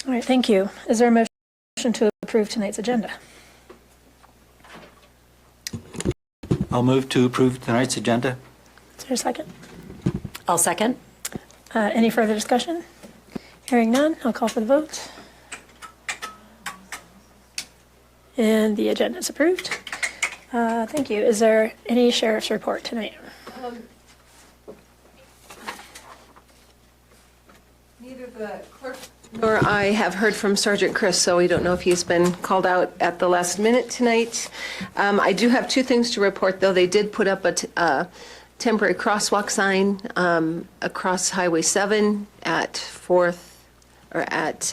All right, thank you. Is there a motion to approve tonight's agenda? I'll move to approve tonight's agenda. Is there a second? I'll second. Any further discussion? Hearing none, I'll call for the vote. And the agenda is approved. Thank you. Is there any sheriff's report tonight? Neither the clerk nor I have heard from Sergeant Chris, so we don't know if he's been called out at the last minute tonight. I do have two things to report, though. They did put up a temporary crosswalk sign across Highway 7 at 4th or at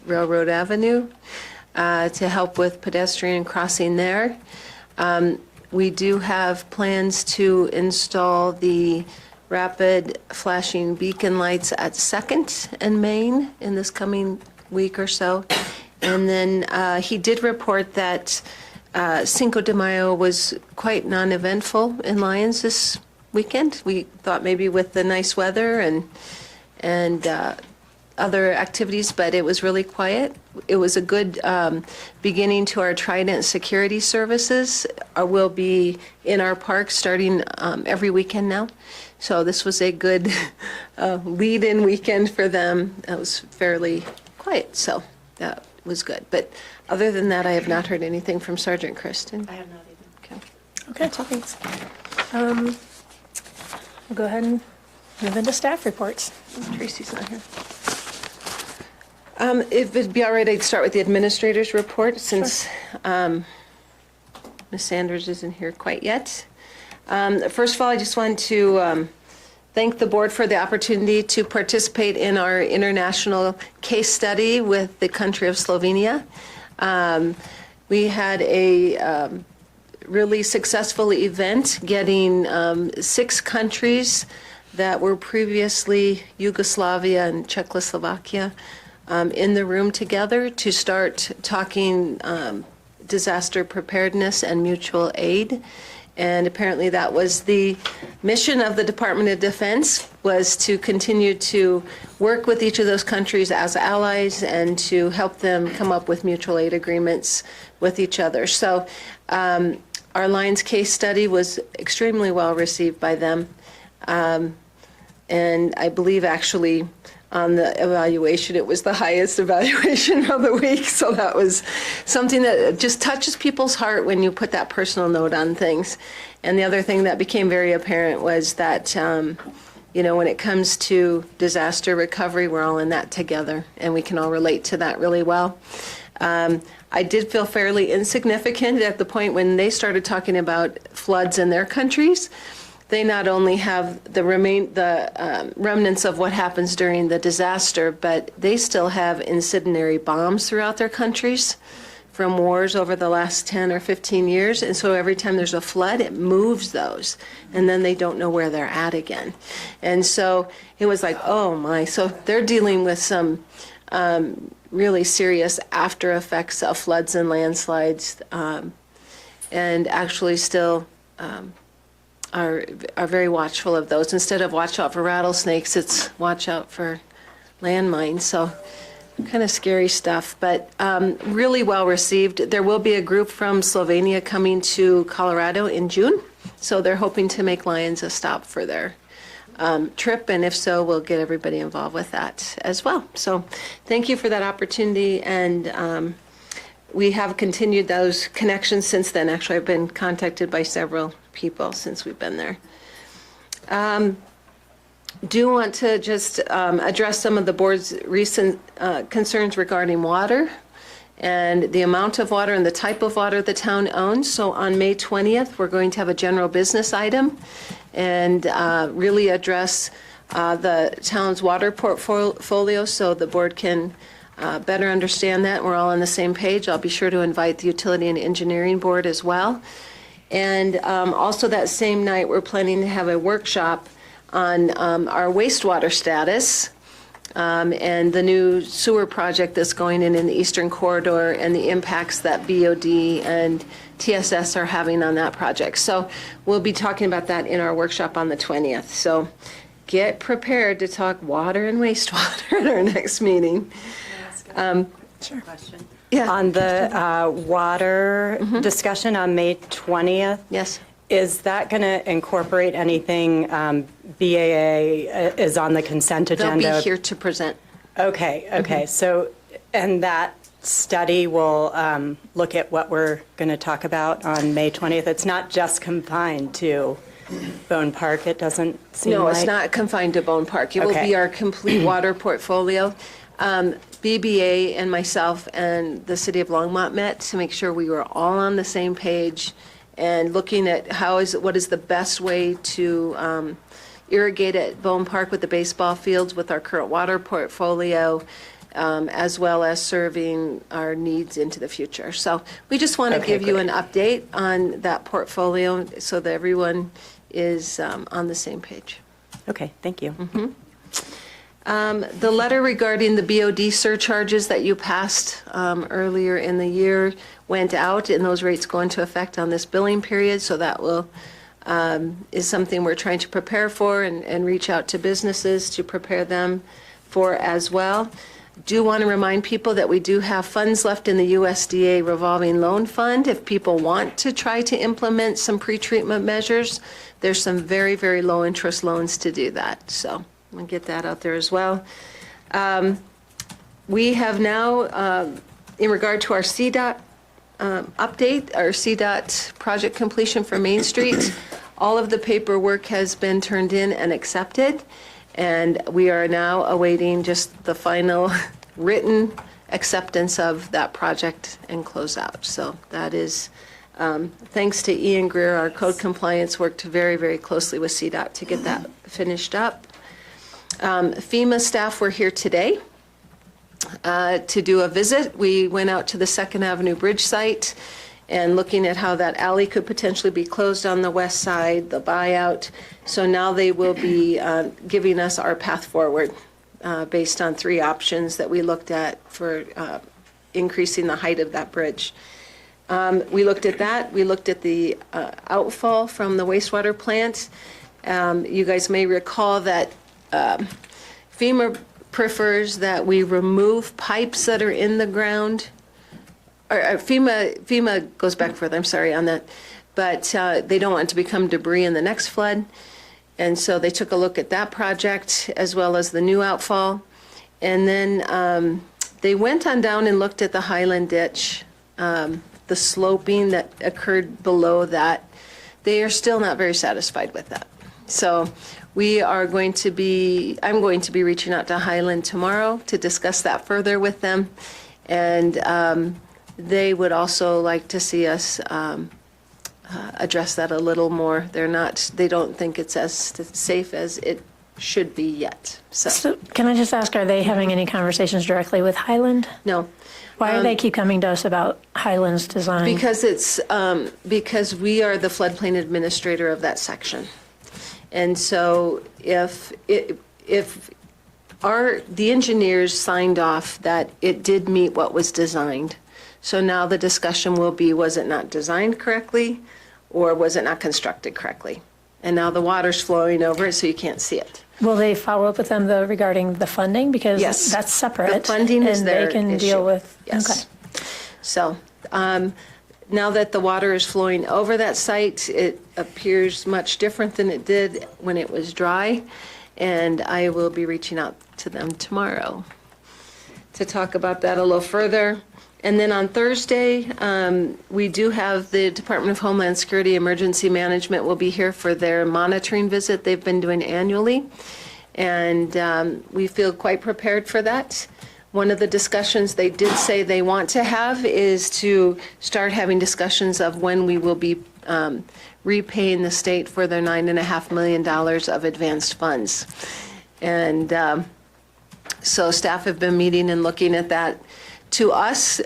Railroad Avenue to help with pedestrian crossing there. We do have plans to install the rapid flashing beacon lights at 2nd and Main in this coming week or so. And then he did report that Cinco de Mayo was quite non-eventful in Lyons this weekend. We thought maybe with the nice weather and other activities, but it was really quiet. It was a good beginning to our Trident security services. We'll be in our park starting every weekend now. So this was a good lead-in weekend for them. It was fairly quiet, so that was good. But other than that, I have not heard anything from Sergeant Kristen. I have not either. Okay, thanks. We'll go ahead and move into staff reports. Tracy's not here. If it'd be all right, I'd start with the administrator's report since Ms. Sanders isn't here quite yet. First of all, I just want to thank the board for the opportunity to participate in our international case study with the country of Slovenia. We had a really successful event getting 6 countries that were previously Yugoslavia and Czechoslovakia in the room together to start talking disaster preparedness and mutual aid. And apparently that was the mission of the Department of Defense, was to continue to work with each of those countries as allies and to help them come up with mutual aid agreements with each other. So our Lyons case study was extremely well received by them. And I believe actually on the evaluation, it was the highest evaluation of the week. So that was something that just touches people's heart when you put that personal note on things. And the other thing that became very apparent was that, you know, when it comes to disaster recovery, we're all in that together and we can all relate to that really well. I did feel fairly insignificant at the point when they started talking about floods in their countries. They not only have the remnants of what happens during the disaster, but they still have incendiary bombs throughout their countries from wars over the last 10 or 15 years. And so every time there's a flood, it moves those. And then they don't know where they're at again. And so it was like, oh my. So they're dealing with some really serious after effects of floods and landslides, and actually still are very watchful of those. Instead of watch out for rattlesnakes, it's watch out for landmines. So kind of scary stuff, but really well received. There will be a group from Slovenia coming to Colorado in June. So they're hoping to make Lyons a stop for their trip. And if so, we'll get everybody involved with that as well. So thank you for that opportunity. And we have continued those connections since then. Actually, I've been contacted by several people since we've been there. Do want to just address some of the board's recent concerns regarding water and the amount of water and the type of water the town owns. So on May 20th, we're going to have a general business item and really address the town's water portfolio so the board can better understand that. We're all on the same page. I'll be sure to invite the Utility and Engineering Board as well. And also that same night, we're planning to have a workshop on our wastewater status and the new sewer project that's going in the Eastern Corridor and the impacts that BOD and TSS are having on that project. So we'll be talking about that in our workshop on the 20th. So get prepared to talk water and wastewater at our next meeting. Sure. Yeah. On the water discussion on May 20th? Yes. Is that going to incorporate anything BAA is on the consent They'll agenda? be here to present. Okay. So, and that study will look at what we're going to talk about on May 20th? It's not just confined to Bone Park, it doesn't seem like? No, it's not confined to Bone Park. It will Okay. be our complete water portfolio. BBA and myself and the city of Longmont met to make sure we were all on the same page and looking at what is the best way to irrigate at Bone Park with the baseball fields with our current water portfolio, as well as serving our needs into the future. So we just want to Okay, give you great. an update on that portfolio so that everyone is on the same page. Okay, thank you. The letter regarding the BOD surcharges that you passed earlier in the year went out, and those rates go into effect on this billing period, so that is something we're trying to prepare for and reach out to businesses to prepare them for as well. Do want to remind people that we do have funds left in the USDA revolving loan fund. If people want to try to implement some pretreatment measures, there's some very, very low interest loans to do that. So I'm going to get that out there as well. We have now, in regard to our CDOT update, our CDOT project completion for Main Street, all of the paperwork has been turned in and accepted. And we are now awaiting just the final written acceptance of that project and closeout. So that is, thanks to Ian Greer, our code compliance worked very, very closely with CDOT to get that finished up. FEMA staff were here today to do a visit. We went out to the 2nd Avenue Bridge site and looking at how that alley could potentially be closed on the west side, the buyout. So now they will be giving us our path forward based on 3 options that we looked at for increasing the height of that bridge. We looked at that. We looked at the outfall from the wastewater plant. You guys may recall that FEMA prefers that we remove pipes that are in the ground. Or FEMA goes back further, I'm sorry, on that. But they don't want it to become debris in the next flood. And so they took a look at that project as well as the new outfall. And then they went on down and looked at the Highland ditch, the sloping that occurred below that. They are still not very satisfied with that. So I'm going to be reaching out to Highland tomorrow to discuss that further with them. And they would also like to see us address that a little more. They don't think it's as safe as it should be yet. So can I just ask, are they having any conversations directly with Highland? No. Why do they keep coming to us about Highland's design? Because because we are the floodplain administrator of that section. And so if the engineers signed off that it did meet what was designed, so now the discussion will be, was it not designed correctly or was it not constructed correctly? And now the water's flowing over it so you can't see it. Will they follow up with them though regarding the funding? Because Yes. that's separate. The funding is and their they can issue. deal with. Yes. Okay. So now that the water is flowing over that site, it appears much different than it did when it was dry. And I will be reaching out to them tomorrow to talk about that a little further. And then on Thursday, we do have the Department of Homeland Security Emergency Management will be here for their monitoring visit they've been doing annually. And we feel quite prepared for that. One of the discussions they did say they want to have is to start having discussions of when we will be repaying the state for their $9.5 million of advanced funds. And so staff have been meeting and looking at that. To us,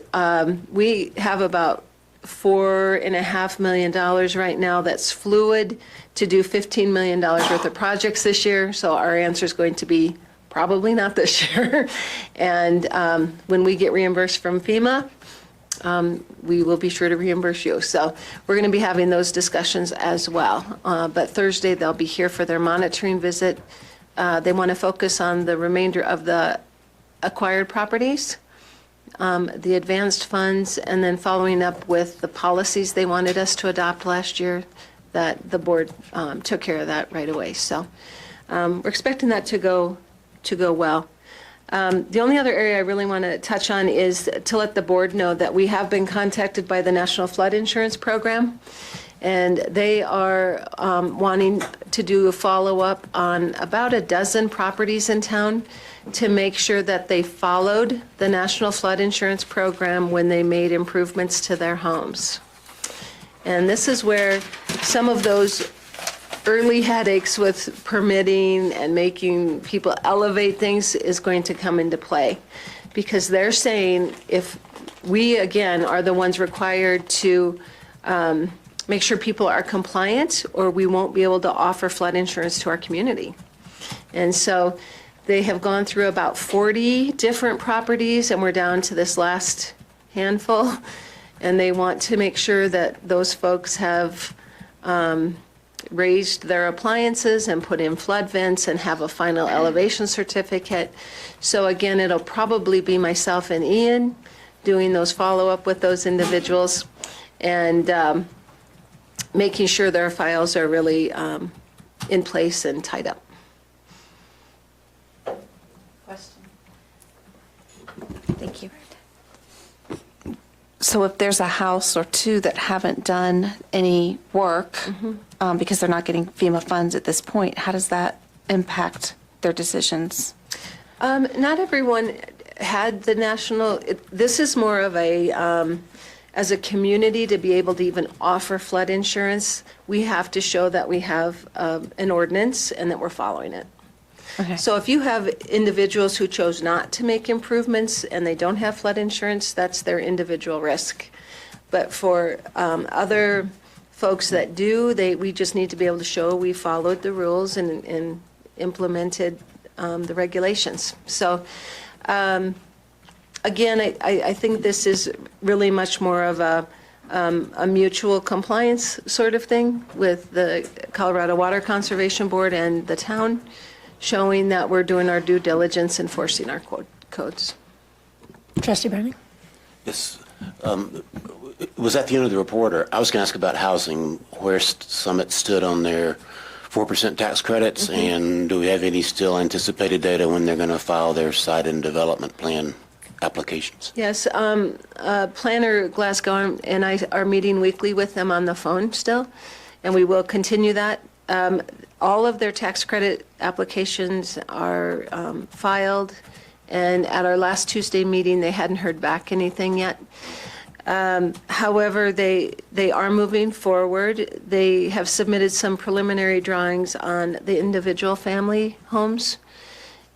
we have about $4.5 million right now that's fluid to do $15 million worth of projects this year. So our answer is going to be probably not this year. And when we get reimbursed from FEMA, we will be sure to reimburse you. So we're going to be having those discussions as well. But Thursday, they'll be here for their monitoring visit. They want to focus on the remainder of the acquired properties the advanced funds, and then following up with the policies they wanted us to adopt last year, that the board took care of that right away. So we're expecting that to go well. The only other area I really want to touch on is to let the board know that we have been contacted by the National Flood Insurance Program, and they are wanting to do a follow-up on about a dozen properties in town to make sure that they followed the National Flood Insurance Program when they made improvements to their homes. And this is where some of those early headaches with permitting and making people elevate things is going to come into play. Because they're saying if we, again, are the ones required to make sure people are compliant, or we won't be able to offer flood insurance to our community. And so they have gone through about 40 different properties, and we're down to this last handful. And they want to make sure that those folks have raised their appliances and put in flood vents and have a final elevation certificate. So again, it'll probably be myself and Ian doing those follow-up with those individuals and making sure their files are really in place and tied up. Question. Thank you. So if there's a house or two that haven't done any work because they're not getting FEMA funds at this point, how does that impact their decisions? Not everyone had the national, this is more of a, as a community to be able to even offer flood insurance, we have to show that we have an ordinance and that we're following it. Okay. So if you have individuals who chose not to make improvements and they don't have flood insurance, that's their individual risk. But for other folks that do, we just need to be able to show we followed the rules and implemented the regulations. So again, I think this is really much more of a mutual compliance sort of thing with the Colorado Water Conservation Board and the town, showing that we're doing our due diligence enforcing our codes. Trustee Browning? Yes. Was at the end of the report, or I was going to ask about housing, where Summit stood on their 4% tax credits, and do we have any still anticipated data when they're going to file their site and development plan applications? Yes, Planner Glasgow and I are meeting weekly with them on the phone still, and we will continue that. All of their tax credit applications are filed, and at our last Tuesday meeting, they hadn't heard back anything yet. However, they are moving forward. They have submitted some preliminary drawings on the individual family homes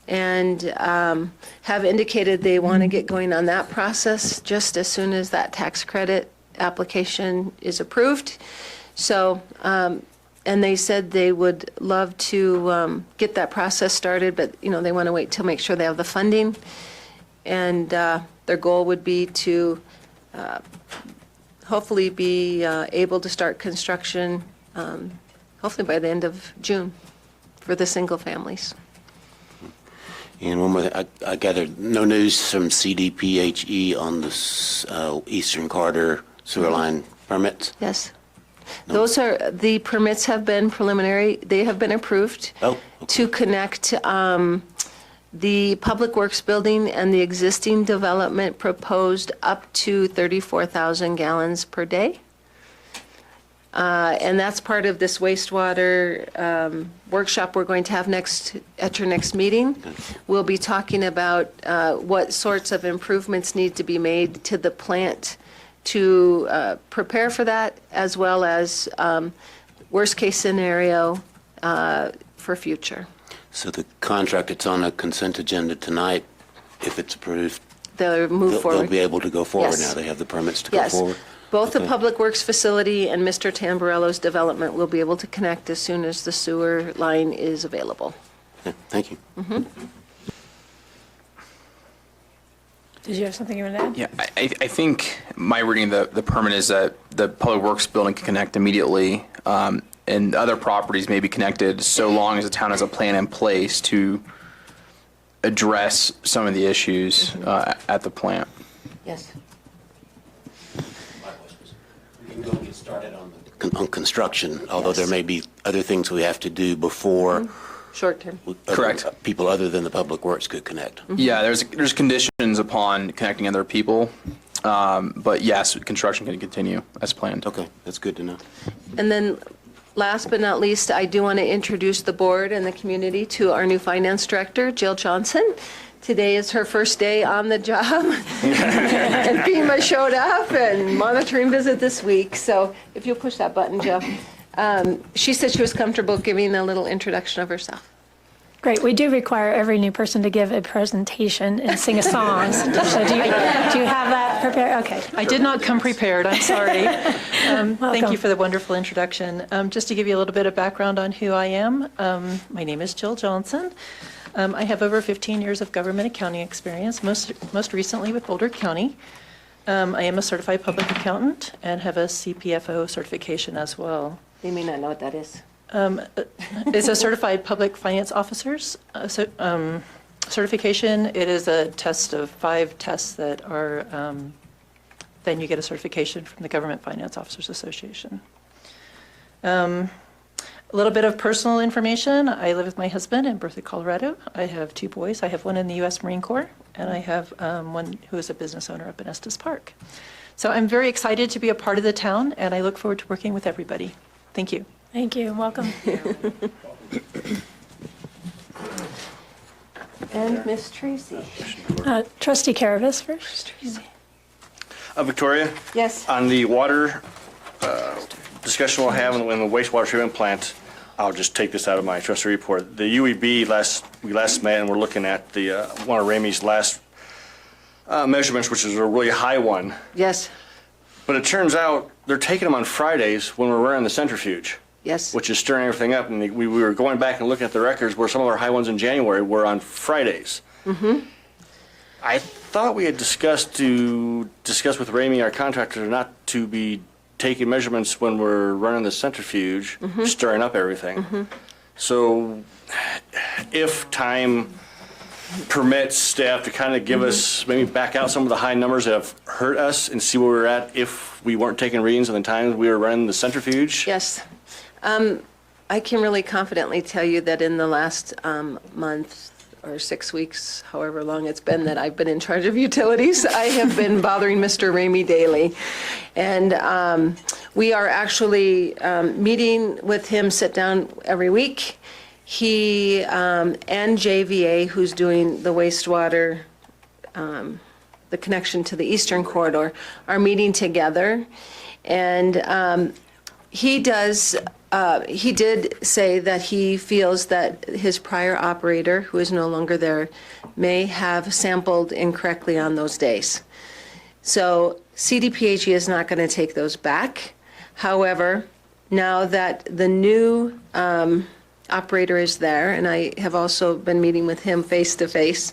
and have indicated they want to get going on that process just as soon as that tax credit application is approved. So, and they said they would love to get that process started, but they want to wait till make sure they have the funding. And their goal would be to hopefully be able to start construction hopefully by the end of June for the single families. And one more thing, I gathered no news from CDPHE on the Eastern Corridor sewer line permits? Yes. Those are, the permits have been preliminary, they have been approved to connect the Public Works building and the existing development proposed up to 34,000 gallons per day. And that's part of this wastewater workshop we're going to have at your next meeting. We'll be talking about what sorts of improvements need to be made to the plant to prepare for that, as well as worst case scenario for future. So the contract that's on a consent agenda tonight, if it's approved, They'll move forward. They'll be able to go forward Yes. now. They have the permits to go forward? Both the Okay. Public Works facility and Mr. Tamburello's development will be able to connect as soon as the sewer line is available. Yeah, thank you. Did you have something you wanted to add? Yeah, I think my reading of the permit is that the Public Works building can connect immediately, and other properties may be connected so long as the town has a plan in place to address some of the issues at the plant. Yes. We can go and get started on construction, although there may be other things we have to do before Short term. Correct. people other than the Public Works could connect. Yeah, there's conditions upon connecting other people, but yes, construction can continue as planned. Okay, that's good to know. And then, last but not least, I do want to introduce the board and the community to our new finance director, Jill Johnson. Today is her first day on the job. And FEMA showed up and monitoring visit this week. So if you'll push that button, Jill. She said she was comfortable giving a little introduction of herself. Great. We do require every new person to give a presentation and sing a song. So do you have that prepared? Okay. I did not come prepared, I'm sorry. Thank Welcome. you for the wonderful introduction. Just to give you a little bit of background on who I am, my name is Jill Johnson. I have over 15 years of government accounting experience, most recently with Boulder County. I am a certified public accountant and have a CPFO certification as well. You may not know what that is. It's a certified public finance officer's certification. It is a test of 5 tests that are, then you get a certification from the Government Finance Officers Association. A little bit of personal information. I live with my husband in Berthoud, Colorado. I have 2 boys. I have one in the U.S. Marine Corps, and I have one who is a business owner up in Estes Park. So I'm very excited to be a part of the town, and I look forward to working with everybody. Thank you. Thank you. Welcome. And Miss Tracy. Trustee Caravas first. Victoria? Yes. On the water discussion we'll have in the wastewater treatment plant, I'll just take this out of my trustee report. The UEB, we last met and we're looking at the one of Ramey's last measurements, which is a really high one. Yes. But it turns out they're taking them on Fridays when we're running the centrifuge, Yes. which is stirring everything up. And we were going back and looking at the records where some of our high ones in January were on Fridays. Mm-hmm. I thought we had discussed with Ramey, our contractor, not to be taking measurements when we're running the centrifuge, stirring up everything. So if time permits staff to kind of give us, maybe back out some of the high numbers that have hurt us and see where we're at if we weren't taking readings on the times we were running the centrifuge. Yes. I can really confidently tell you that in the last month or 6 weeks, however long it's been that I've been in charge of utilities, I have been bothering Mr. Ramey daily. And we are actually meeting with him, sit down every week. He and JVA, who's doing the wastewater, the connection to the Eastern Corridor, are meeting together. And he did say that he feels that his prior operator, who is no longer there, may have sampled incorrectly on those days. So CDPHE is not going to take those back. However, now that the new operator is there, and I have also been meeting with him face to face,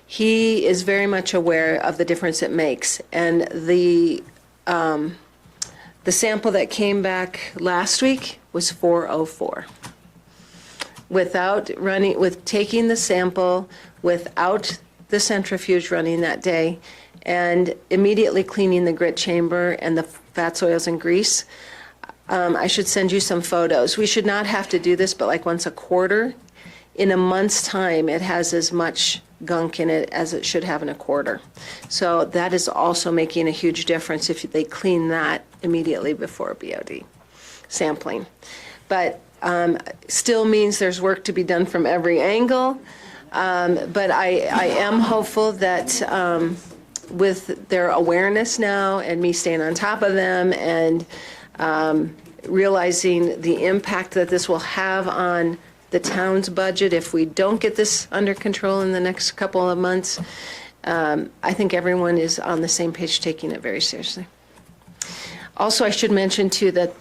he is very much aware of the difference it makes. And the sample that came back last week was 404. With taking the sample without the centrifuge running that day and immediately cleaning the grit chamber and the fats, oils, and grease. I should send you some photos. We should not have to do this, but like once a quarter. In a month's time, it has as much gunk in it as it should have in a quarter. So that is also making a huge difference if they clean that immediately before BOD sampling. But still means there's work to be done from every angle. But I am hopeful that with their awareness now and me staying on top of them and realizing the impact that this will have on the town's budget if we don't get this under control in the next couple of months, I think everyone is on the same page taking it very seriously. Also, I should mention too that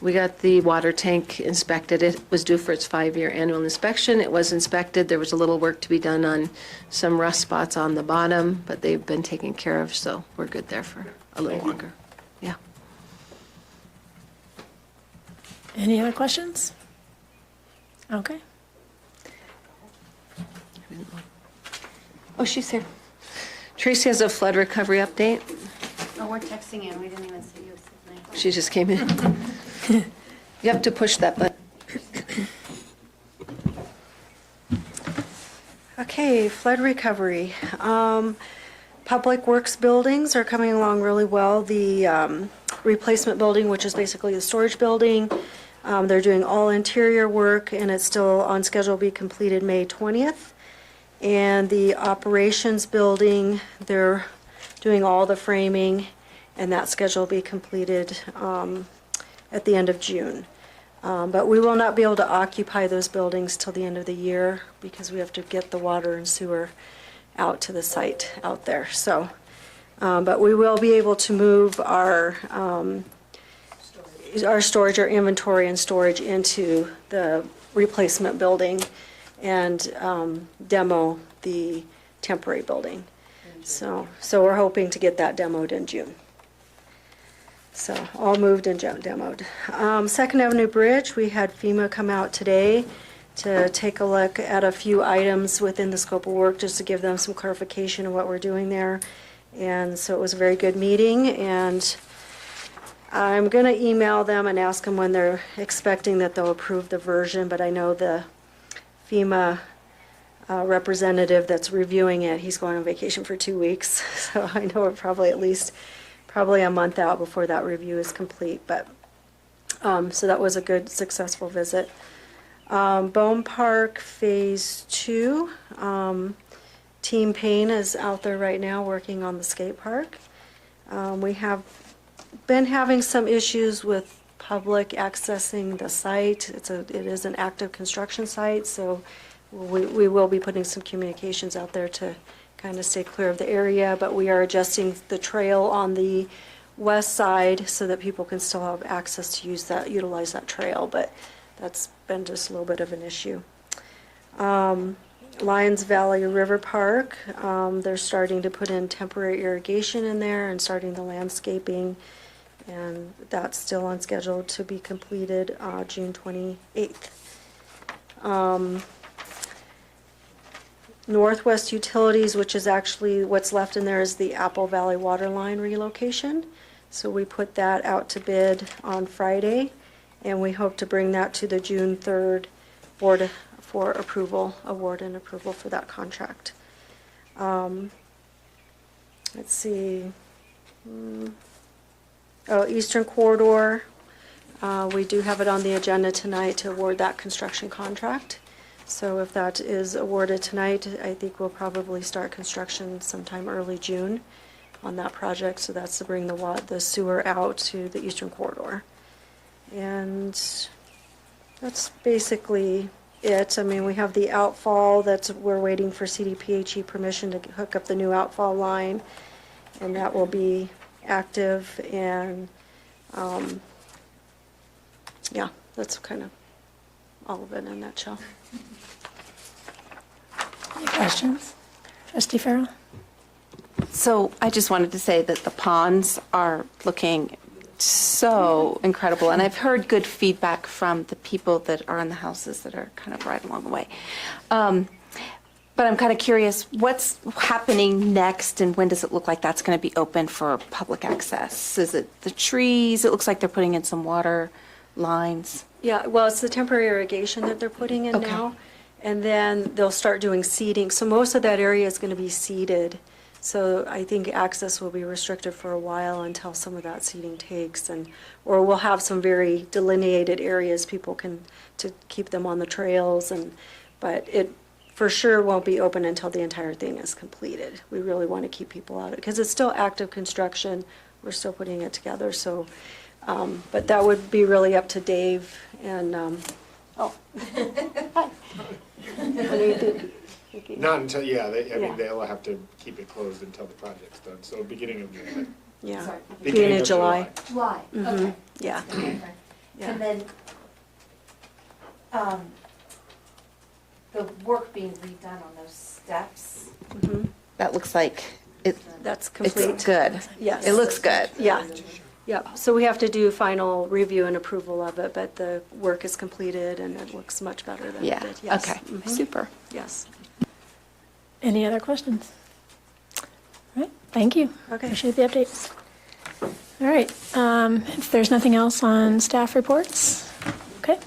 we got the water tank inspected. It was due for its 5-year annual inspection. It was inspected. There was a little work to be done on some rust spots on the bottom, but they've been taken care of, so we're good there for a little longer. Yeah. Any other questions? Okay. Oh, she's here. Tracy has a flood recovery update. Oh, we're texting in. We didn't even see you, Sydney. She just came in. You have to push that button. Okay, flood recovery. Public Works buildings are coming along really well. The replacement building, which is basically the storage building, they're doing all interior work, and it's still on schedule to be completed May 20th. And the operations building, they're doing all the framing, and that schedule will be completed at the end of June. But we will not be able to occupy those buildings till the end of the year because we have to get the water and sewer out to the site out there. So, but we will be able to move our storage, our inventory and storage into the replacement building and demo the temporary building. So we're hoping to get that demoed in June. So all moved and demoed. Second Avenue Bridge, we had FEMA come out today to take a look at a few items within the scope of work, just to give them some clarification of what we're doing there. And so it was a very good meeting, and I'm going to email them and ask them when they're expecting that they'll approve the version, but I know the FEMA representative that's reviewing it, he's going on vacation for 2 weeks, so I know it probably a month out before that review is complete, but, so that was a good, successful visit. Bone Park Phase 2, Team Payne is out there right now working on the skate park. We have been having some issues with public accessing the site. It is an active construction site, so we will be putting some communications out there to kind of stay clear of the area, but we are adjusting the trail on the west side so that people can still have access to utilize that trail, but that's been just a little bit of an issue. Lions Valley River Park, they're starting to put in temporary irrigation in there and starting the landscaping, and that's still on schedule to be completed June 28th. Northwest Utilities, which is actually what's left in there, is the Apple Valley Water Line relocation. So we put that out to bid on Friday, and we hope to bring that to the June 3rd board for approval, award and approval for that contract. Let's see. Eastern Corridor. We do have it on the agenda tonight to award that construction contract. So if that is awarded tonight, I think we'll probably start construction sometime early June on that project. So that's to bring the sewer out to the Eastern Corridor. And that's basically it. I mean, we have the outfall we're waiting for CDPHE permission to hook up the new outfall line, and that will be active. And yeah, that's kind of all of it in a nutshell. Any questions? Trustee Farrell? So I just wanted to say that the ponds are looking so incredible, and I've heard good feedback from the people that are in the houses that are kind of right along the way. But I'm kind of curious, what's happening next, and when does it look like that's going to be open for public access? Is it the trees? It looks like they're putting in some water lines. Yeah, well, it's the temporary irrigation that they're putting in Okay. now, and then they'll start doing seeding. So most of that area is going to be seeded. So I think access will be restricted for a while until some of that seeding takes, or we'll have some very delineated areas to keep them on the trails, but it for sure won't be open until the entire thing is completed. We really want to keep people out of it because it's still active construction. We're still putting it together. So, but that would be really up to Dave and. Hi. Not until, I Yeah. mean, they'll have to keep it closed until the project's done, so beginning of June. Yeah, Sorry. beginning of July. July, okay. Yeah. Okay. Yeah. And then, the work being redone on those steps, That looks like That's complete. it's good. Yes. It looks good. Yeah, yeah. So we have to do final review and approval of it, but the work is completed and it looks much better than it Yeah, did. Yes. okay, Mhm. super. Yes. Any other questions? Thank you. Okay. Appreciate the updates. All right. If there's nothing else on staff reports, okay.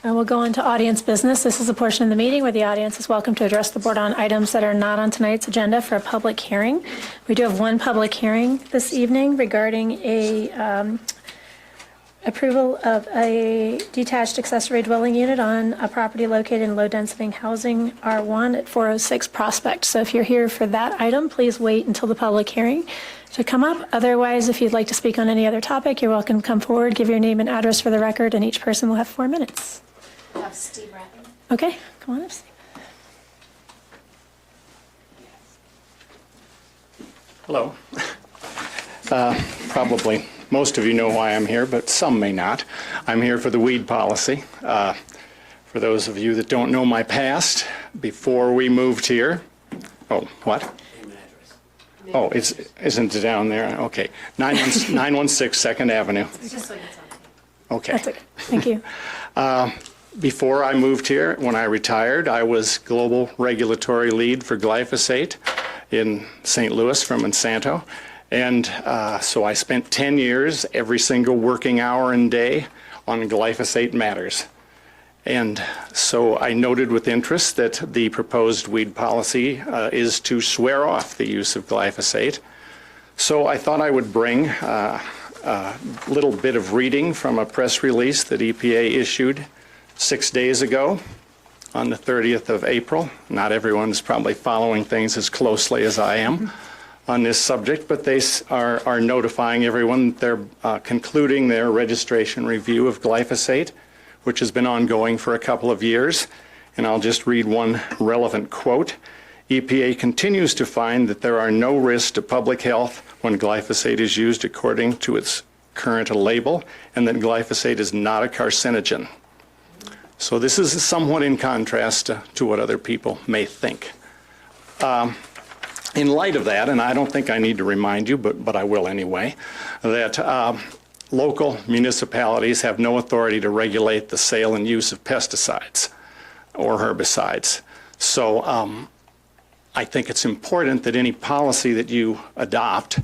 We'll go on to audience business. This is a portion of the meeting where the audience is welcome to address the board on items that are not on tonight's agenda for a public hearing. We do have one public hearing this evening regarding a approval of a detached accessory dwelling unit on a property located in low-density housing R1 at 406 Prospect. So if you're here for that item, please wait until the public hearing to come up. Otherwise, if you'd like to speak on any other topic, you're welcome to come forward, give your name and address for the record, and each person will have 4 minutes. Steve Ratton. Okay, come on up, Steve. Hello. Probably most of you know why I'm here, but some may not. I'm here for the weed policy. For those of you that don't know my past, before we moved here, oh, what? Oh, isn't it down there? Okay. 916 2nd Avenue. Okay. That's okay. Thank you. Before I moved here, when I retired, I was global regulatory lead for glyphosate in St. Louis from Monsanto. And so I spent 10 years, every single working hour and day, on glyphosate matters. And so I noted with interest that the proposed weed policy is to swear off the use of glyphosate. So I thought I would bring a little bit of reading from a press release that EPA issued 6 days ago on the 30th of April. Not everyone's probably following things as closely as I am on this subject, but they are notifying everyone that they're concluding their registration review of glyphosate, which has been ongoing for a couple of years. And I'll just read one relevant quote. EPA continues to find that there are no risks to public health when glyphosate is used according to its current label, and that glyphosate is not a carcinogen. So this is somewhat in contrast to what other people may think. In light of that, and I don't think I need to remind you, but I will anyway, that local municipalities have no authority to regulate the sale and use of pesticides or herbicides. So I think it's important that any policy that you adopt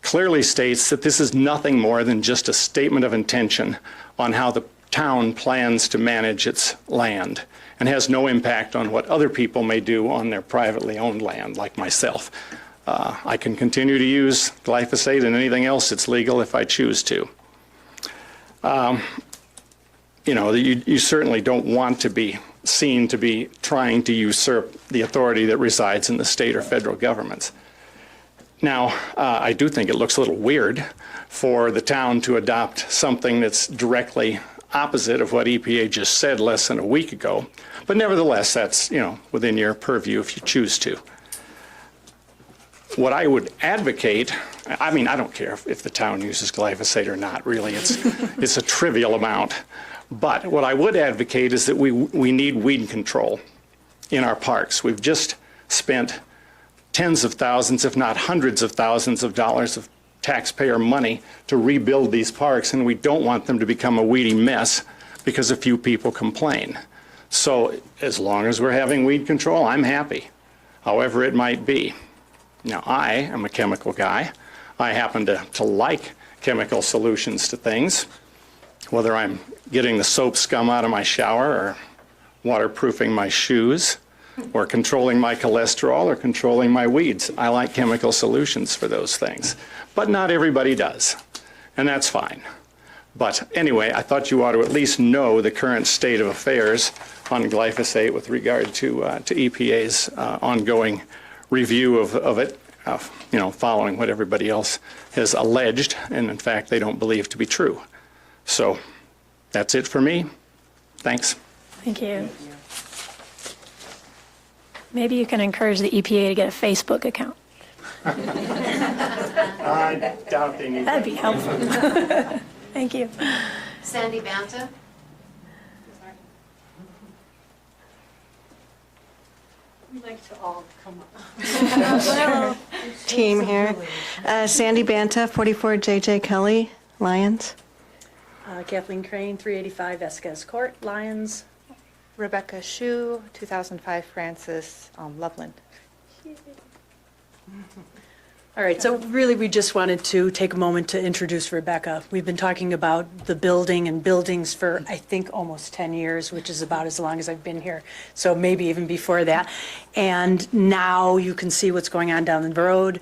clearly states that this is nothing more than just a statement of intention on how the town plans to manage its land, and has no impact on what other people may do on their privately owned land, like myself. I can continue to use glyphosate and anything else that's legal if I choose to. You know, you certainly don't want to be seen to be trying to usurp the authority that resides in the state or federal governments. Now, I do think it looks a little weird for the town to adopt something that's directly opposite of what EPA just said less than a week ago. But nevertheless, that's, you know, within your purview if you choose to. What I would advocate, I mean, I don't care if the town uses glyphosate or not, really. It's a trivial amount. But what I would advocate is that we need weed control in our parks. We've just spent tens of thousands, if not hundreds of thousands of dollars of taxpayer money to rebuild these parks, and we don't want them to become a weedy mess because a few people complain. So as long as we're having weed control, I'm happy, however it might be. Now, I am a chemical guy. I happen to like chemical solutions to things, whether I'm getting the soap scum out of my shower or waterproofing my shoes or controlling my cholesterol or controlling my weeds. I like chemical solutions for those things. But not everybody does, and that's fine. But anyway, I thought you ought to at least know the current state of affairs on glyphosate with regard to EPA's ongoing review of it, you know, following what everybody else has alleged, and in fact they don't believe to be true. So that's it for me. Thanks. Thank you. Maybe you can encourage the EPA to get a Facebook account. I doubt they need That'd be helpful. Thank you. Sandy Banta. We'd like to all come up. Team here. Sandy Banta, 44 JJ Kelly, Lions. Kathleen Crane, 385 Esquez Court, Lions. Rebecca Shu, 2005 Francis, Loveland. All right, so really, we just wanted to take a moment to introduce Rebecca. We've been talking about the building and buildings for, I think, almost 10 years, which is about as long as I've been here, so maybe even before that. And now you can see what's going on down the road.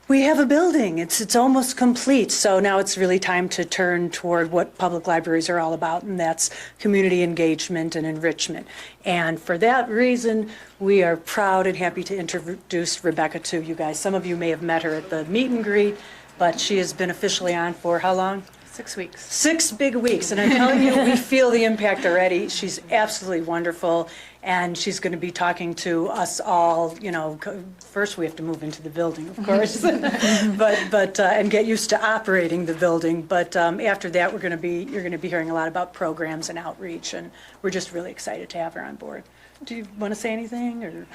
We have a building. It's almost complete. So now it's really time to turn toward what public libraries are all about, and that's community engagement and enrichment. And for that reason, we are proud and happy to introduce Rebecca to you guys. Some of you may have met her at the meet and greet, but she has been officially on for how long? 6 weeks. 6 big weeks, and I'm telling you, we feel the impact already. She's absolutely wonderful, and she's going to be talking to us all. You know, first we have to move into the building, of course, but and get used to operating the building. But after that, you're going to be hearing a lot about programs and outreach, and we're just really excited to have her on board. Do you want to say anything, or?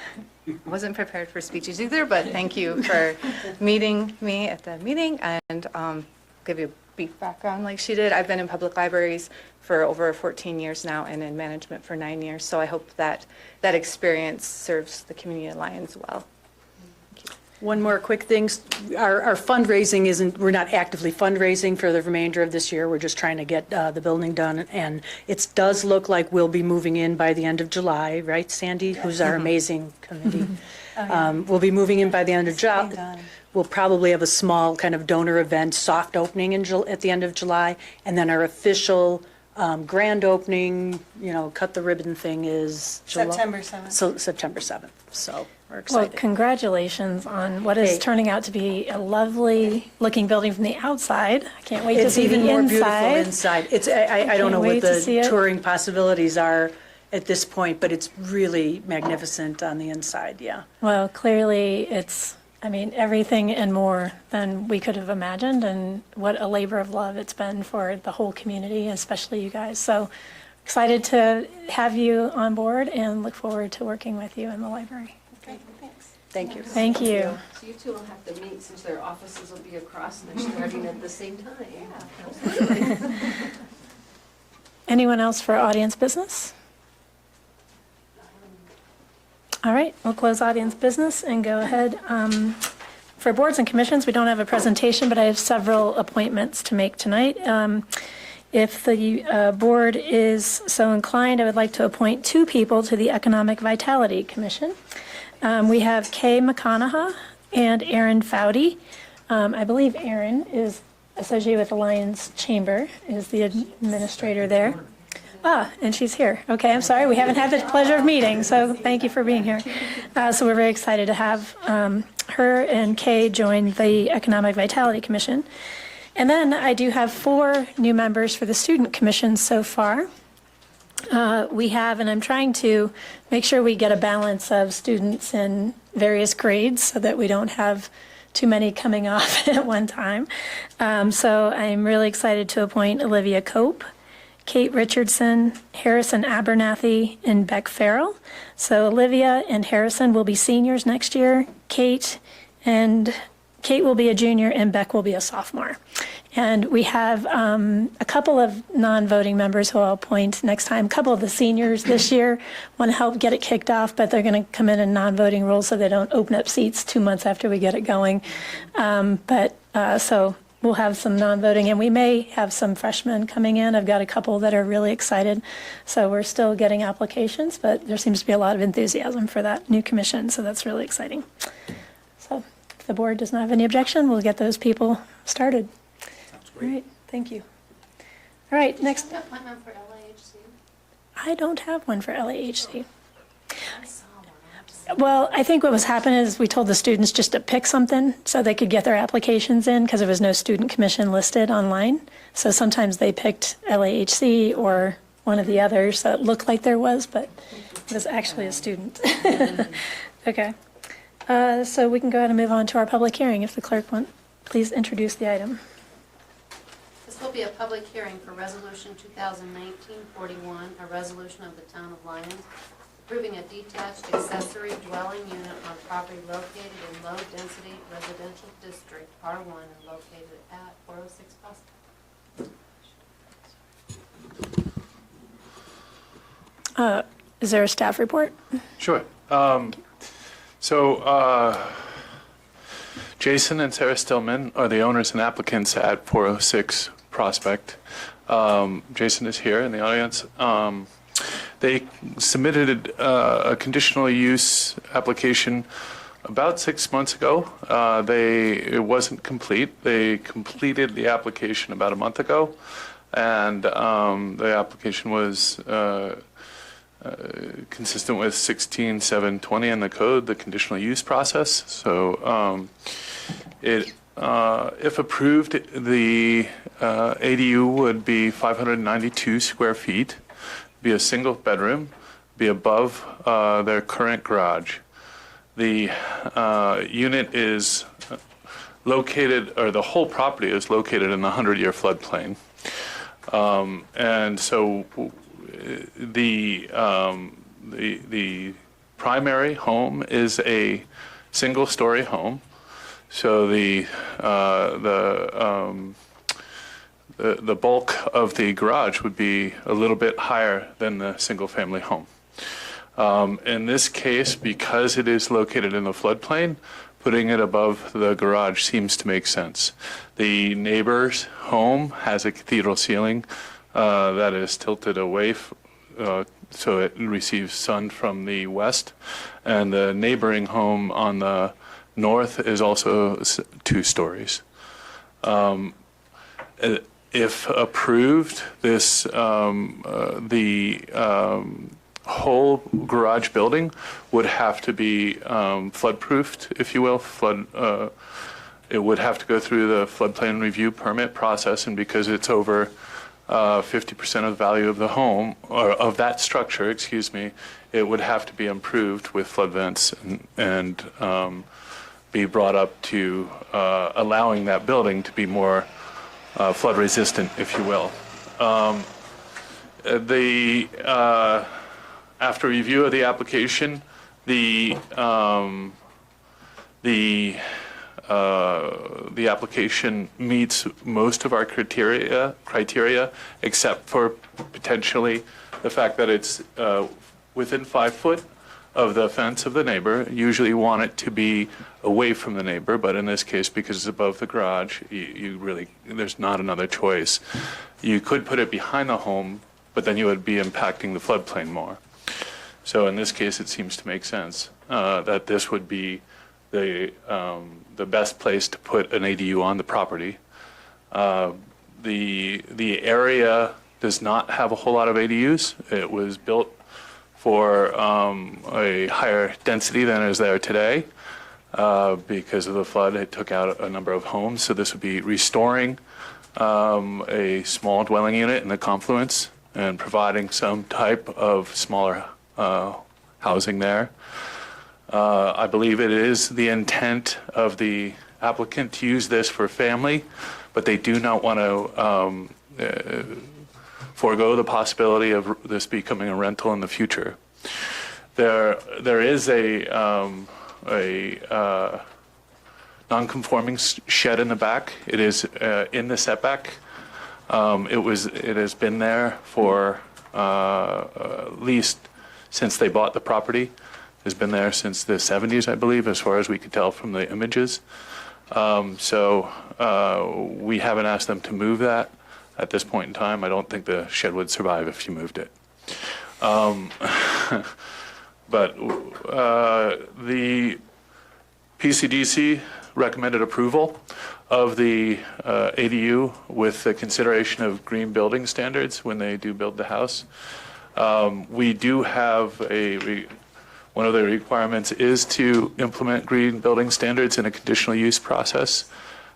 I wasn't prepared for speeches either, but thank you for meeting me at the meeting, and give you a brief background like she did. I've been in public libraries for over 14 years now and in management for 9 years, so I hope that that experience serves the community at Lyons well. One more quick thing. Our fundraising we're not actively fundraising for the remainder of this year. We're just trying to get the building done. And it does look like we'll be moving in by the end of July, right, Sandy, who's our amazing committee? We'll be moving in by the end of July. We'll probably have a small kind of donor event, soft opening at the end of July. And then our official grand opening, cut the ribbon thing is September 7th. So September 7th. So we're Well, excited. congratulations on what is turning out to be a lovely looking building from the outside. I can't wait to It's see even the more beautiful inside. inside. I don't know can't what wait to see the it. touring possibilities are at this point, but it's really magnificent on the inside, yeah. Well, clearly it's, everything and more than we could have imagined, and what a labor of love it's been for the whole community, especially you guys. So excited to have you on board and look forward to working with you in the library. Okay, thanks. Thank you. Thank you. So you two will have to meet since their offices will be across and they're starting at the same time. Yeah. Anyone else for audience business? All right, we'll close audience business and go ahead. For boards and commissions, we don't have a presentation, but I have several appointments to make tonight. If the board is so inclined, I would like to appoint 2 people to the Economic Vitality Commission. We have Kay McConaughey and Aaron Foudy. I believe Aaron is associated with the Lions Chamber, is the administrator there. And she's here. Okay, I'm sorry, we haven't had the pleasure of meeting, so thank you for being here. So we're very excited to have her and Kay join the Economic Vitality Commission. And then I do have 4 new members for the Student Commission so far. We have, and I'm trying to make sure we get a balance of students in various grades so that we don't have too many coming off at one time. So I'm really excited to appoint Olivia Cope, Kate Richardson, Harrison Abernathy, and Beck Farrell. So Olivia and Harrison will be seniors next year. Kate will be a junior and Beck will be a sophomore. And we have a couple of non-voting members who I'll appoint next time. A couple of the seniors this year want to help get it kicked off, but they're going to come in non-voting roles so they don't open up seats 2 months after we get it going. So we'll have some non-voting, and we may have some freshmen coming in. I've got a couple that are really excited. So we're still getting applications, but there seems to be a lot of enthusiasm for that new commission, so that's really exciting. So if the board does not have any objection, we'll get those people started. All right, thank you. All right, next. Do you have an appointment for LAHC? I don't have one for LAHC. Well, I think what was happening is we told the students just to pick something so they could get their applications in because there was no student commission listed online. So sometimes they picked LAHC or one of the others, so it looked like there was, but it was actually a student. Okay. So we can go ahead and move on to our public hearing if the clerk will please introduce the item. This will be a public hearing for Resolution 2019-41, a resolution of the Town of Lyons approving a detached accessory dwelling unit on property located in low-density residential district, R1, and located at 406 Prospect. Is there a staff report? Sure. Jason and Sarah Stillman are the owners and applicants at 406 Prospect. Jason is here in the audience. They submitted a conditional use application about 6 months ago. It wasn't complete. They completed the application about a month ago, and the application was consistent with 16720 in the code, the conditional use process. So if approved, the ADU would be 592 square feet, be a single bedroom, be above their current garage. The unit is located, or the whole property is located in the 100-year floodplain. And so the primary home is a single-story home. So the bulk of the garage would be a little bit higher than the single-family home. In this case, because it is located in the floodplain, putting it above the garage seems to make sense. The neighbor's home has a cathedral ceiling that is tilted away, so it receives sun from the west, and the neighboring home on the north is also 2 stories. If approved, this whole garage building would have to be flood-proofed, if you will. It would have to go through the floodplain review permit process, and because it's over 50% of the value of the home, or of that structure, excuse me, it would have to be improved with flood vents and be brought up to allowing that building to be more flood resistant, if you will. After review of the application, the application meets most of our criteria, except for potentially the fact that it's within 5 foot of the fence of the neighbor. Usually want it to be away from the neighbor, but in this case, because it's above the garage, there's not another choice. You could put it behind the home, but then you would be impacting the floodplain more. So in this case, it seems to make sense that this would be the best place to put an ADU on the property. The area does not have a whole lot of ADUs. It was built for a higher density than is there today. Because of the flood, it took out a number of homes. So this would be restoring a small dwelling unit in the confluence and providing some type of smaller housing there. I believe it is the intent of the applicant to use this for family, but they do not want to forego the possibility of this becoming a rental in the future. There is a non-conforming shed in the back. It is in the setback. It has been there for at least since they bought the property. It's been there since the 70s, I believe, as far as we could tell from the images. So we haven't asked them to move that at this point in time. I don't think the shed would survive if you moved it. But the PCDC recommended approval of the ADU with the consideration of green building standards when they do build the house. We do have one of the requirements is to implement green building standards in a conditional use process.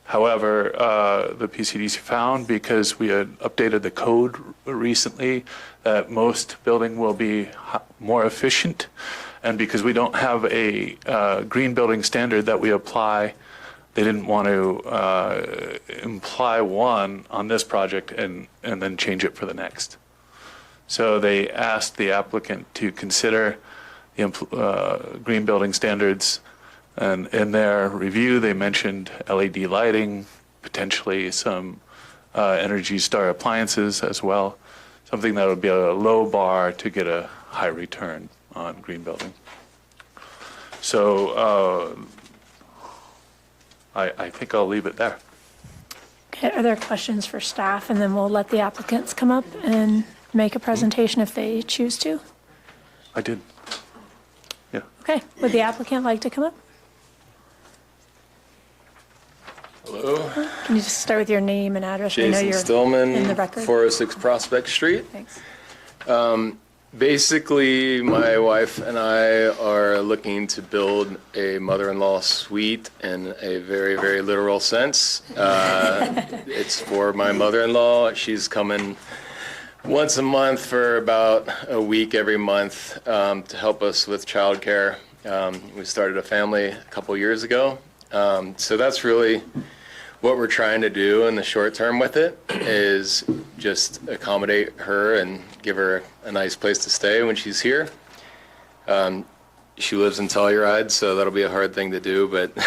However, the PCDC found, because we had updated the code recently, that most building will be more efficient. And because we don't have a green building standard that we apply, they didn't want to imply one on this project and then change it for the next. So they asked the applicant to consider the green building standards, and in their review they mentioned LED lighting, potentially some Energy Star appliances as well, something that would be a low bar to get a high return on green building. So I think I'll leave it there. Okay, are there questions for staff? And then we'll let the applicants come up and make a presentation if they choose to. I did. Yeah. Okay, would the applicant like to come up? Hello, Can you just start with your name and address? I know Jason you're Stillman, in the record. 406 Prospect Street. Thanks. Basically, my wife and I are looking to build a mother-in-law suite in a very, very literal sense. It's for my mother-in-law. She's coming once a month for about a week every month to help us with childcare. We started a family a couple years ago. So that's really what we're trying to do in the short term with it, is just accommodate her and give her a nice place to stay when she's here. She lives in Telluride, so that'll be a hard thing to do, but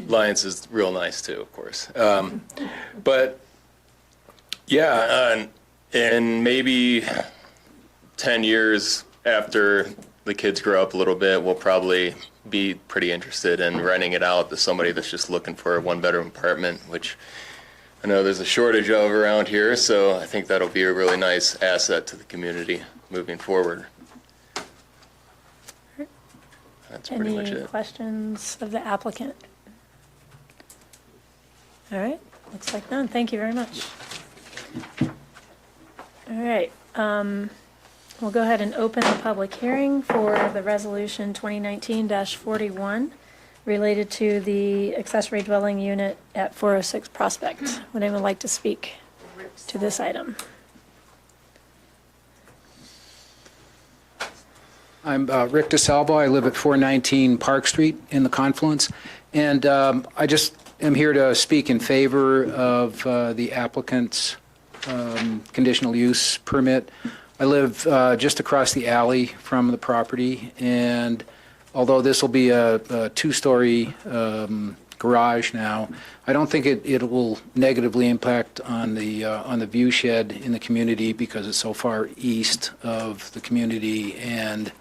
Lyons is real nice too, of course. But yeah, and maybe 10 years after the kids grow up a little bit, we'll probably be pretty interested in renting it out to somebody that's just looking for a one-bedroom apartment, which I know there's a shortage of around here, so I think that'll be a really nice asset to the community moving forward. That's pretty much Any it. questions of the applicant? All right, looks like none. Thank you very much. All right, we'll go ahead and open the public hearing for the resolution 2019-41 related to the accessory dwelling unit at 406 Prospect. Would anyone like to speak to this item? I'm Rick DeSalvo. I live at 419 Park Street in the Confluence. And I just am here to speak in favor of the applicant's conditional use permit. I live just across the alley from the property, and although this will be a two-story garage now, I don't think it will negatively impact on the view shed in the community because it's so far east of the community, and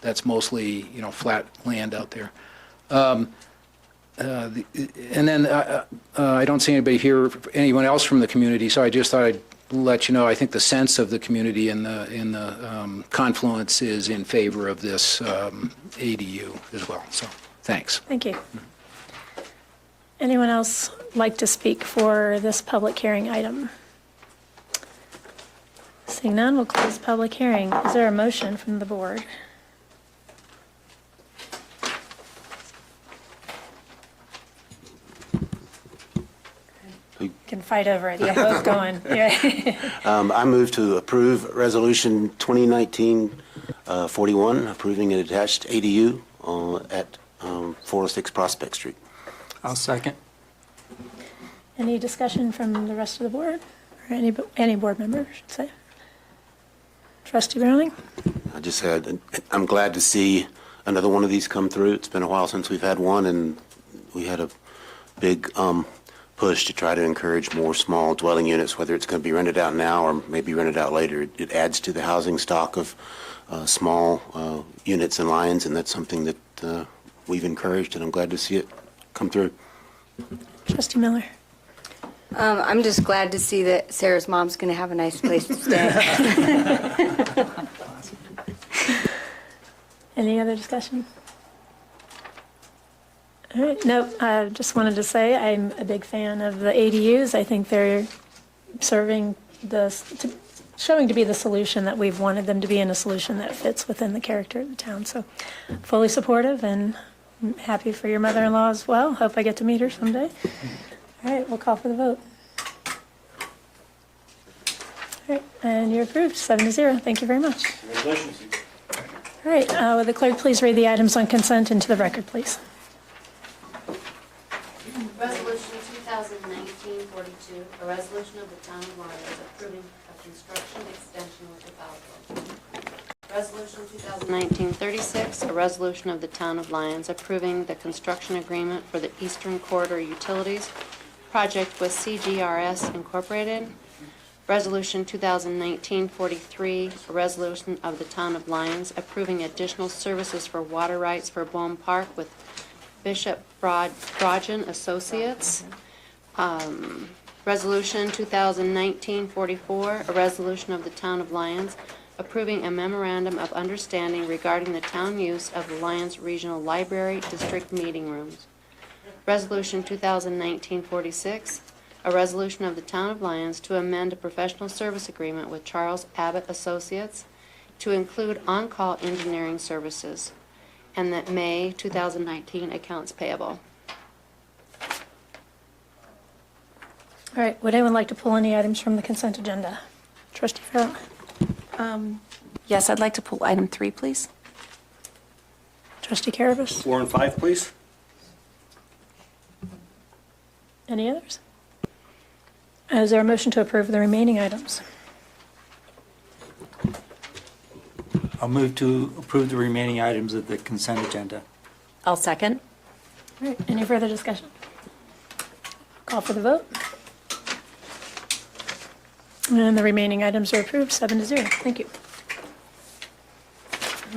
that's mostly, flat land out there. And then I don't see anybody here, anyone else from the community, so I just thought I'd let you know, I think the sense of the community in the Confluence is in favor of this ADU as well. So, thanks. Thank you. Anyone else like to speak for this public hearing item? Seeing none, we'll close the public hearing. Is there a motion from the board? You can fight over it. You're both going. Yeah. I move to approve Resolution 2019-41, approving an attached ADU at 406 Prospect Street. I'll second. Any discussion from the rest of the board? Or any board member, I should say? Trustee Browning? I just said, I'm glad to see another one of these come through. It's been a while since we've had one, and we had a big push to try to encourage more small dwelling units, whether it's going to be rented out now or maybe rented out later. It adds to the housing stock of small units in Lyons, and that's something that we've encouraged, and I'm glad to see it come through. Trustee Miller? I'm just glad to see that Sarah's mom's going to have a nice place to stay. Any other discussion? All right, nope, I just wanted to say I'm a big fan of the ADUs. I think they're showing to be the solution that we've wanted them to be, and a solution that fits within the character of the town. So fully supportive, and I'm happy for your mother-in-law as well. Hope I get to meet her someday. All right, we'll call for the vote. All right, and you're approved, 7-0. Thank you very much. Congratulations. All right, would the clerk please read the items on consent into the record, please? Resolution 2019-42, a resolution of the Town of Lyons approving a construction extension with the Belleville. Resolution 2019-36, a resolution of the Town of Lyons approving the construction agreement for the Eastern Corridor Utilities project with CGRS Incorporated. Resolution 2019-43, a resolution of the Town of Lyons approving additional services for water rights for Bohm Park with Bishop Brogan Associates. Resolution 2019-44, a resolution of the Town of Lyons approving a memorandum of understanding regarding the town use of the Lyons Regional Library District meeting rooms. Resolution 2019-46, a resolution of the Town of Lyons to amend a professional service agreement with Charles Abbott Associates to include on-call engineering services, and that May 2019 accounts payable. All right, would anyone like to pull any items from the consent agenda? Trustee Farrell? Yes, I'd like to pull item 3, please. Trustee Carabas? 4 and 5, please. Any others? Is there a motion to approve the remaining items? I'll move to approve the remaining items of the consent agenda. I'll second. All right, any further discussion? Call for the vote. And the remaining items are approved, 7-0. Thank you.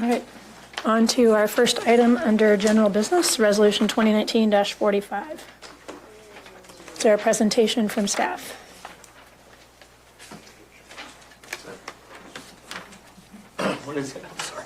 All right, on to our first item under general business, Resolution 2019-45. Is there a presentation from staff? What is it? I'm sorry.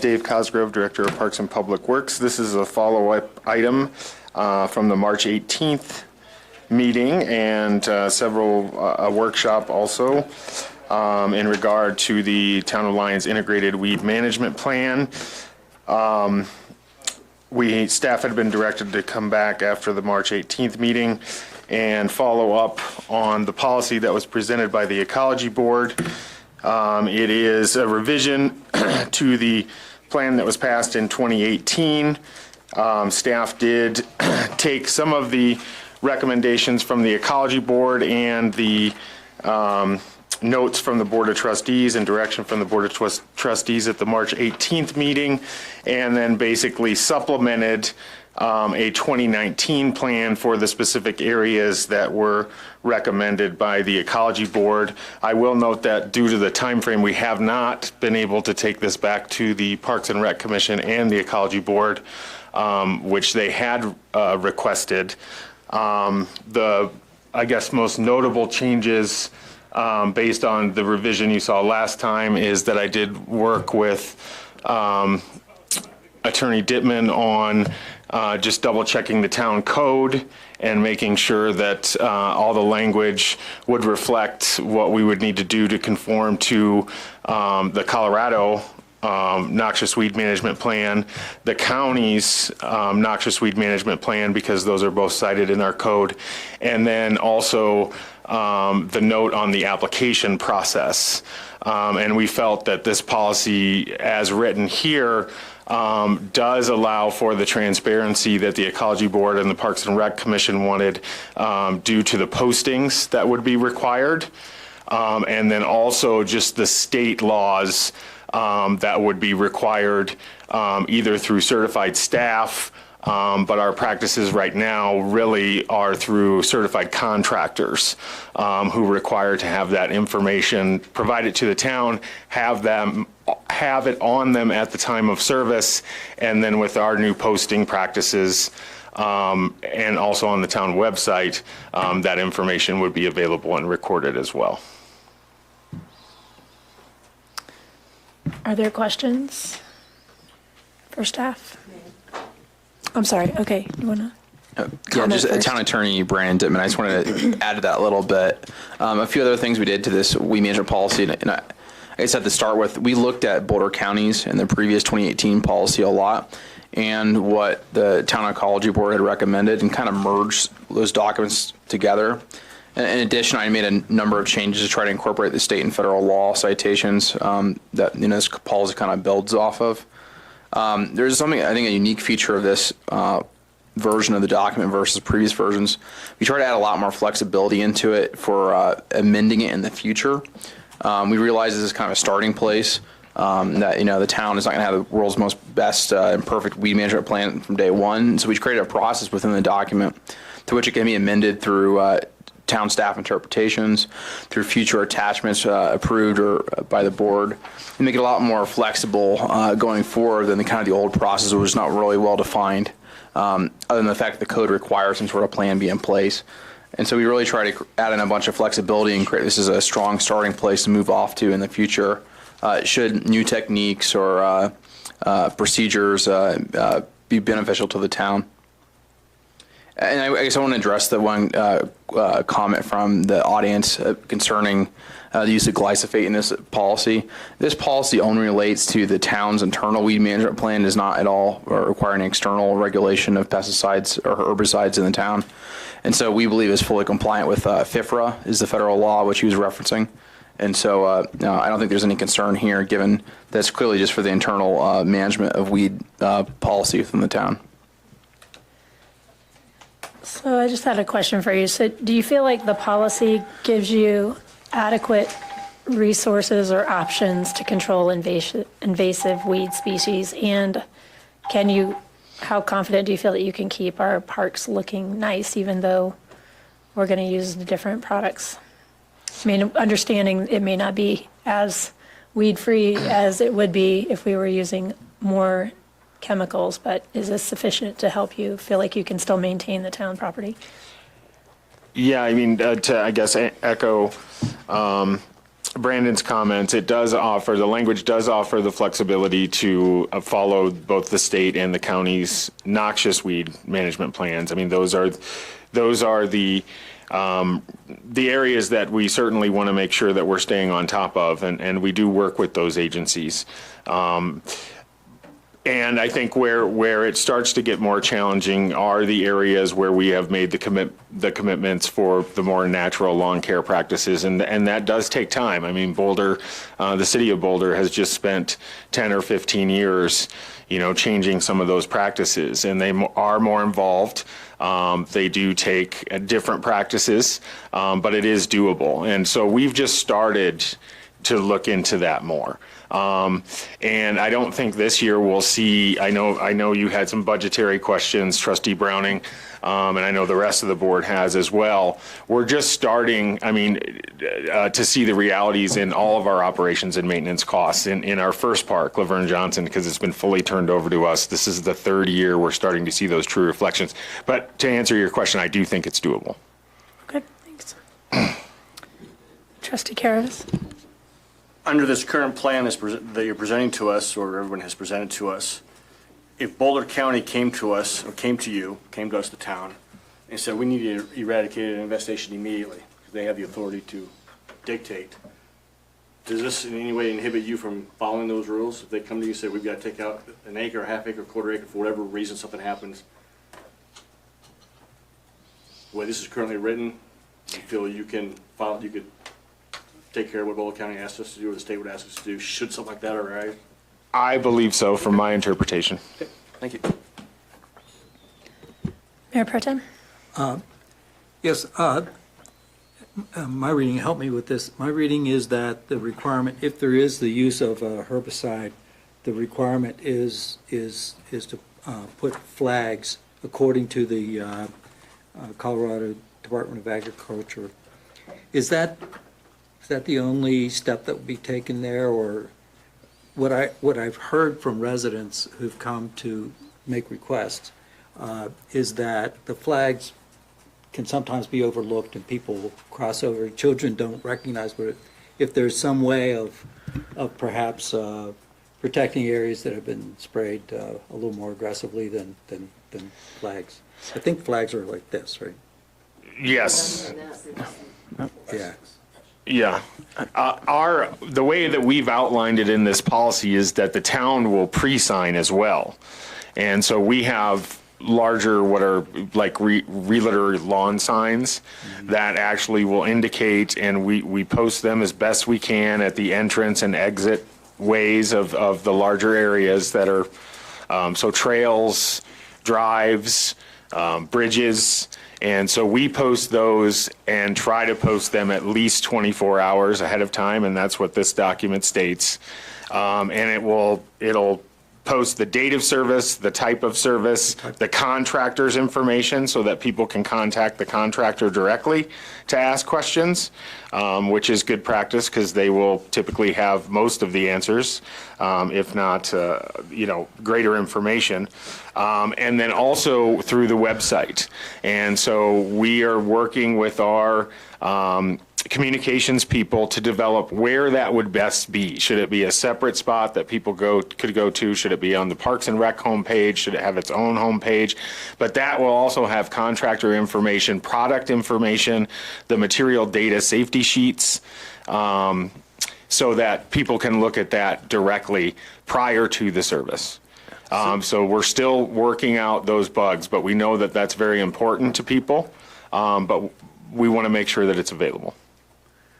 Dave Cosgrove, Director of Parks and Public Works. This is a follow-up item from the March 18th meeting and a workshop also in regard to the Town of Lyons Integrated Weed Management Plan. Staff had been directed to come back after the March 18th meeting and follow up on the policy that was presented by the Ecology Board. It is a revision to the plan that was passed in 2018. Staff did take some of the recommendations from the Ecology Board and the notes from the Board of Trustees and direction from the Board of Trustees at the March 18th meeting, and then basically supplemented a 2019 plan for the specific areas that were recommended by the Ecology Board. I will note that due to the time frame, we have not been able to take this back to the Parks and Rec Commission and the Ecology Board, which they had requested. The, I guess, most notable changes based on the revision you saw last time is that I did work with Attorney Dittman on just double checking the town code and making sure that all the language would reflect what we would need to do to conform to the Colorado noxious weed management plan, the county's noxious weed management plan, because those are both cited in our code, and then also the note on the application process. And we felt that this policy, as written here, does allow for the transparency that the Ecology Board and the Parks and Rec Commission wanted due to the postings that would be required, and then also just the state laws that would be required either through certified staff, but our practices right now really are through certified contractors who require to have that information provided to the town, have it on them at the time of service, and then with our new posting practices and also on the town website, that information would be available and recorded as well. Are there questions for staff? I'm sorry, okay, you want to? Yeah, just Town Attorney Brandon Dittman. I just wanted to add to that a little bit. A few other things we did to this weed management policy, and I guess to start with, we looked at Boulder counties in the previous 2018 policy a lot, and what the Town Ecology Board had recommended, and kind of merged those documents together. In addition, I made a number of changes to try to incorporate the state and federal law citations that this policy kind of builds off of. There's something, I think, a unique feature of this version of the document versus previous versions. We try to add a lot more flexibility into it for amending it in the future. We realize this is kind of a starting place, that, the town is not going to have the world's most best and perfect weed management plan from day one. So we created a process within the document to which it can be amended through town staff interpretations, through future attachments approved or by the board, and make it a lot more flexible going forward than the old process, which was not really well defined, other than the fact that the code requires some sort of plan be in place. And so we really try to add in a bunch of flexibility and create this is a strong starting place to move off to in the future, should new techniques or procedures be beneficial to the town. And I guess I want to address the one comment from the audience concerning the use of glyphosate in this policy. This policy only relates to the town's internal weed management plan, does not at all require any external regulation of pesticides or herbicides in the town. And so we believe it's fully compliant with FIFRA, is the federal law which he was referencing. And so I don't think there's any concern here, given that's clearly just for the internal management of weed policy within the town. So I just had a question for you. So do you feel like the policy gives you adequate resources or options to control invasive weed species? And how confident do you feel that you can keep our parks looking nice, even though we're going to use the different products? I mean, understanding it may not be as weed-free as it would be if we were using more chemicals, but is this sufficient to help you feel like you can still maintain the town property? Yeah, I mean, to, I guess, echo Brandon's comments, the language does offer the flexibility to follow both the state and the county's noxious weed management plans. I mean, those are the areas that we certainly want to make sure that we're staying on top of, and we do work with those agencies. And I think where it starts to get more challenging are the areas where we have made the commitments for the more natural lawn care practices, and that does take time. I mean, Boulder, the city of Boulder has just spent 10 or 15 years, changing some of those practices, and they are more involved. They do take different practices, but it is doable. And so we've just started to look into that more. And I don't think this year we'll see, I know you had some budgetary questions, Trustee Browning, and I know the rest of the board has as well. We're just starting, to see the realities in all of our operations and maintenance costs. In our first park, Laverne Johnson, because it's been fully turned over to us, this is the third year we're starting to see those true reflections. But to answer your question, I do think it's doable. Okay, thanks. Trustee Karas? Under this current plan that you're presenting to us, or everyone has presented to us, if Boulder County came to us, or came to us, the town, and said, we need to eradicate an infestation immediately, because they have the authority to dictate, does this in any way inhibit you from following those rules? If they come to you and say, we've got to take out an acre, a half acre, quarter acre, for whatever reason something happens, the way this is currently written, you feel you could take care of what Boulder County asked us to do, or the state would ask us to do, should something like that arise? I believe so, from my interpretation. Okay, thank you. Mayor Pro Tem? Yes, my reading, help me with this. My reading is that the requirement, if there is the use of a herbicide, the requirement is to put flags according to the Colorado Department of Agriculture. Is that the only step that would be taken there, or what I've heard from residents who've come to make requests is that the flags can sometimes be overlooked and people cross over. Children don't recognize, but if there's some way of perhaps protecting areas that have been sprayed a little more aggressively than flags. I think flags are like this, right? Yes. Yeah. Yeah. The way that we've outlined it in this policy is that the town will pre-sign as well. And so we have larger, what are like realtor lawn signs that actually will indicate, and we post them as best we can at the entrance and exit ways of the larger areas that are, so trails, drives, bridges. And so we post those and try to post them at least 24 hours ahead of time, and that's what this document states. And it'll post the date of service, the type of service, the contractor's information so that people can contact the contractor directly to ask questions, which is good practice because they will typically have most of the answers, if not, greater information. And then also through the website. And so we are working with our communications people to develop where that would best be. Should it be a separate spot that people could go to? Should it be on the Parks and Rec homepage? Should it have its own homepage? But that will also have contractor information, product information, the material data safety sheets, so that people can look at that directly prior to the service. So we're still working out those bugs, but we know that that's very important to people, but we want to make sure that it's available.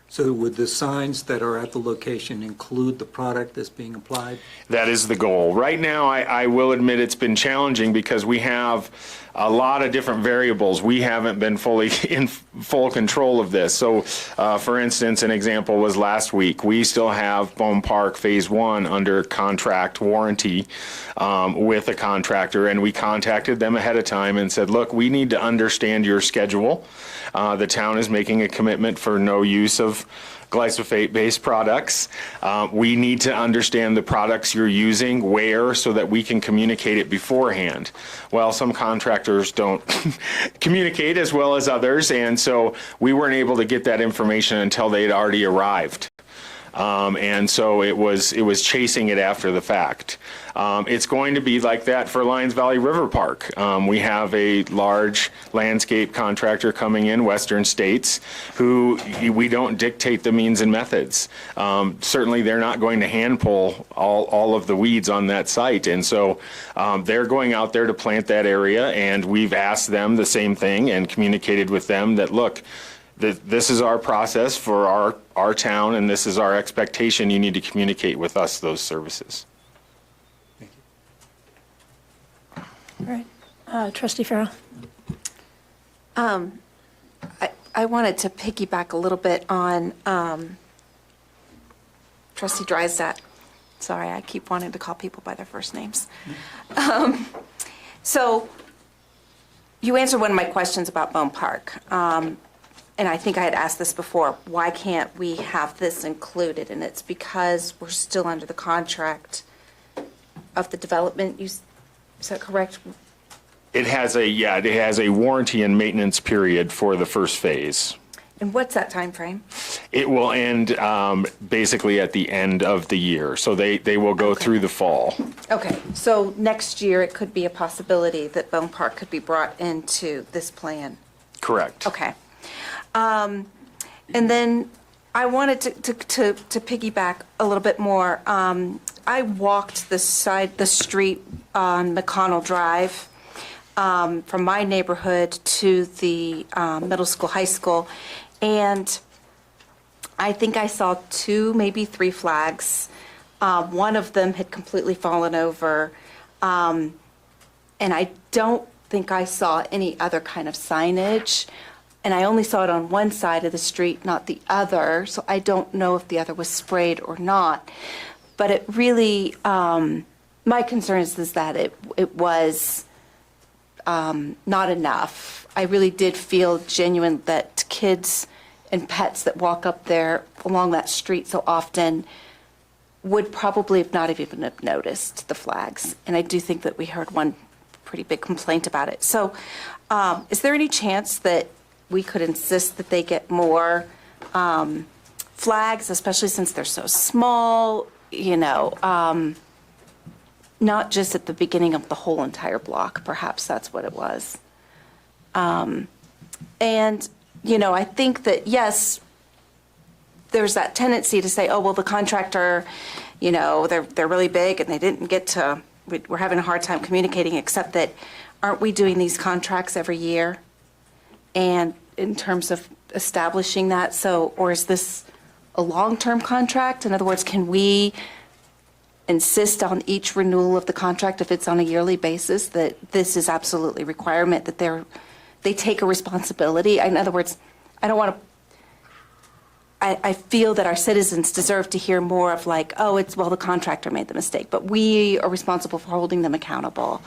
So would the signs that are at the location include the product that's being applied? That is the goal. Right now, I will admit it's been challenging because we have a lot of different variables. We haven't been fully in full control of this. So, for instance, an example was last week. We still have Bone Park Phase 1 under contract warranty with a contractor, and we contacted them ahead of time and said, look, we need to understand your schedule. The town is making a commitment for no use of glyphosate-based products. We need to understand the products you're using, where, so that we can communicate it beforehand. Well, some contractors don't communicate as well as others, and so we weren't able to get that information until they had already arrived. And so it was chasing it after the fact. It's going to be like that for Lions Valley River Park. We have a large landscape contractor coming in, Western States, who we don't dictate the means and methods. Certainly they're not going to hand pull all of the weeds on that site. And so they're going out there to plant that area, and we've asked them the same thing and communicated with them that, look, this is our process for our town, and this is our expectation. You need to communicate with us those services. All right. Trustee Farrell. I wanted to piggyback a little bit on Trustee Drysdale. Sorry, I keep wanting to call people by their first names. So you answered one of my questions about Bone Park. And I think I had asked this before, why can't we have this included? And it's because we're still under the contract of the development. Is that correct? It has a warranty and maintenance period for the first phase. And what's that time frame? It will end basically at the end of the year. So they will go through the fall. Okay, so next year it could be a possibility that Bone Park could be brought into this plan. Correct. Okay. And then I wanted to piggyback a little bit more. I walked the street on McConnell Drive from my neighborhood to the middle school, high school, and I think I saw 2, maybe 3 flags. One of them had completely fallen over, and I don't think I saw any other kind of signage. And I only saw it on one side of the street, not the other, so I don't know if the other was sprayed or not. But it really, my concern is that it was not enough. I really did feel genuine that kids and pets that walk up there along that street so often would probably not even have noticed the flags. And I do think that we heard one pretty big complaint about it. So is there any chance that we could insist that they get more flags, especially since they're so small, not just at the beginning of the whole entire block, perhaps that's what it was. And, I think that, yes, there's that tendency to say, oh, well, the contractor, they're really big and they didn't get to, we're having a hard time communicating, except that aren't we doing these contracts every year? And in terms of establishing that, or is this a long-term contract? In other words, can we insist on each renewal of the contract, if it's on a yearly basis, that this is absolutely a requirement, that they take a responsibility. In other words, I don't want to, I feel that our citizens deserve to hear more of like, oh, the contractor made the mistake, but we are responsible for holding them accountable.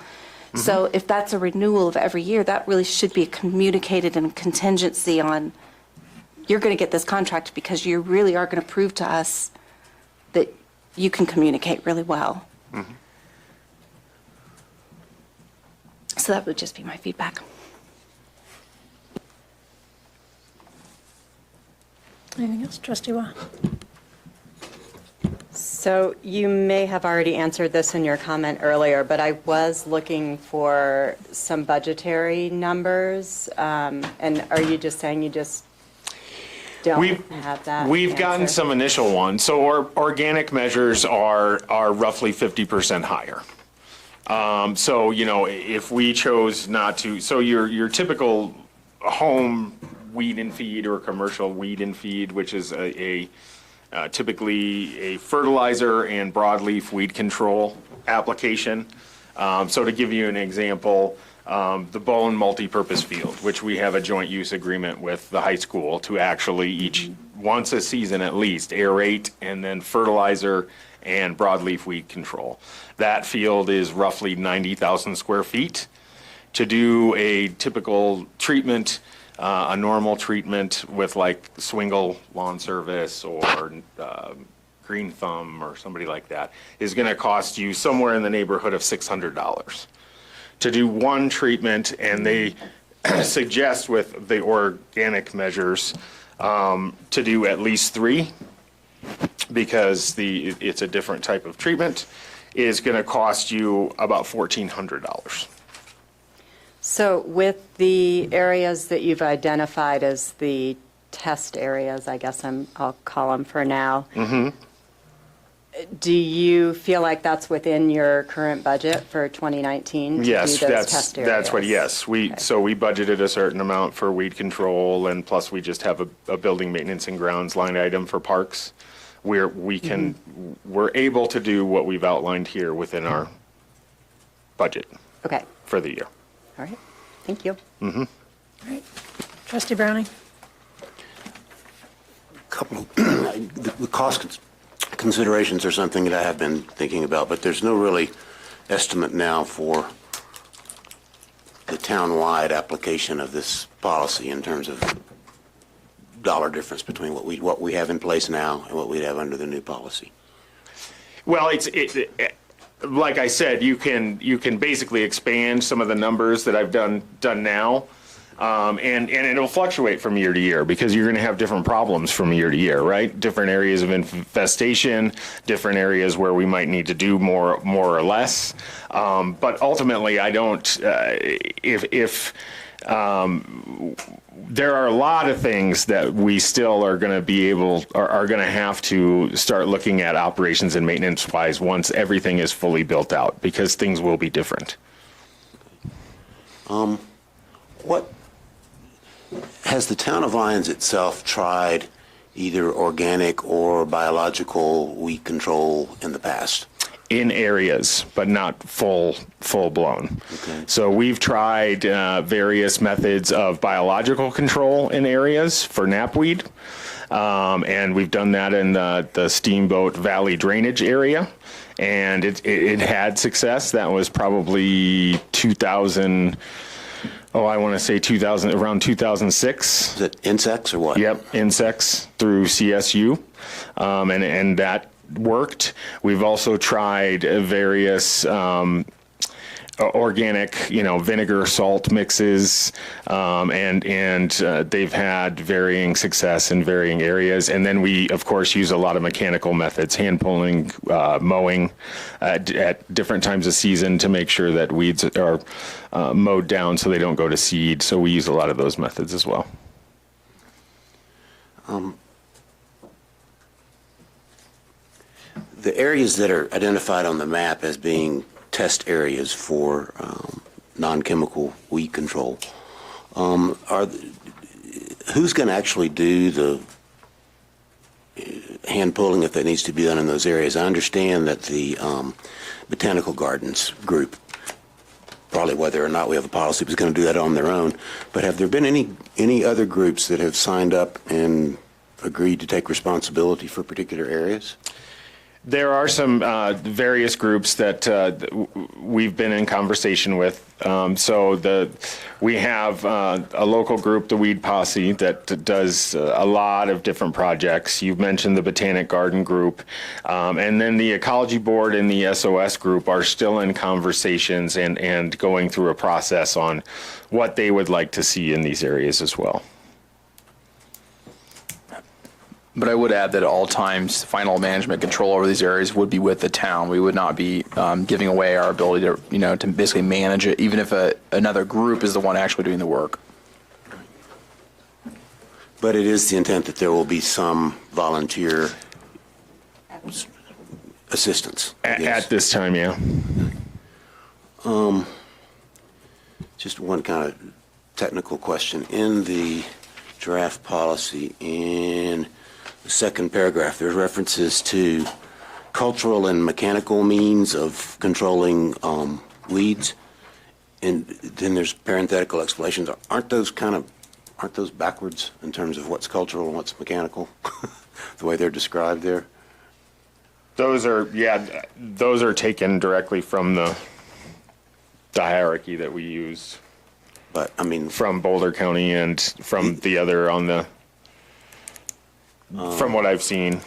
So if that's a renewal of every year, that really should be communicated in contingency on, you're going to get this contract because you really are going to prove to us that you can communicate really well. So that would just be my feedback. Anything else? Trustee Wah? So you may have already answered this in your comment earlier, but I was looking for some budgetary numbers. And are you just saying you just don't have that? We've gotten answer? some initial ones. So our organic measures are roughly 50% higher. So, if we chose not to, so your typical home weed and feed or commercial weed and feed, which is typically a fertilizer and broadleaf weed control application. So to give you an example, the Bone multipurpose field, which we have a joint use agreement with the high school to actually once a season at least, aerate and then fertilizer and broadleaf weed control. That field is roughly 90,000 square feet. To do a typical treatment, a normal treatment with like Swingle Lawn Service or Green Thumb or somebody like that is going to cost you somewhere in the neighborhood of $600 to do one treatment, and they suggest with the organic measures to do at least 3 because it's a different type of treatment, is going to cost you about $1,400. So with the areas that you've identified as the test areas, I guess I'll call them for now, do you feel like that's within your current budget for 2019 to Yes, do those test areas? that's what, yes. So we budgeted a certain amount for weed control, and plus we just have a building maintenance and grounds line item for parks where we're able to do what we've outlined here within our budget for the year. All right, thank you. All right. Trustee Browning? The cost considerations are something that I have been thinking about, but there's no really estimate now for the town-wide application of this policy in terms of dollar difference between what we have in place now and what we'd have under the new policy. Well, like I said, you can basically expand some of the numbers that I've done now, and it'll fluctuate from year to year because you're going to have different problems from year to year, right? Different areas of infestation, different areas where we might need to do more or less. But ultimately, I don't. There are a lot of things that we still are going to are going to have to start looking at operations and maintenance wise once everything is fully built out, because things will be different. What has the town of Lyons itself tried either organic or biological weed control in the past? In areas, but not full blown. Okay. So we've tried various methods of biological control in areas for knapweed, and we've done that in the Steamboat Valley drainage area, and it had success. That was probably 2000. I want to say around 2006. Is it insects or what? Yep, insects through CSU, and that worked. We've also tried various organic, vinegar salt mixes, and they've had varying success in varying areas. And then we, of course, use a lot of mechanical methods, hand pulling, mowing at different times of season to make sure that weeds are mowed down so they don't go to seed. So we use a lot of those methods as well. The areas that are identified on the map as being test areas for non-chemical weed control, who's going to actually do hand pulling if that needs to be done in those areas. I understand that the Botanical Gardens group, probably whether or not we have a policy, is going to do that on their own. But have there been any other groups that have signed up and agreed to take responsibility for particular areas? There are some various groups that we've been in conversation with. We have a local group, the Weed Posse, that does a lot of different projects. You've mentioned the Botanic Garden group. And then the Ecology Board and the SOS group are still in conversations and going through a process on what they would like to see in these areas as well. But I would add that at all times, final management control over these areas would be with the town. We would not be giving away our ability to, to basically manage it, even if another group is the one actually doing the work. But it is the intent that there will be some volunteer assistance. At this time, yeah. Just one kind of technical question. In the draft policy, in the second paragraph, there's references to cultural and mechanical means of controlling weeds, and then there's parenthetical explanations. Aren't those backwards in terms of what's cultural and what's mechanical, the way they're described there? Those are taken directly from the hierarchy that we use. But I mean, from Boulder County and from the other on the, from what I've seen.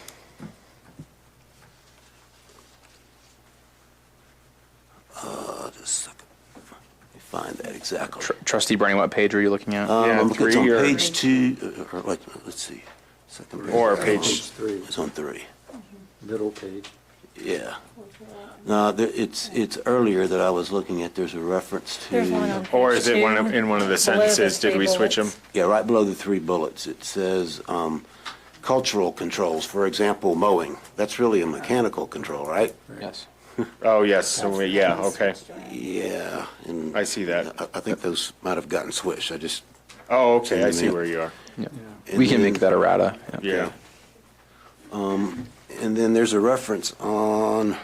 Just a second. Let me find that exactly. Trustee Browning, what page are you looking at? I'm looking, it's on page 2, let's see. Second or paragraph. page 3. It's on 3. Middle page. Yeah. No, it's earlier that I was looking at. There's a reference to. Or is it in one of the sentences? Did we switch them? Yeah, right below the 3 bullets. It says cultural controls. For example, mowing. That's really a mechanical control, right? Yes. Oh, yes. So yeah. Okay. Yeah. And I see that. I think those might have gotten switched. I just. Oh, okay. I see where you are. Yeah. We can make that errata. Yeah. And then there's a reference on,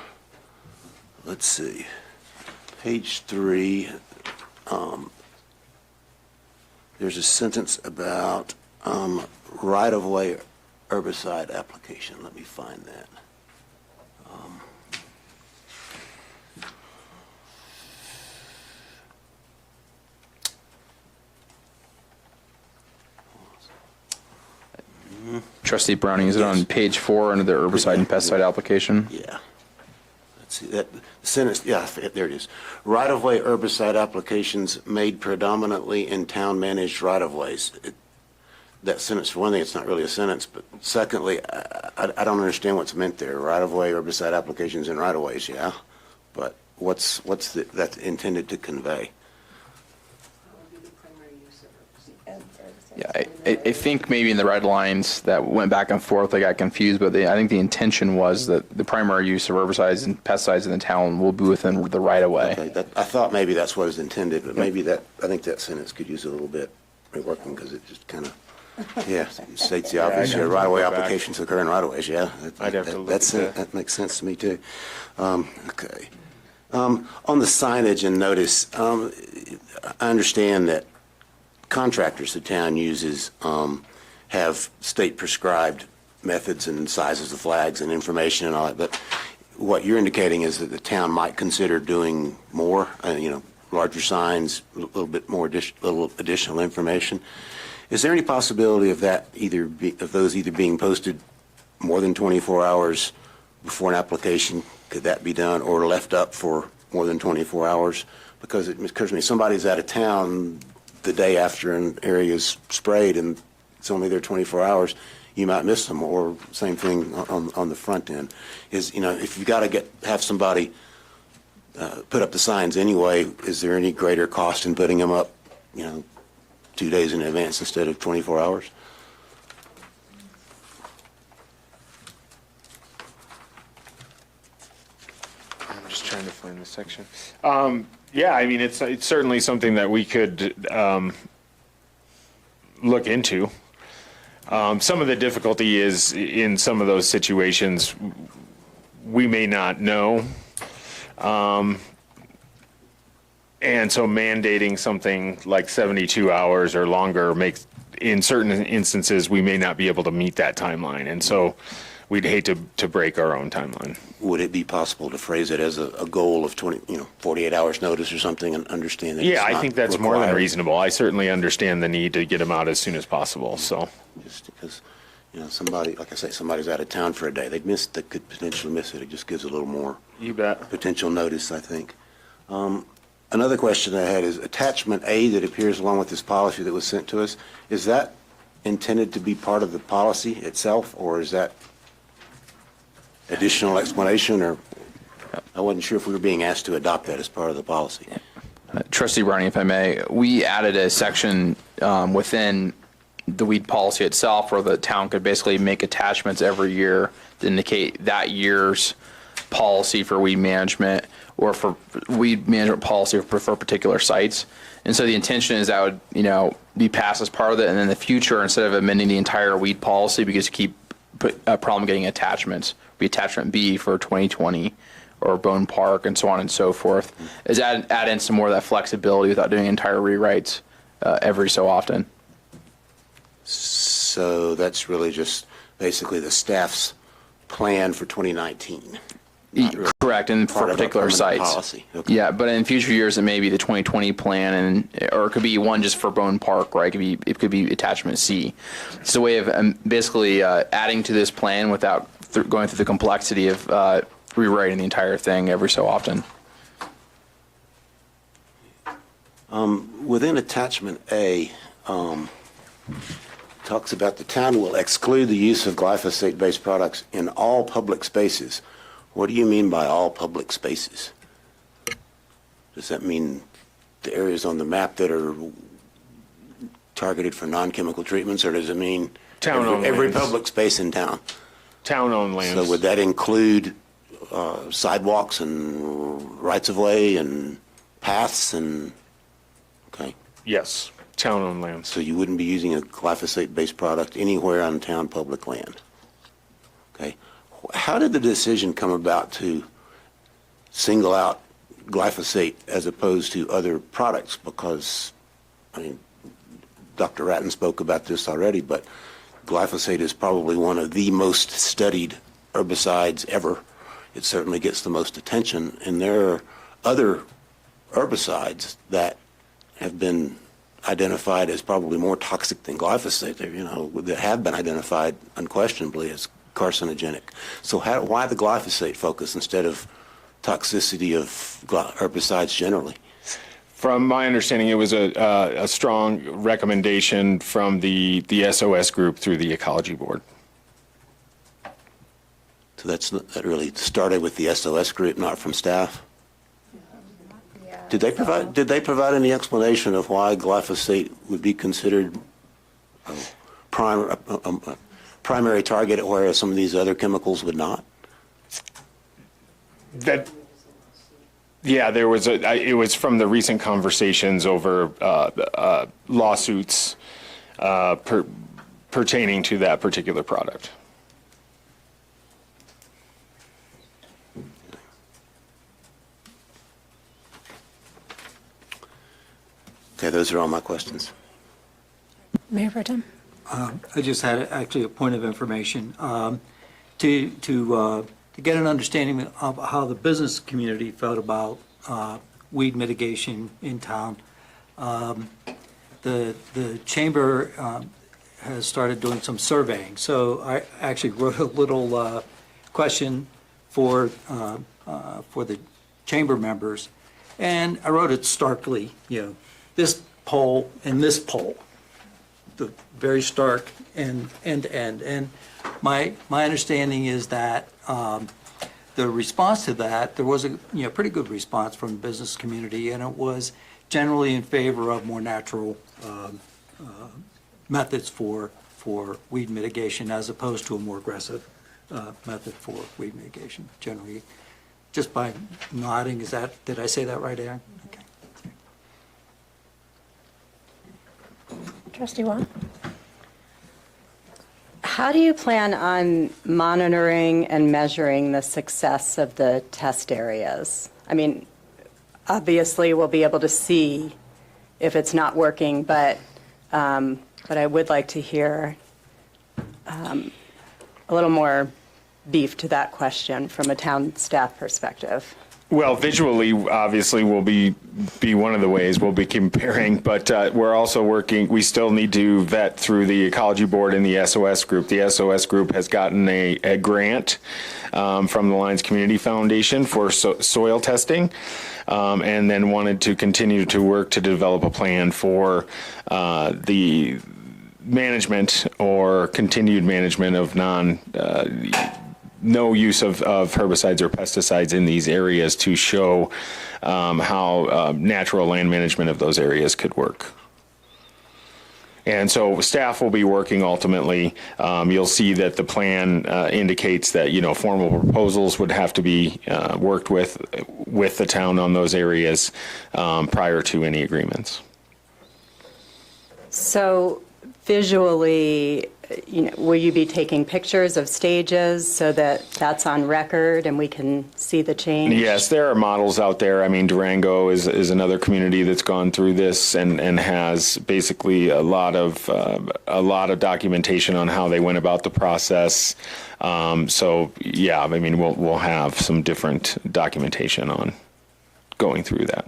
let's see, page 3. There's a sentence about right-of-way herbicide application. Let me find that. Trustee Browning, is it on page 4 under the herbicide and pesticide application? Yeah. Let's see, that sentence, yeah, there it is. Right-of-way herbicide applications made predominantly in town-managed right-of-ways. That sentence, for one thing, it's not really a sentence, but secondly, I don't understand what's meant there. Right-of-way herbicide applications in right-of-ways, yeah, but what's that intended to convey? Yeah, I think maybe in the red lines that went back and forth, I got confused, but I think the intention was that the primary use of herbicides and pesticides in the town will be within the right of way. Okay, I thought maybe that's what was intended, but maybe I think that sentence could use a little bit reworking because it just kind of, yeah, states the obvious. Right-of-way applications occur in right-of-ways, yeah. I'd have to look at that. That makes sense to me too. Okay. On the signage and notice, I understand that contractors the town uses have state prescribed methods and sizes of flags and information and all that, but what you're indicating is that the town might consider doing more, larger signs, a little bit more little additional information. Is there any possibility of that of those either being posted more than 24 hours before an application? Could that be done, or left up for more than 24 hours? Because it occurs to me, somebody's out of town the day after an area is sprayed and it's only there 24 hours, you might miss them. Or same thing on the front end. Is, if you've got to have somebody put up the signs anyway, is there any greater cost in putting them up, 2 days in advance instead of 24 hours? I'm just trying to find the section. Yeah, I mean, it's certainly something that we could look into. Some of the difficulty is in some of those situations, we may not know. And so mandating something like 72 hours or longer makes, in certain instances, we may not be able to meet that timeline. And so we'd hate to break our own timeline. Would it be possible to phrase it as a goal of 48 hours notice or something and understand that it's Yeah, I not think that's more than required? reasonable. I certainly understand the need to get them out as soon as possible, so. Just because, somebody, like I say, somebody's out of town for a day, they could potentially miss it. It just gives a little more You bet. potential notice, I think. Another question I had is attachment A that appears along with this policy that was sent to us, is that intended to be part of the policy itself, or is that additional explanation, or I wasn't sure if we were being asked to adopt that as part of the policy. Trustee Browning, if I may, we added a section within the weed policy itself where the town could basically make attachments every year to indicate that year's policy for weed management or for weed management policy for particular sites. And so the intention is that would, be passed as part of it. And in the future, instead of amending the entire weed policy, because you keep promulgating attachments, be attachment B for 2020 or Bone Park and so on and so forth, is add in some more of that flexibility without doing entire rewrites every so often. So that's really just basically the staff's plan for 2019. Not really Correct, and for part of our particular permanent sites. policy. Okay. Yeah, but in future years, it may be the 2020 plan, or it could be one just for Bone Park, right? It could be attachment C. It's a way of basically adding to this plan without going through the complexity of rewriting the entire thing every so often. Within attachment A, talks about the town will exclude the use of glyphosate-based products in all public spaces. What do you mean by all public spaces? Does that mean the areas on the map that are targeted for non-chemical treatments, or does it mean Town-owned every lands. public space in town? Town-owned lands. So would that include sidewalks and rights-of-way and paths and, okay? Yes, town-owned lands. So you wouldn't be using a glyphosate-based product anywhere on town public land? Okay. How did the decision come about to single out glyphosate as opposed to other products? Because, Dr. Ratton spoke about this already, but glyphosate is probably one of the most studied herbicides ever. It certainly gets the most attention, and there are other herbicides that have been identified as probably more toxic than glyphosate, that have been identified unquestionably as carcinogenic. So why the glyphosate focus instead of toxicity of herbicides generally? From my understanding, it was a strong recommendation from the SOS group through the Ecology Board. So that really started with the SOS group, not from staff? Did they provide any explanation of why glyphosate would be considered a primary target, whereas some of these other chemicals would not? Yeah, there was it was from the recent conversations over lawsuits pertaining to that particular product. Okay, those are all my questions. Mayor Pro Tem. I just had actually a point of information to get an understanding of how the business community felt about weed mitigation in town. The chamber has started doing some surveying, so I actually wrote a little question for the chamber members, and I wrote it starkly, this poll and this poll, the very stark end to end. And my understanding is that the response to that, there was a pretty good response from the business community, and it was generally in favor of more natural methods for weed mitigation as opposed to a more aggressive method for weed mitigation. Generally, just by nodding, did I say that right, Aaron? Okay. Trustee Wong. How do you plan on monitoring and measuring the success of the test areas? I mean, obviously, we'll be able to see if it's not working, but I would like to hear a little more beef to that question from a town staff perspective. Well, visually, obviously, will be one of the ways we'll be comparing, but we're also working, we still need to vet through the Ecology Board and the SOS Group. The SOS Group has gotten a grant from the Lions Community Foundation for soil testing, and then wanted to continue to work to develop a plan for the management or continued management of no use of herbicides or pesticides in these areas to show how natural land management of those areas could work. And so staff will be working ultimately. You'll see that the plan indicates that, formal proposals would have to be worked with the town on those areas prior to any agreements. So visually, will you be taking pictures of stages so that that's on record and we can see the change? Yes, there are models out there. I mean, Durango is another community that's gone through this and has basically a lot of documentation on how they went about the process. So yeah, I mean, we'll have some different documentation on going through that.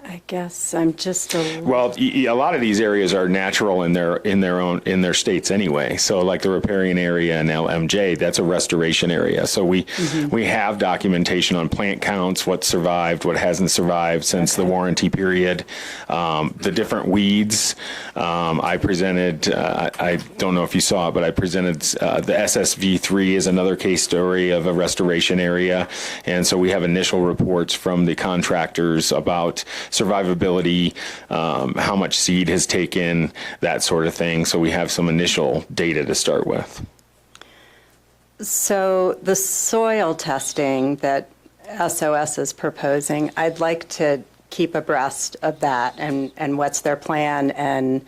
I guess I'm just well. A lot of these areas are natural in their states anyway. So, like the riparian area in LMJ, that's a restoration area. So we have documentation on plant counts, what survived, what hasn't survived since the warranty period, the different weeds. I presented. I don't know if you saw it, but I presented the SSV3 is another case story of a restoration area, and so we have initial reports from the contractors about survivability, how much seed has taken, that sort of thing. So we have some initial data to start with. So the soil testing that SOS is proposing, I'd like to keep abreast of that and what's their plan and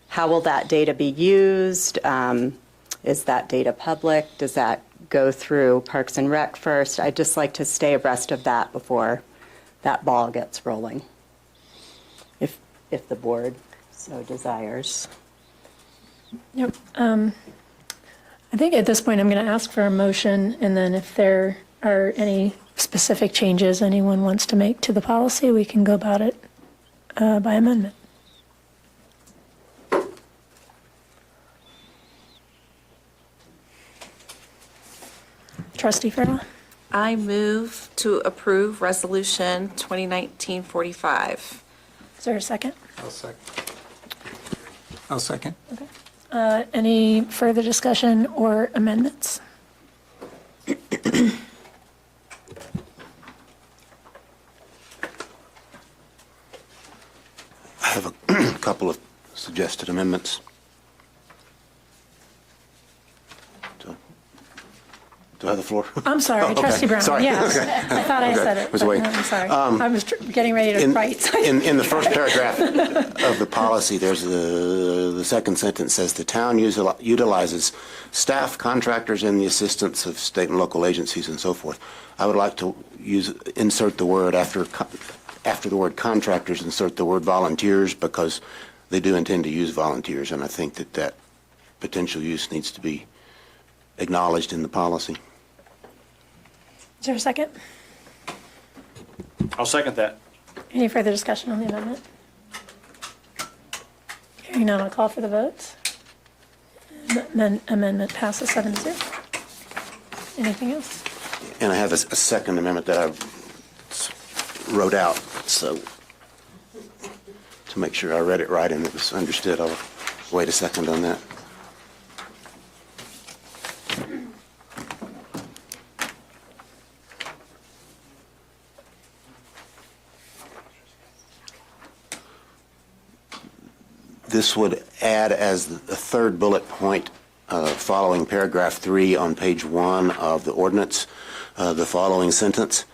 how will that data be used? Is that data public? Does that go through Parks and Rec first? I'd just like to stay abreast of that before that ball gets rolling, if the board so desires. Yep. I think at this point I'm going to ask for a motion, and then if there are any specific changes anyone wants to make to the policy, we can go about it by amendment. Trustee Farrell? I move to approve Resolution 2019-45. Is there a second? I'll second. Okay. Any further discussion or amendments? I have a couple of suggested amendments. Do I have the floor? I'm sorry, okay. Trustee Brown. Sorry. Yes, Okay. I thought I said it. I was waiting. I'm sorry. I was getting ready to write. In the first paragraph of the policy, there's the second sentence says the town utilizes staff, contractors, and the assistance of state and local agencies and so forth. I would like to insert the word after the word contractors, insert the word volunteers, because they do intend to use volunteers, and I think that potential use needs to be acknowledged in the policy. Is there a second? I'll second that. Any further discussion on the amendment? Hearing none, I'll call for the votes. Amendment passes 7-0. Anything else? And I have a second amendment that I wrote out, so to make sure I read it right and it was understood, I'll wait a second on that. This would add as the third bullet point following paragraph 3 on page 1 of the ordinance, the following sentence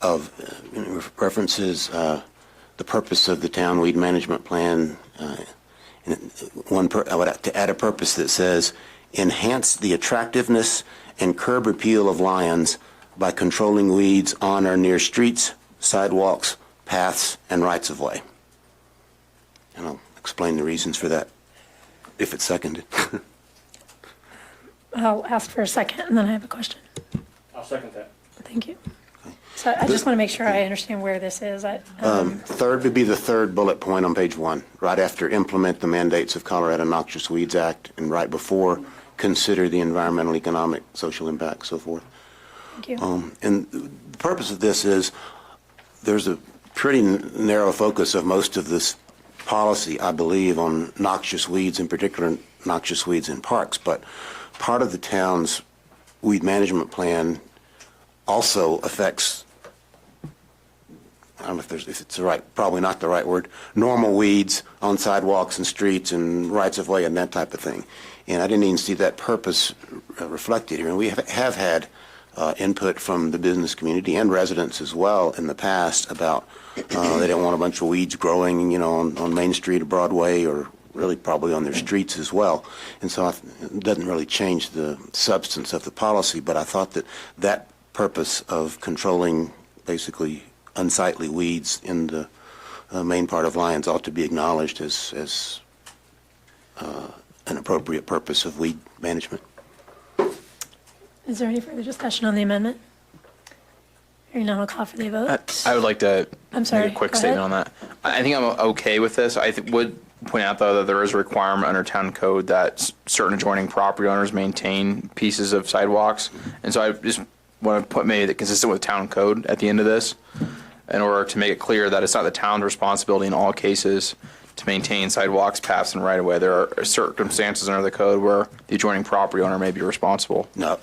of references the purpose of the town weed management plan I would have to add a purpose that says, enhance the attractiveness and curb appeal of Lyons by controlling weeds on or near streets, sidewalks, paths, and rights-of-way. And I'll explain the reasons for that if it's seconded. I'll ask for a second, and then I have a question. I'll second that. Thank you. So I just want to make sure I understand where this is. Third would be the third bullet point on page 1, right after implement the mandates of Colorado Noxious Weeds Act, and right before consider the environmental, economic, social impact, so forth. Thank you. And the purpose of this is there's a pretty narrow focus of most of this policy, I believe, on noxious weeds, in particular noxious weeds in parks. But part of the town's weed management plan also affects, I don't know if it's the right, probably not the right word, normal weeds on sidewalks and streets and rights of way and that type of thing. And I didn't even see that purpose reflected here. And we have had input from the business community and residents as well in the past about they don't want a bunch of weeds growing, on Main Street or Broadway, or really probably on their streets as well. And so it doesn't really change the substance of the policy, but I thought that purpose of controlling basically unsightly weeds in the main part of Lyons ought to be acknowledged as an appropriate purpose of weed management. Is there any further discussion on the amendment? Hearing none, I'll call for the vote. I would like to I'm sorry, make a quick go statement ahead. on that. I think I'm okay with this. I would point out, though, that there is a requirement under town code that certain adjoining property owners maintain pieces of sidewalks. And so I just want to put maybe that consistent with town code at the end of this, in order to make it clear that it's not the town's responsibility in all cases to maintain sidewalks, paths, and right-of-way. There are circumstances under the code where the adjoining property owner may be responsible. No,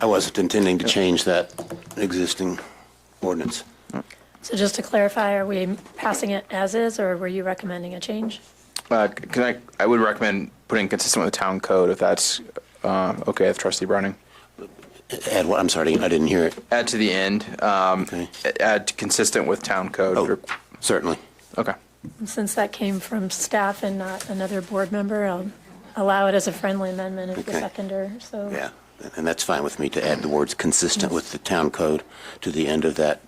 I wasn't intending to change that existing ordinance. So just to clarify, are we passing it as is, or were you recommending a change? I would recommend putting consistent with the town code, if that's okay with Trustee Browning. Add what? I'm sorry, I didn't hear it. Add to the end. Okay. Add consistent with town code. Oh, certainly. Okay. And since that came from staff and not another board member, I'll allow it as a friendly amendment if the Okay. seconder, so. Yeah, and that's fine with me to add the words consistent with the town code to the end of that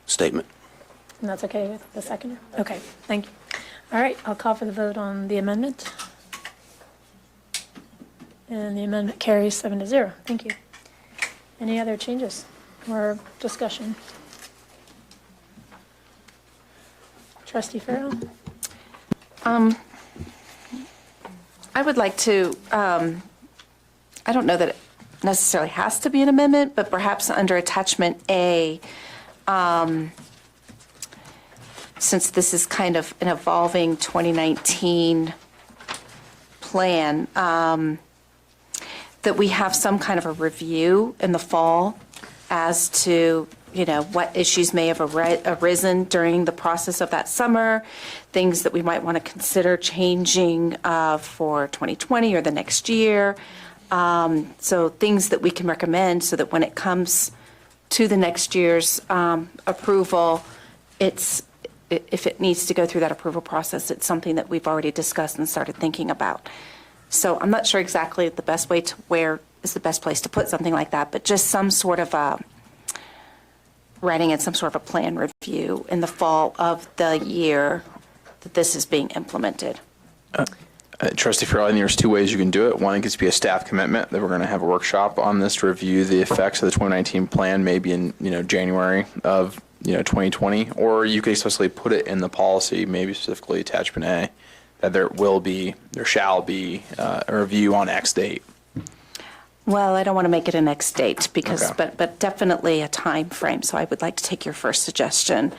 statement. And that's okay with the seconder? Okay, thank you. All right, I'll call for the vote on the amendment. And the amendment carries 7-0. Thank you. Any other changes or discussion? Trustee Farrell? I would like to, I don't know that it necessarily has to be an amendment, but perhaps under attachment A, since this is kind of an evolving 2019 plan, that we have some kind of a review in the fall as to, what issues may have arisen during the process of that summer, things that we might want to consider changing for 2020 or the next year. So things that we can recommend so that when it comes to the next year's approval, if it needs to go through that approval process, it's something that we've already discussed and started thinking about. So I'm not sure exactly the best way to where is the best place to put something like that, but just some sort of writing in some sort of a plan review in the fall of the year that this is being implemented. Trustee Farrell, I think there's two ways you can do it. One, it could be a staff commitment that we're going to have a workshop on this to review the effects of the 2019 plan, maybe in January of 2020, or you could explicitly put it in the policy, maybe specifically attachment A, that there shall be a review on X date. Well, I don't want to make it an X date because, Okay. but definitely a time frame. So I would like to take your first suggestion.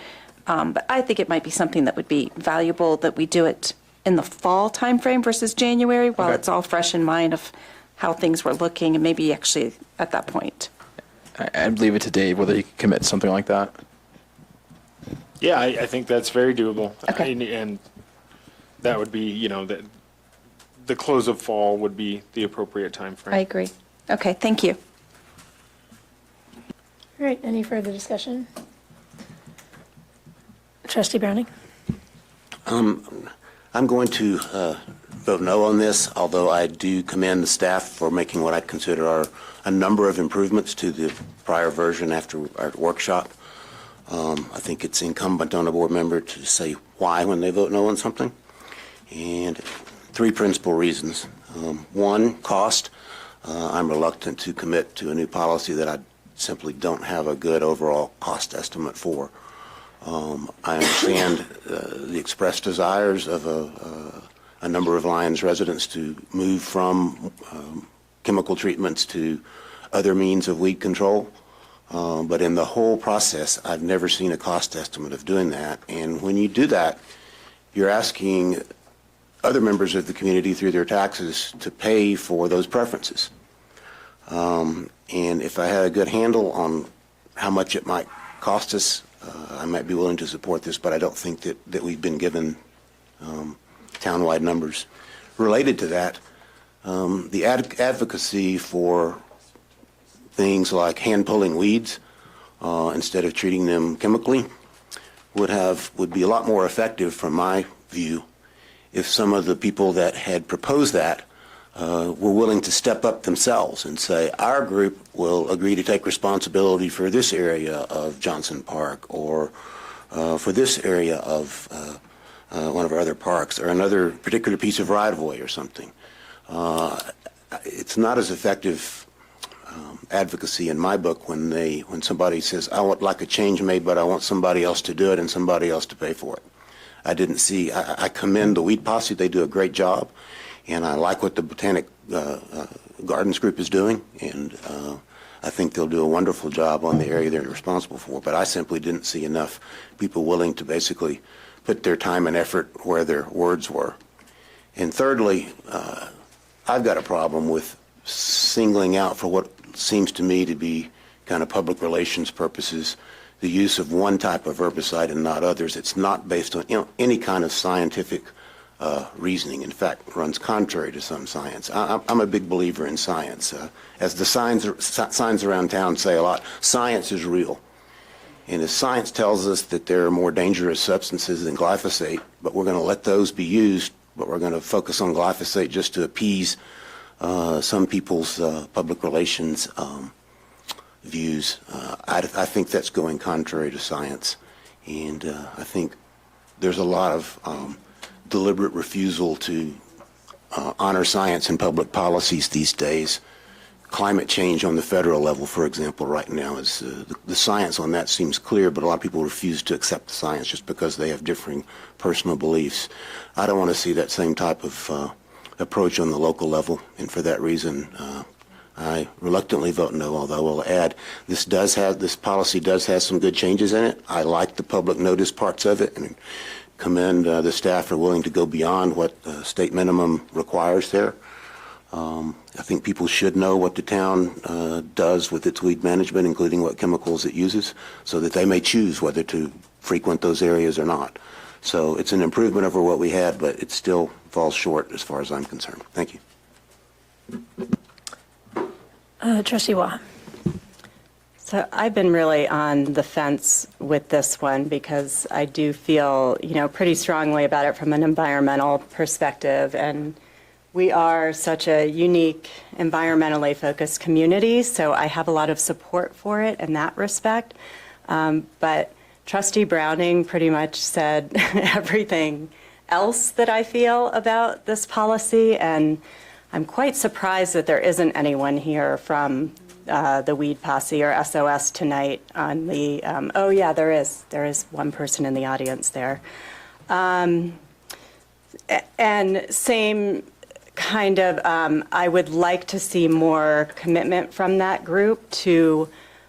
But I think it might be something that would be valuable that we do it in the fall time frame versus January, while it's all fresh in mind of how things were looking, and maybe actually at that point. I'd leave it to Dave whether he can commit something like that. Yeah, I think that's very doable. Okay. And that would be, the close of fall would be the appropriate time frame. I agree. Okay, thank you. All right, any further discussion? Trustee Browning? I'm going to vote no on this, although I do commend the staff for making what I consider are a number of improvements to the prior version after our workshop. I think it's incumbent on a board member to say why when they vote no on something. And three principal reasons. One, cost. I'm reluctant to commit to a new policy that I simply don't have a good overall cost estimate for. I understand the expressed desires of a number of Lyons residents to move from chemical treatments to other means of weed control. But in the whole process, I've never seen a cost estimate of doing that. And when you do that, you're asking other members of the community through their taxes to pay for those preferences. And if I had a good handle on how much it might cost us, I might be willing to support this, but I don't think that we've been given townwide numbers. Related to that, the advocacy for things like hand-pulling weeds instead of treating them chemically would be a lot more effective from my view if some of the people that had proposed that were willing to step up themselves and say, our group will agree to take responsibility for this area of Johnson Park or for this area of one of our other parks or another particular piece of right-of-way or something. It's not as effective advocacy in my book when somebody says, I would like a change made, but I want somebody else to do it and somebody else to pay for it. I commend the Weed Posse. They do a great job. And I like what the Botanic Gardens group is doing, and I think they'll do a wonderful job on the area they're responsible for. But I simply didn't see enough people willing to basically put their time and effort where their words were. And thirdly, I've got a problem with singling out for what seems to me to be kind of public relations purposes the use of one type of herbicide and not others. It's not based on any kind of scientific reasoning. In fact, runs contrary to some science. I'm a big believer in science. As the signs around town say a lot, science is real. And if science tells us that there are more dangerous substances than glyphosate, but we're going to let those be used, but we're going to focus on glyphosate just to appease some people's public relations views, I think that's going contrary to science. And I think there's a lot of deliberate refusal to honor science in public policies these days. Climate change on the federal level, for example, right now is the science on that seems clear, but a lot of people refuse to accept the science just because they have differing personal beliefs. I don't want to see that same type of approach on the local level, and for that reason, I reluctantly vote no, although I will add this policy does have some good changes in it. I like the public notice parts of it and commend the staff for willing to go beyond what the state minimum requires there. I think people should know what the town does with its weed management, including what chemicals it uses, so that they may choose whether to frequent those areas or not. So it's an improvement over what we had, but it still falls short as far as I'm concerned. Thank you. Trustee Waugh. So I've been really on the fence with this one because I do feel, pretty strongly about it from an environmental perspective. And we are such a unique, environmentally focused community, so I have a lot of support for it in that respect. But Trustee Browning pretty much said everything else that I feel about this policy, and I'm quite surprised that there isn't anyone here from the Weed Posse or SOS tonight on the, oh yeah, there is one person in the audience there. And same kind of, I would like to see more commitment from that group to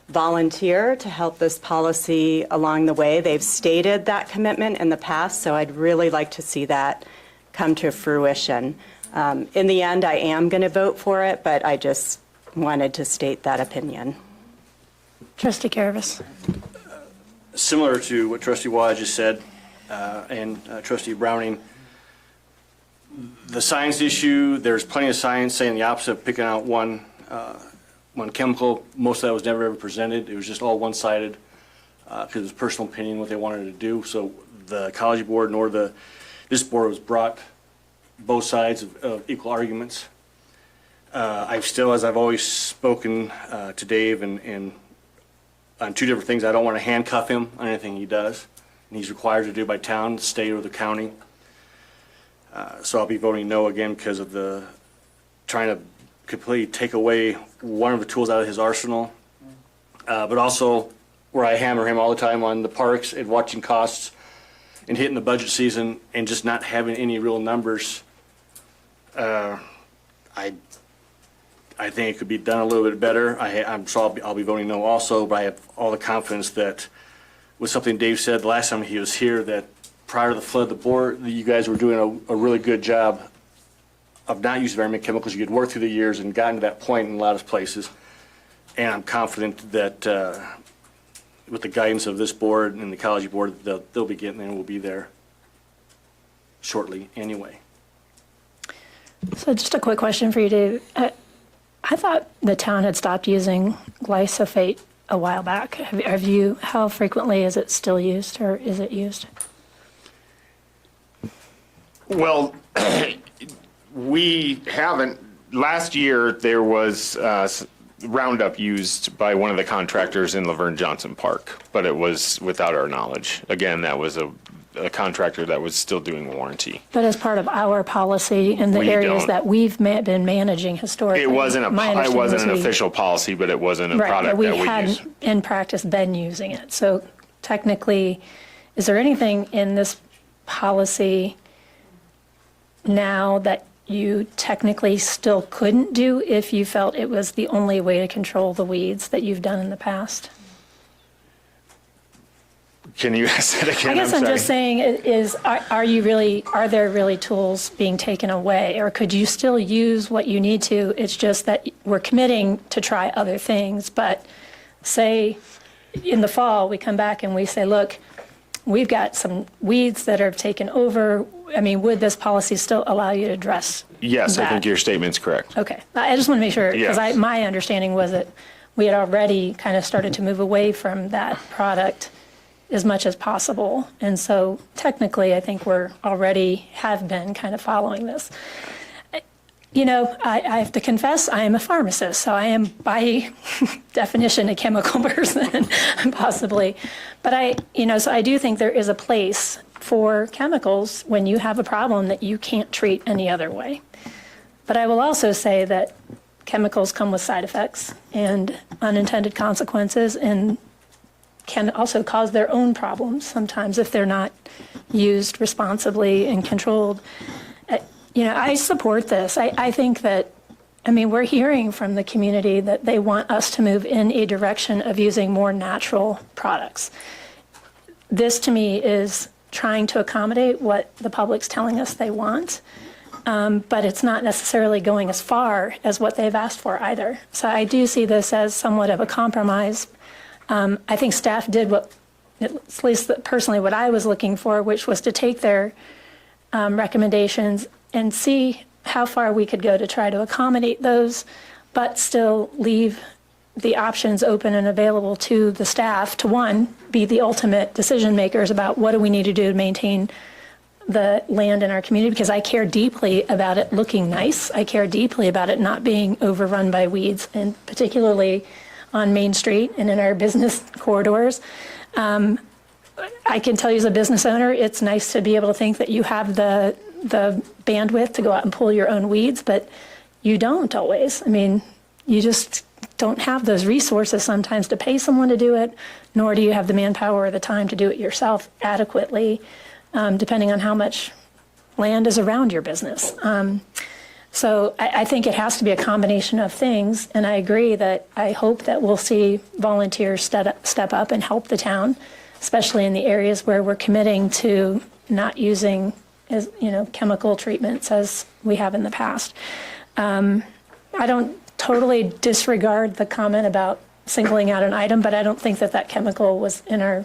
volunteer to help this policy along the way. They've stated that commitment in the past, so I'd really like to see that come to fruition. In the end, I am going to vote for it, but I just wanted to state that opinion. Trustee Caravas. Similar to what Trustee Waugh just said and Trustee Browning, the science issue, there's plenty of science saying the opposite of picking out one chemical. Most of that was never ever presented. It was just all one-sided because it was personal opinion what they wanted to do. So the Ecology Board nor the this board has brought both sides of equal arguments. I've still, as I've always spoken to Dave and on two different things, I don't want to handcuff him on anything he does, and he's required to do by town, state, or the county. So I'll be voting no again because of the trying to completely take away one of the tools out of his arsenal. But also where I hammer him all the time on the parks and watching costs and hitting the budget season and just not having any real numbers. I think it could be done a little bit better. I'll be voting no also, but I have all the confidence that with something Dave said the last time he was here, that prior to the flood, the board, you guys were doing a really good job of not using very many chemicals. You had worked through the years and gotten to that point in a lot of places. And I'm confident that with the guidance of this board and the ecology board, they'll be getting there and we'll be there shortly anyway. So just a quick question for you, Dave. I thought the town had stopped using glyphosate a while back. How frequently is it still used, or is it used? Well, we haven't. Last year, there was Roundup used by one of the contractors in Laverne Johnson Park, but it was without our knowledge. Again, that was a contractor that was still doing warranty. But as part of our policy in the We areas don't. that we've been managing historically. It wasn't my understanding was an we- official policy, but it wasn't a Right, product but we that we hadn't used. in practice been using it. So technically, is there anything in this policy now that you technically still couldn't do if you felt it was the only way to control the weeds that you've done in the past? Can you ask that again? I guess I'm sorry. just saying, are there really tools being taken away? Or could you still use what you need to? It's just that we're committing to try other things. But say in the fall, we come back and we say, look, we've got some weeds that are taken over. I mean, would this policy still allow you to address Yes, I that? think your statement's correct. Okay. I just want to make sure, because Yes. my understanding was that we had already kind of started to move away from that product as much as possible. And so technically, I think we're already have been kind of following this. You know, I have to confess, I am a pharmacist, so I am by definition a chemical person, possibly. But so I do think there is a place for chemicals when you have a problem that you can't treat any other way. But I will also say that chemicals come with side effects and unintended consequences, and can also cause their own problems sometimes if they're not used responsibly and controlled. I support this. I think that, we're hearing from the community that they want us to move in a direction of using more natural products. This, to me, is trying to accommodate what the public's telling us they want, but it's not necessarily going as far as what they've asked for either. So I do see this as somewhat of a compromise. I think staff did at least personally what I was looking for, which was to take their recommendations and see how far we could go to try to accommodate those, but still leave the options open and available to the staff to, one, be the ultimate decision makers about what do we need to do to maintain the land in our community, because I care deeply about it looking nice. I care deeply about it not being overrun by weeds, and particularly on Main Street and in our business corridors. I can tell you as a business owner, it's nice to be able to think that you have the bandwidth to go out and pull your own weeds, but you don't always. You just don't have those resources sometimes to pay someone to do it, nor do you have the manpower or the time to do it yourself adequately, depending on how much land is around your business. So I think it has to be a combination of things, and I agree that I hope that we'll see volunteers step up and help the town, especially in the areas where we're committing to not using chemical treatments as we have in the past. I don't totally disregard the comment about singling out an item, but I don't think that chemical was in our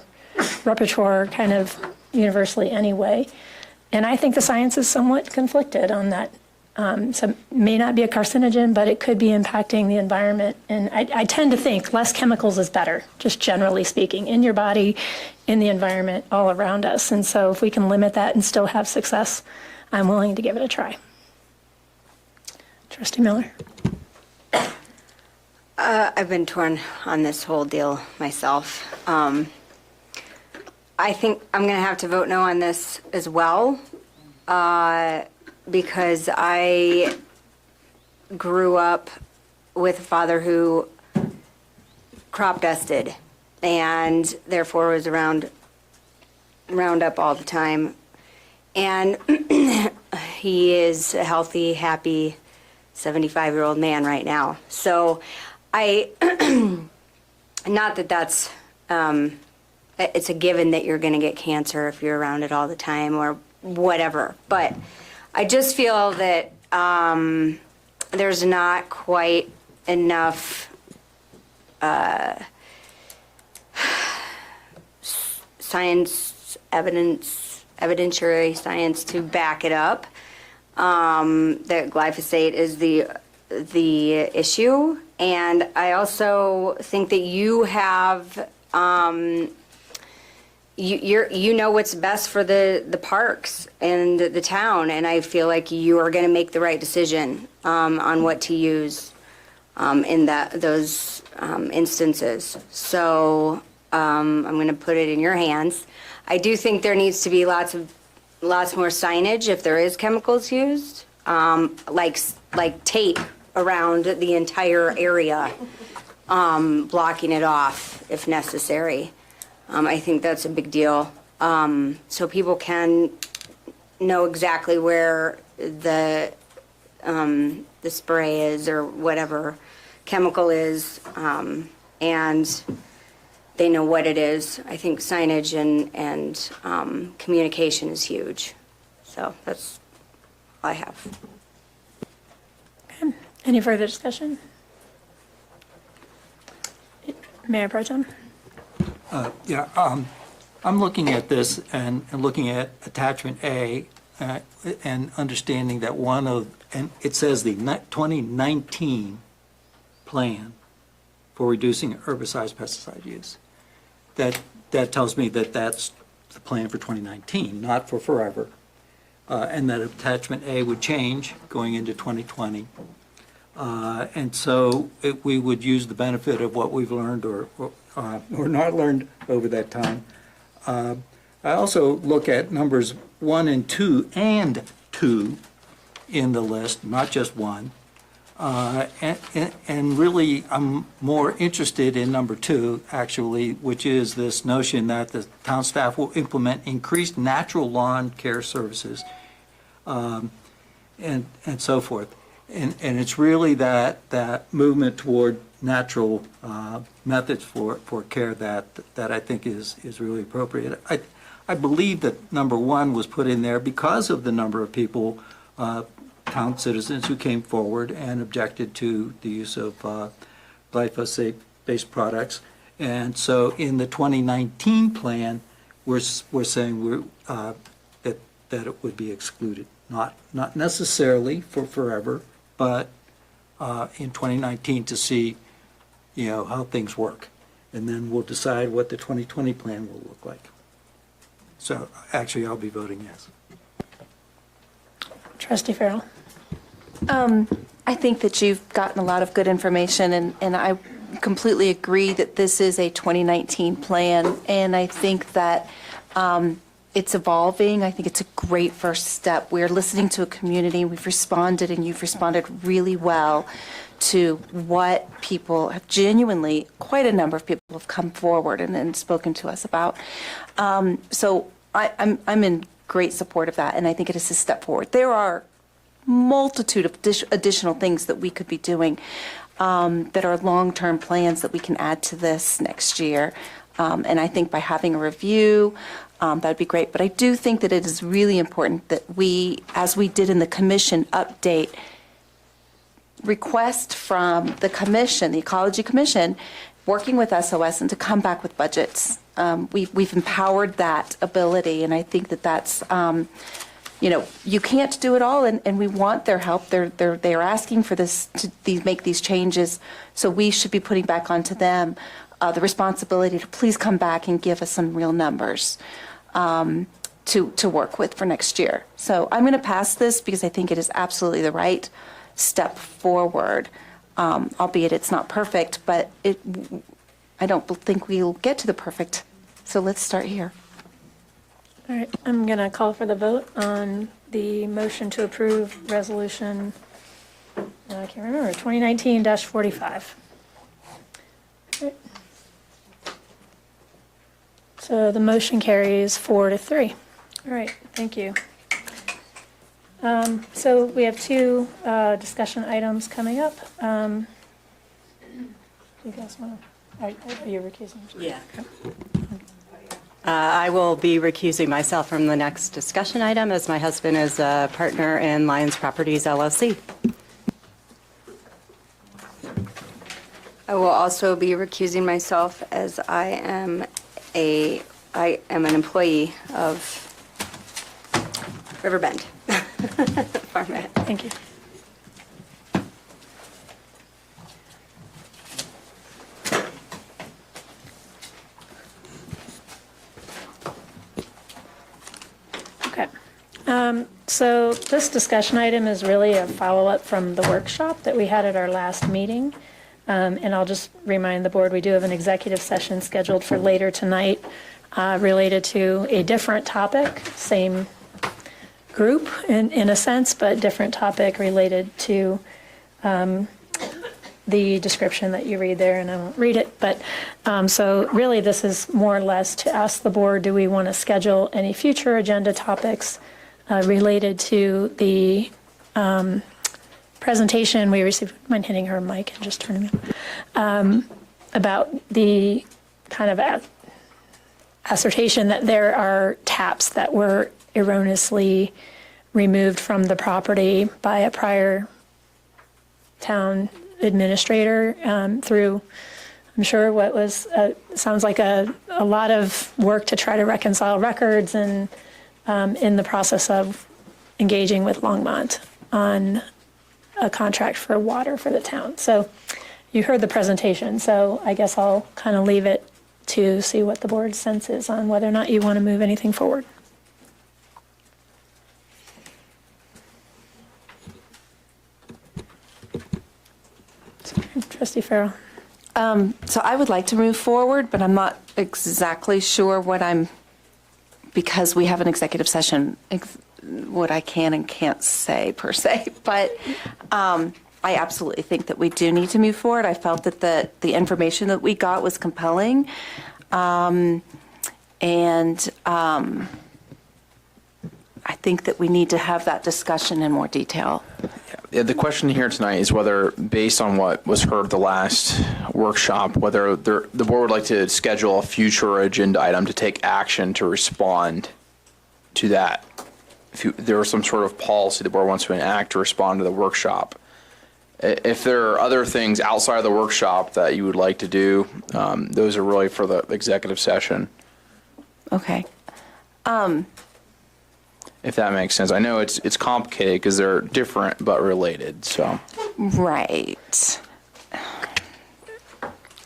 repertoire kind of universally anyway. And I think the science is somewhat conflicted on that So it may not be a carcinogen, but it could be impacting the environment. And I tend to think less chemicals is better, just generally speaking, in your body, in the environment, all around us. And so if we can limit that and still have success, I'm willing to give it a try. Trustee Miller. I've been torn on this whole deal myself. I think I'm going to have to vote no on this as well, because I grew up with a father who crop dusted and therefore was around Roundup all the time. And he is a healthy, happy 75-year-old man right now. So not that that's, it's a given that you're going to get cancer if you're around it all the time or whatever. But I just feel that there's not quite enough science, evidentiary science to back it up, that glyphosate is the issue. And I also think that you have, you know what's best for the parks and the town, and I feel like you are going to make the right decision on what to use in those instances. So I'm going to put it in your hands. I do think there needs to be lots more signage if there is chemicals used, like tape around the entire area, blocking it off if necessary. I think that's a big deal. So people can know exactly where the spray is or whatever chemical is, and they know what it is. I think signage and communication is huge. So that's all I have. Okay. Any further discussion? Mayor Pro Tem? I'm looking at this and looking at attachment A and understanding that and it says the 2019 plan for reducing herbicide pesticide use. That tells me that that's the plan for 2019, not for forever. And that attachment A would change going into 2020. And so we would use the benefit of what we've learned or not learned over that time. I also look at numbers 1 and 2 in the list, not just 1. And really, I'm more interested in number 2, actually, which is this notion that the town staff will implement increased natural lawn care services and so forth. And it's really that movement toward natural methods for care that I think is really appropriate. I believe that number 1 was put in there because of the number of people, town citizens who came forward and objected to the use of glyphosate-based products. And so in the 2019 plan, we're saying that it would be excluded. Not necessarily for forever, but in 2019 to see, how things work. And then we'll decide what the 2020 plan will look like. So actually, I'll be voting yes. Trustee Farrell? I think that you've gotten a lot of good information, and I completely agree that this is a 2019 plan, and I think that it's evolving. I think it's a great first step. We're listening to a community. We've responded, and you've responded really well to what people have genuinely, quite a number of people have come forward and spoken to us about. So I'm in great support of that, and I think it is a step forward. There are multitude of additional things that we could be doing that are long-term plans that we can add to this next year. And I think by having a review, that would be great. But I do think that it is really important that we, as we did in the commission update, request from the commission, the Ecology Commission, working with SOS, and to come back with budgets. We've empowered that ability, and I think that that's you can't do it all, and we want their help. They're asking for this to make these changes, so we should be putting back onto them the responsibility to please come back and give us some real numbers to work with for next year. So I'm going to pass this because I think it is absolutely the right step forward, albeit it's not perfect, but I don't think we'll get to the perfect. So let's start here. All right, I'm going to call for the vote on the motion to approve resolution, I can't remember, 2019-45. Okay. So the motion carries 4-3. All right, thank you. So we have two discussion items coming up. You guys want to, are you recusing? Yeah. I will be recusing myself from the next discussion item as my husband is a partner in Lyons Properties LLC. I will also be recusing myself as I am an employee of Riverbend. Farmhead. Thank you. Okay. So this discussion item is really a follow-up from the workshop that we had at our last meeting. And I'll just remind the board, we do have an executive session scheduled for later tonight related to a different topic, same group in a sense, but different topic related to the description that you read there, and I won't read it. But so really this is more or less to ask the board, do we want to schedule any future agenda topics related to the presentation we received, mind hitting her mic and just turning it, about the kind of assertion that there are taps that were erroneously removed from the property by a prior town administrator through, I'm sure, what was, sounds like a lot of work to try to reconcile records and in the process of engaging with Longmont on a contract for water for the town. So you heard the presentation, so I guess I'll kind of leave it to see what the board's sense is on whether or not you want to move anything forward. Trustee Farrell. So I would like to move forward, but I'm not exactly sure because we have an executive session, what I can and can't say per se. But I absolutely think that we do need to move forward. I felt that the information that we got was compelling. I think that we need to have that discussion in more detail. Yeah, the question here tonight is whether, based on what was heard the last workshop, whether the board would like to schedule a future agenda item to take action to respond to that. If there was some sort of policy the board wants to enact to respond to the workshop. If there are other things outside of the workshop that you would like to do, those are really for the executive session. Okay. If that makes sense. I know it's complicated because they're different but related, so. Right.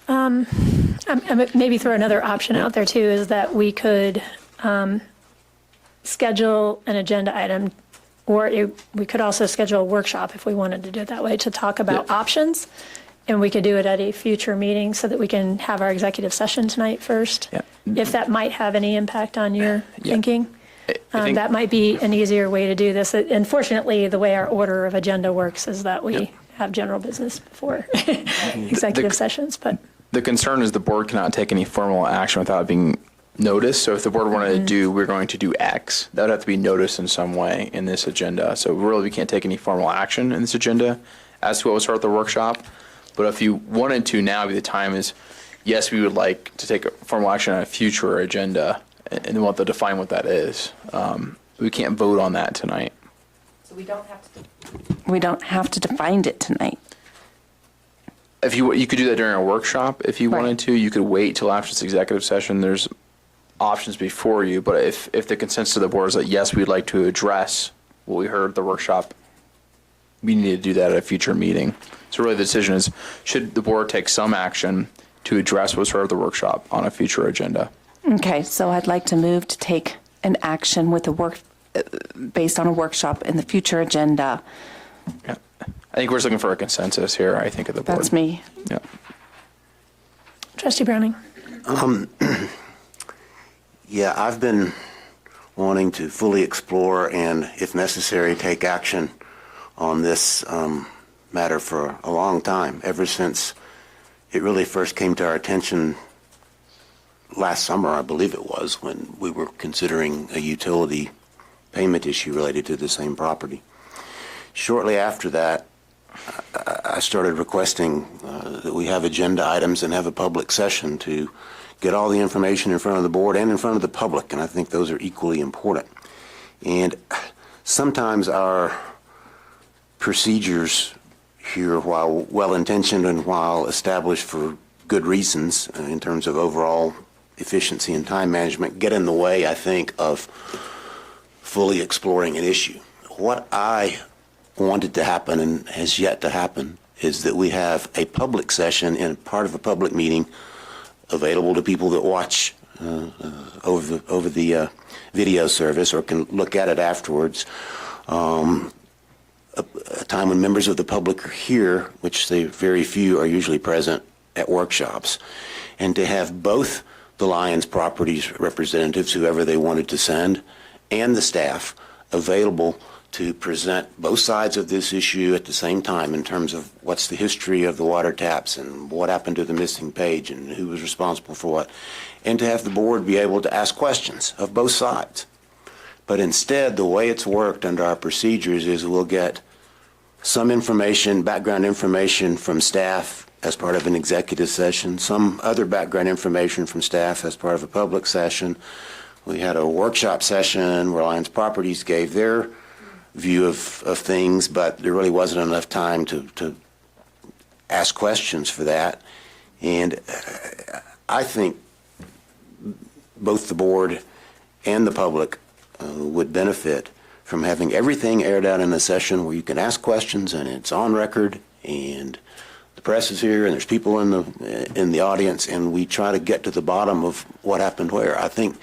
Maybe throw another option out there too, is that we could schedule an agenda item, or we could also schedule a workshop if we wanted to do it that way, to talk about options. And we could do it at a future meeting so that we can have our executive session tonight first. Yeah. If that might have any impact on your thinking. I think that might be an easier way to do this. Unfortunately, the way our order of agenda works is that we have general business before executive sessions. But the concern is the board cannot take any formal action without being noticed. So if the board wanted to do, we're going to do X, that would have to be noticed in some way in this agenda. So really, we can't take any formal action in this agenda as to what was heard at the workshop. But if you wanted to, now the time is, yes, we would like to take a formal action on a future agenda, and we'll have to define what that is. We can't vote on that tonight. So we don't have to define it tonight. If you could do that during a workshop if you wanted to. You could wait till after this executive session. There's options before you, but if the consensus of the board is that, yes, we'd like to address what we heard at the workshop, we need to do that at a future meeting. So really the decision is, should the board take some action to address what was heard at the workshop on a future agenda? Okay, so I'd like to move to take an action with a based on a workshop in the future agenda. Yeah. I think we're just looking for a consensus here, I think, at the board. That's me. Yeah. Trustee Browning. Yeah, I've been wanting to fully explore and, if necessary, take action on this matter for a long time, ever since it really first came to our attention last summer, I believe it was, when we were considering a utility payment issue related to the same property. Shortly after that, I started requesting that we have agenda items and have a public session to get all the information in front of the board and in front of the public, and I think those are equally important. And sometimes our procedures here, while well-intentioned and while established for good reasons in terms of overall efficiency and time management, get in the way, I think, of fully exploring an issue. What I wanted to happen and has yet to happen is that we have a public session and part of a public meeting available to people that watch over the video service or can look at it afterwards. A time when members of the public are here, which they very few are usually present at workshops, and to have both the Lions Properties representatives, whoever they wanted to send, and the staff available to present both sides of this issue at the same time in terms of what's the history of the water taps and what happened to the missing page and who was responsible for what, and to have the board be able to ask questions of both sides. But instead, the way it's worked under our procedures is we'll get some information, background information from staff as part of an executive session, some other background information from staff as part of a public session. We had a workshop session where Lions Properties gave their view of things, but there really wasn't enough time to ask questions for that. And I think both the board and the public would benefit from having everything aired out in a session where you can ask questions and it's on record and the press is here and there's people in the audience and we try to get to the bottom of what happened where. I think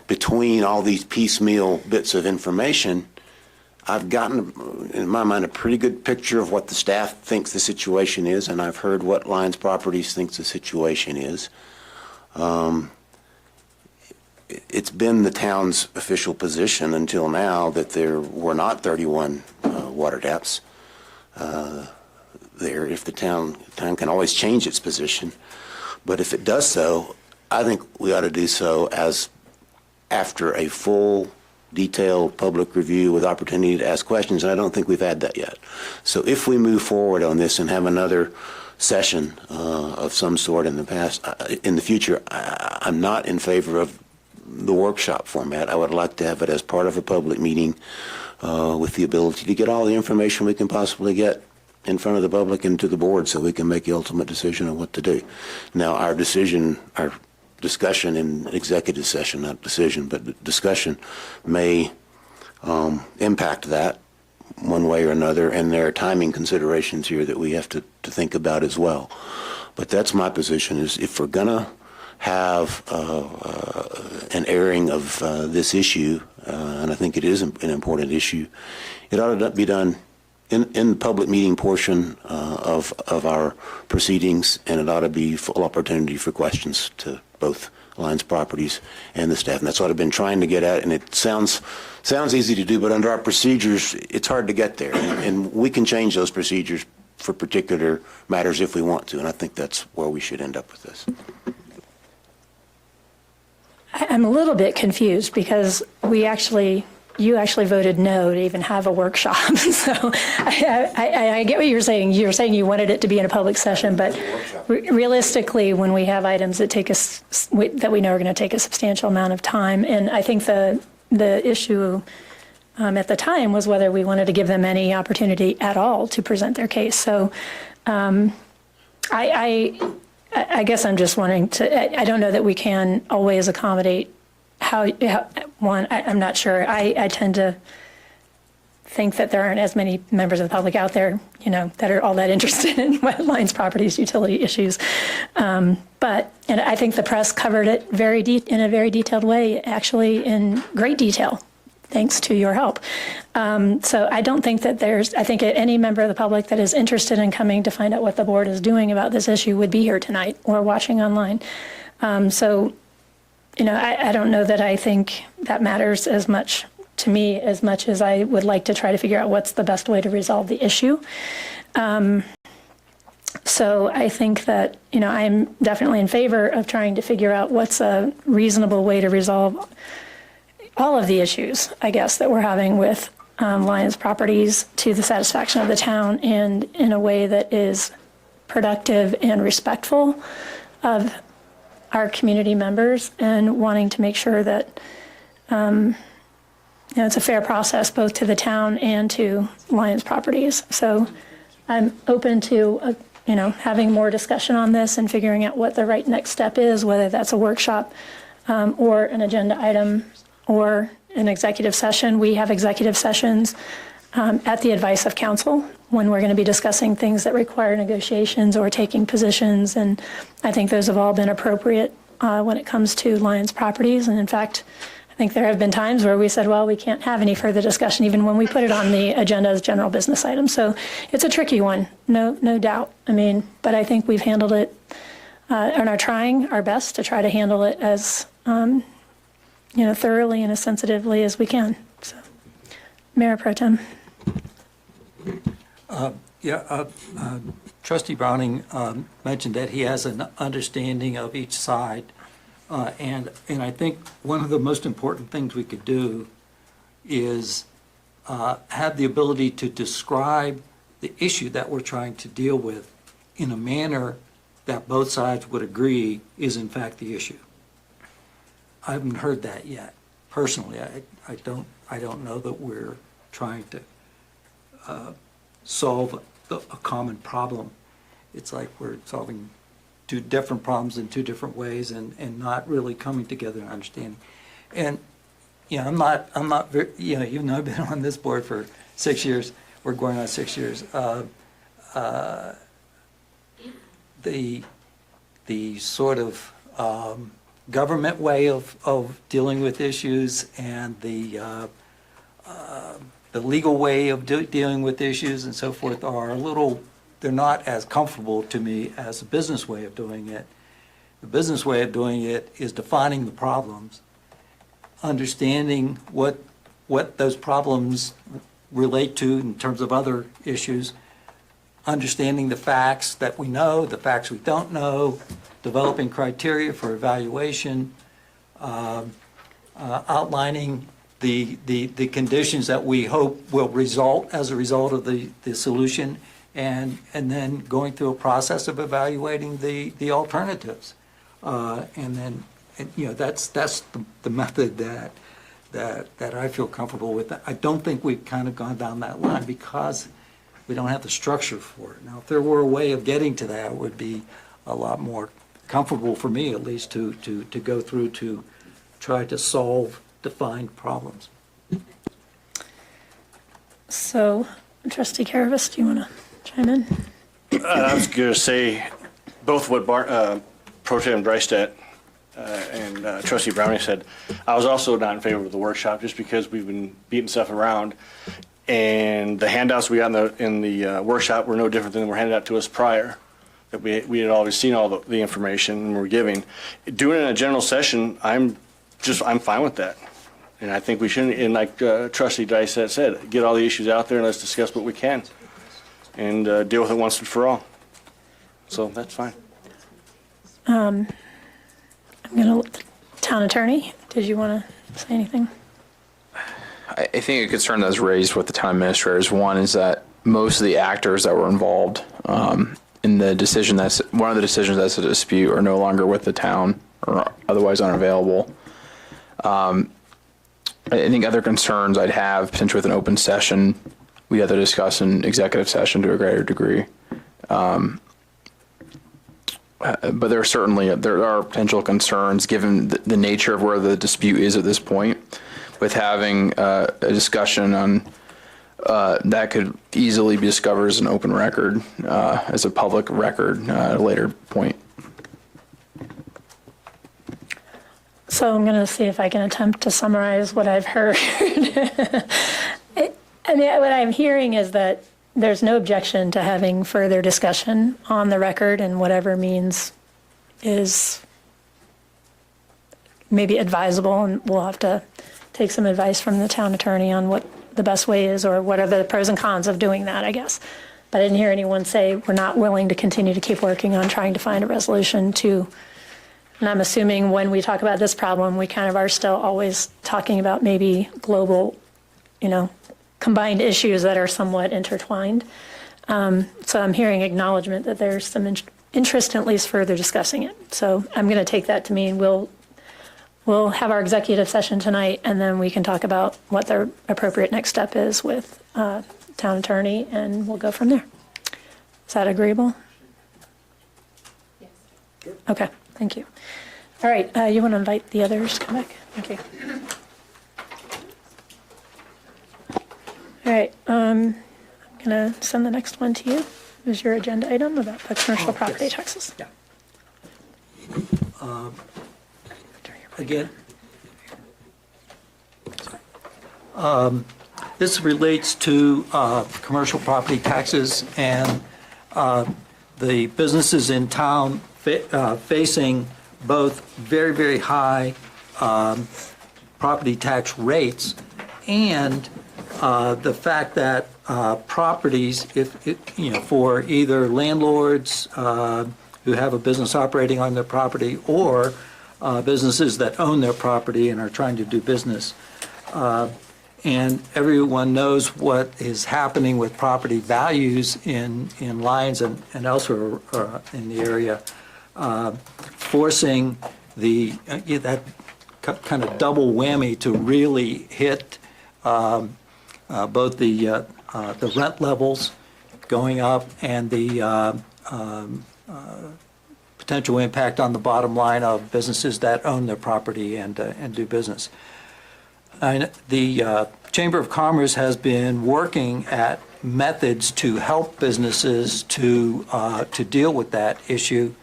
between all these piecemeal bits of information, I've gotten, in my mind, a pretty good picture of what the staff thinks the situation is, and I've heard what Lions Properties thinks the situation is. It's been the town's official position until now that there were not 31 water taps there. If the town can always change its position, but if it does so, I think we ought to do so as after a full, detailed public review with opportunity to ask questions, and I don't think we've had that yet. So if we move forward on this and have another session of some sort in the future, I'm not in favor of the workshop format. I would like to have it as part of a public meeting with the ability to get all the information we can possibly get in front of the public and to the board so we can make the ultimate decision on what to do. Now, our discussion in executive session, not decision, but discussion may impact that one way or another, and there are timing considerations here that we have to think about as well. But that's my position, is if we're going to have an airing of this issue, and I think it is an important issue, it ought to be done in the public meeting portion of our proceedings, and it ought to be full opportunity for questions to both Lions Properties and the staff. And that's what I've been trying to get at, and it sounds easy to do, but under our procedures, it's hard to get there. And we can change those procedures for particular matters if we want to, and I think that's where we should end up with this. I'm a little bit confused because you actually voted no to even have a workshop. So I get what you're saying. You're saying you wanted it to be in a public session, but realistically, when we have items that that we know are going to take a substantial amount of time, and I think the issue at the time was whether we wanted to give them any opportunity at all to present their case. So I guess I'm just wanting to, I don't know that we can always accommodate I'm not sure. I tend to think that there aren't as many members of the public out there, that are all that interested in wetlands, properties, utility issues. And I think the press covered it in a very detailed way, actually in great detail, thanks to your help. So I don't think that I think any member of the public that is interested in coming to find out what the board is doing about this issue would be here tonight or watching online. I don't know that I think that matters as much to me as much as I would like to try to figure out what's the best way to resolve the issue. So I think that, I'm definitely in favor of trying to figure out what's a reasonable way to resolve all of the issues, I guess, that we're having with Lions properties to the satisfaction of the town and in a way that is productive and respectful of our community members and wanting to make sure that it's a fair process both to the town and to Lions properties. So I'm open to having more discussion on this and figuring out what the right next step is, whether that's a workshop or an agenda item or an executive session. We have executive sessions at the advice of council when we're going to be discussing things that require negotiations or taking positions. And I think those have all been appropriate when it comes to Lions properties. And in fact, I think there have been times where we said, well, we can't have any further discussion, even when we put it on the agenda as general business items. So it's a tricky one, no doubt. But I think we've handled it and are trying our best to try to handle it as thoroughly and as sensitively as we can. So, Mayor Pro Tem. Trustee Browning mentioned that he has an understanding of each side. And I think one of the most important things we could do is have the ability to describe the issue that we're trying to deal with in a manner that both sides would agree is in fact the issue. I haven't heard that yet. Personally, I don't know that we're trying to solve a common problem. It's like we're solving two different problems in two different ways and not really coming together and understanding. And I'm not very, even though I've been on this board for 6 years, we're going on 6 years. The sort of government way of dealing with issues and the legal way of dealing with issues and so forth are a little, they're not as comfortable to me as a business way of doing it. The business way of doing it is defining the problems, understanding what those problems relate to in terms of other issues, understanding the facts that we know, the facts we don't know, developing criteria for evaluation, outlining the conditions that we hope will result as a result of the solution, and then going through a process of evaluating the alternatives. And then, that's the method that I feel comfortable with. I don't think we've kind of gone down that line because we don't have the structure for it. Now, if there were a way of getting to that, it would be a lot more comfortable for me, at least, to go through to try to solve defined problems. So, Trustee Caravas, do you want to chime in? I was going to say both what Pro Tem Dreistedt and Trustee Browning said. I was also not in favor of the workshop just because we've been beating stuff around, and the handouts we got in the workshop were no different than were handed out to us prior. That we had always seen all the information and we're giving. Doing it in a general session, I'm fine with that. And I think we shouldn't, and like Trustee Dreistedt said, get all the issues out there and let's discuss what we can and deal with it once and for all. So that's fine. I'm going to look, Town Attorney, did you want to say anything? I think a concern that was raised with the town administrators, one is that most of the actors that were involved in the decision that's one of the decisions that's a dispute are no longer with the town or otherwise unavailable. I think other concerns I'd have potentially with an open session, we have to discuss in executive session to a greater degree. but there are potential concerns given the nature of where the dispute is at this point, with having a discussion on that could easily be discovered as an open record, as a public record at a later point. So I'm going to see if I can attempt to summarize what I've heard. I mean, what I'm hearing is that there's no objection to having further discussion on the record, and whatever means is maybe advisable, and we'll have to take some advice from the town attorney on what the best way is, or what are the pros and cons of doing that, I guess. But I didn't hear anyone say we're not willing to continue to keep working on trying to find a resolution to. And I'm assuming when we talk about this problem, we kind of are still always talking about maybe global, combined issues that are somewhat intertwined. So I'm hearing acknowledgement that there's some interest in at least further discussing it. So I'm going to take that to mean we'll have our executive session tonight, and then we can talk about what the appropriate next step is with town attorney, and we'll go from there. Is that agreeable? Yes. Okay, thank you. All right, you want to invite the others to come back? Thank you. All right, I'm going to send the next one to you. Is your agenda item about the commercial property taxes? Yeah. Again, this relates to commercial property taxes and the businesses in town facing both very, very high property tax rates, and the fact that properties, for either landlords who have a business operating on their property, or businesses that own their property and are trying to do business. And everyone knows what is happening with property values in Lyons and elsewhere in the area, forcing that kind of double whammy to really hit both the rent levels going up and the potential impact on the bottom line of businesses that own their property and do business. And the Chamber of Commerce has been working at methods to help businesses to deal with that issue,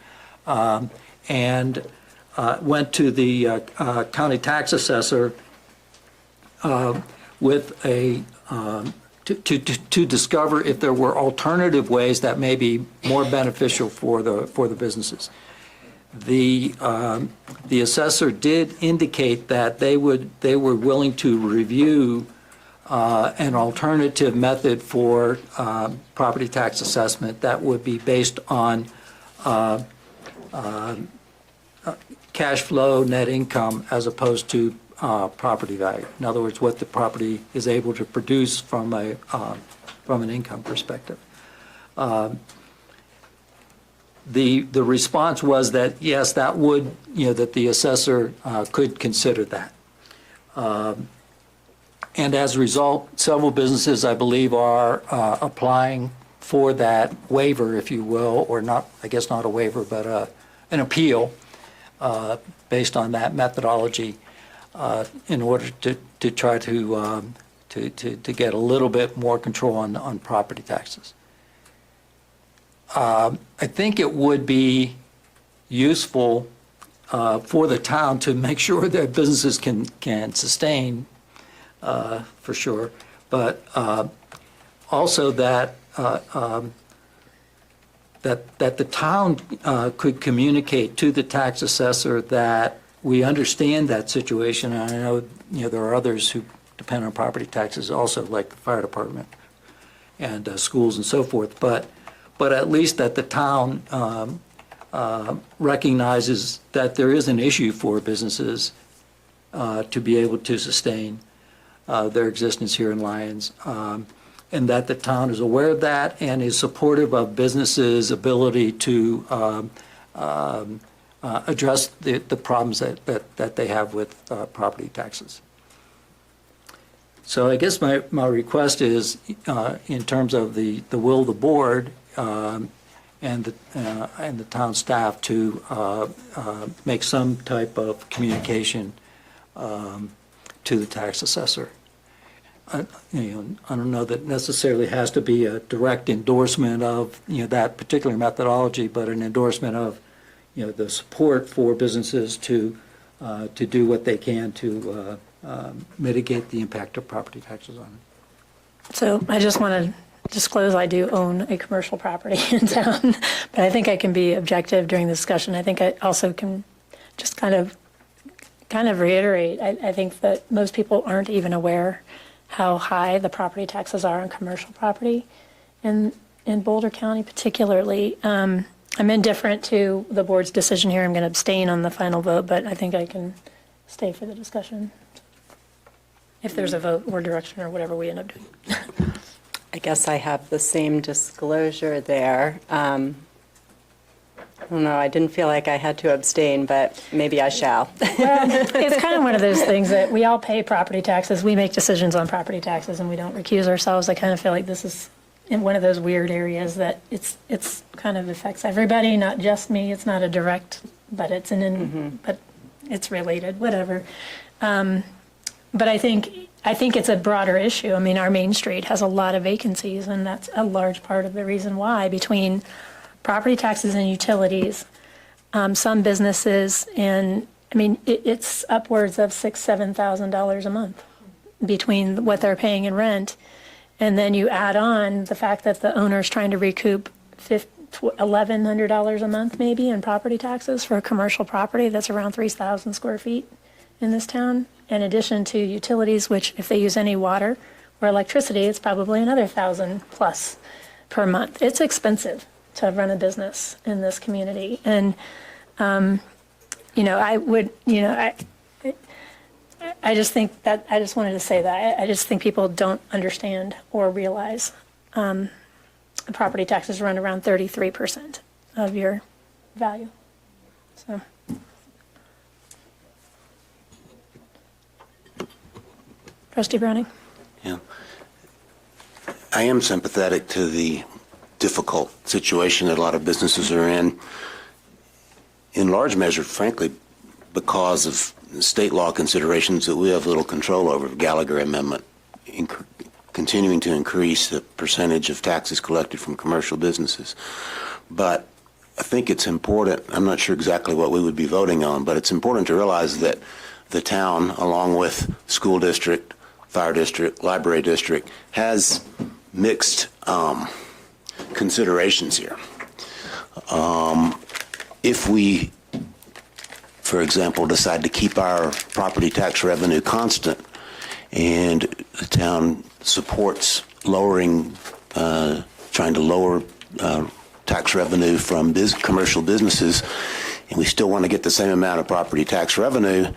and went to the county tax assessor with a to discover if there were alternative ways that may be more beneficial for the businesses. The assessor did indicate that they were willing to review an alternative method for property tax assessment that would be based on cash flow, net income, as opposed to property value. In other words, what the property is able to produce from an income perspective. The response was that yes, that would, that the assessor could consider that. And as a result, several businesses, I believe, are applying for that waiver, if you will, or not, I guess not a waiver, but an appeal based on that methodology, in order to try to get a little bit more control on property taxes. I think it would be useful for the town to make sure that businesses can sustain, for sure, but also that that the town could communicate to the tax assessor that we understand that situation, and I know there are others who depend on property taxes also, like the fire department and schools and so forth, but at least that the town recognizes that there is an issue for businesses to be able to sustain their existence here in Lyons, and that the town is aware of that and is supportive of businesses' ability to address the problems that they have with property taxes. So I guess my request is, in terms of the will of the board, the town staff to make some type of communication to the tax assessor. I don't know that necessarily has to be a direct endorsement of, that particular methodology, but an endorsement of, the support for businesses to do what they can to mitigate the impact of property taxes on it. So I just want to disclose I do own a commercial property in town, but I think I can be objective during the discussion. I think I also can just kind of reiterate, I think that most people aren't even aware how high the property taxes are on commercial property in Boulder County particularly. I'm indifferent to the board's decision here. I'm going to abstain on the final vote, but I think I can stay for the discussion if there's a vote or direction or whatever we end up doing. I guess I have the same disclosure there. I don't know, I didn't feel like I had to abstain, but maybe I shall. Well, it's kind of one of those things that we all pay property taxes. We make decisions on property taxes and we don't recuse ourselves. I kind of feel like this is in one of those weird areas that it's kind of affects everybody, not just me. It's not a direct, but it's but it's related, whatever. But I think it's a broader issue. I mean, our Main Street has a lot of vacancies, and that's a large part of the reason why, between property taxes and utilities, some businesses, and I mean, it's upwards of $6,000-7,000 a month between what they're paying in rent. And then you add on the fact that the owner's trying to recoup $1,100 a month maybe in property taxes for a commercial property that's around 3,000 square feet in this town, in addition to utilities, which if they use any water or electricity, it's probably another 1,000 plus per month. It's expensive to run a business in this community. And, I just think that, I just wanted to say that. I just think people don't understand or realize property taxes run around 33% of your value. So. Trustee Browning? Yeah. I am sympathetic to the difficult situation that a lot of businesses are in large measure, frankly, because of state law considerations that we have little control over. Gallagher Amendment, continuing to increase the percentage of taxes collected from commercial businesses. But I think it's important, I'm not sure exactly what we would be voting on, but it's important to realize that the town, along with school district, fire district, library district, has mixed considerations here. If we, for example, decide to keep our property tax revenue constant and the town supports lowering, trying to lower tax revenue from commercial businesses, and we still want to get the same amount of property tax revenue,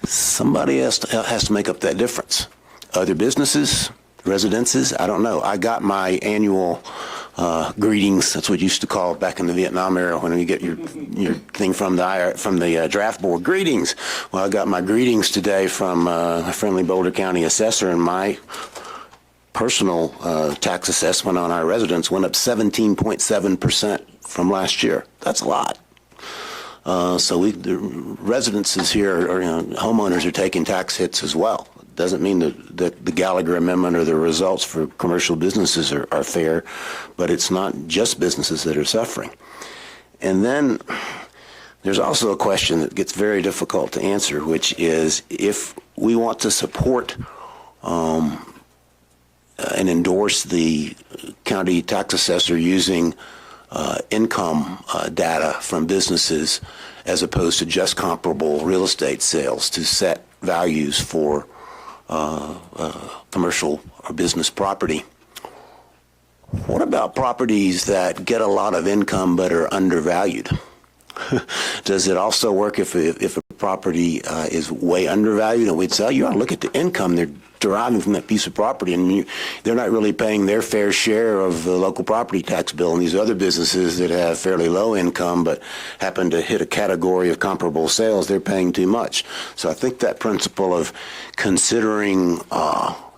somebody has to make up that difference. Other businesses, residences, I don't know. I got my annual greetings. That's what you used to call it back in the Vietnam era when you get your thing from the draft board. Greetings. Well, I got my greetings today from a friendly Boulder County assessor, and my personal tax assessment on our residents went up 17.7% from last year. That's a lot. So the residences here, or homeowners, are taking tax hits as well. Doesn't mean that the Gallagher Amendment or the results for commercial businesses are fair, but it's not just businesses that are suffering. And then there's also a question that gets very difficult to answer, which is if we want to support and endorse the county tax assessor using income data from businesses as opposed to just comparable real estate sales to set values for commercial or business property. What about properties that get a lot of income but are undervalued? Does it also work if a property is way undervalued? And we'd say, you ought to look at the income they're deriving from that piece of property, and they're not really paying their fair share of the local property tax bill. And these other businesses that have fairly low income but happen to hit a category of comparable sales, they're paying too much. So I think that principle of considering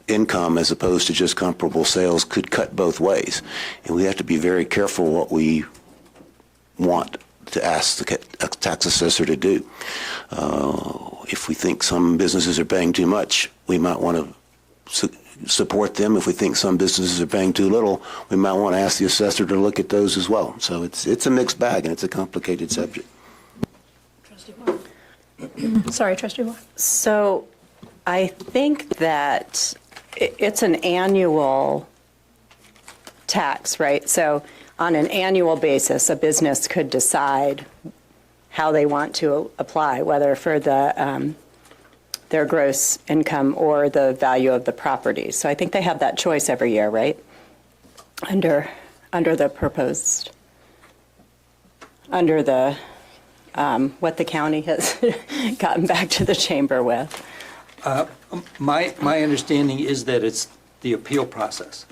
income as opposed to just comparable sales could cut both ways. And we have to be very careful what we want to ask the tax assessor to do. If we think some businesses are paying too much, we might want to support them. If we think some businesses are paying too little, we might want to ask the assessor to look at those as well. So it's a mixed bag, and it's a complicated subject. Sorry, Trustee Moore. So I think that it's an annual tax, right? So on an annual basis, a business could decide how they want to apply, whether for their gross income or the value of the property. So I think they have that choice every year, right? Under the proposed, under the, what the county has gotten back to the chamber with. My understanding is that it's the appeal process.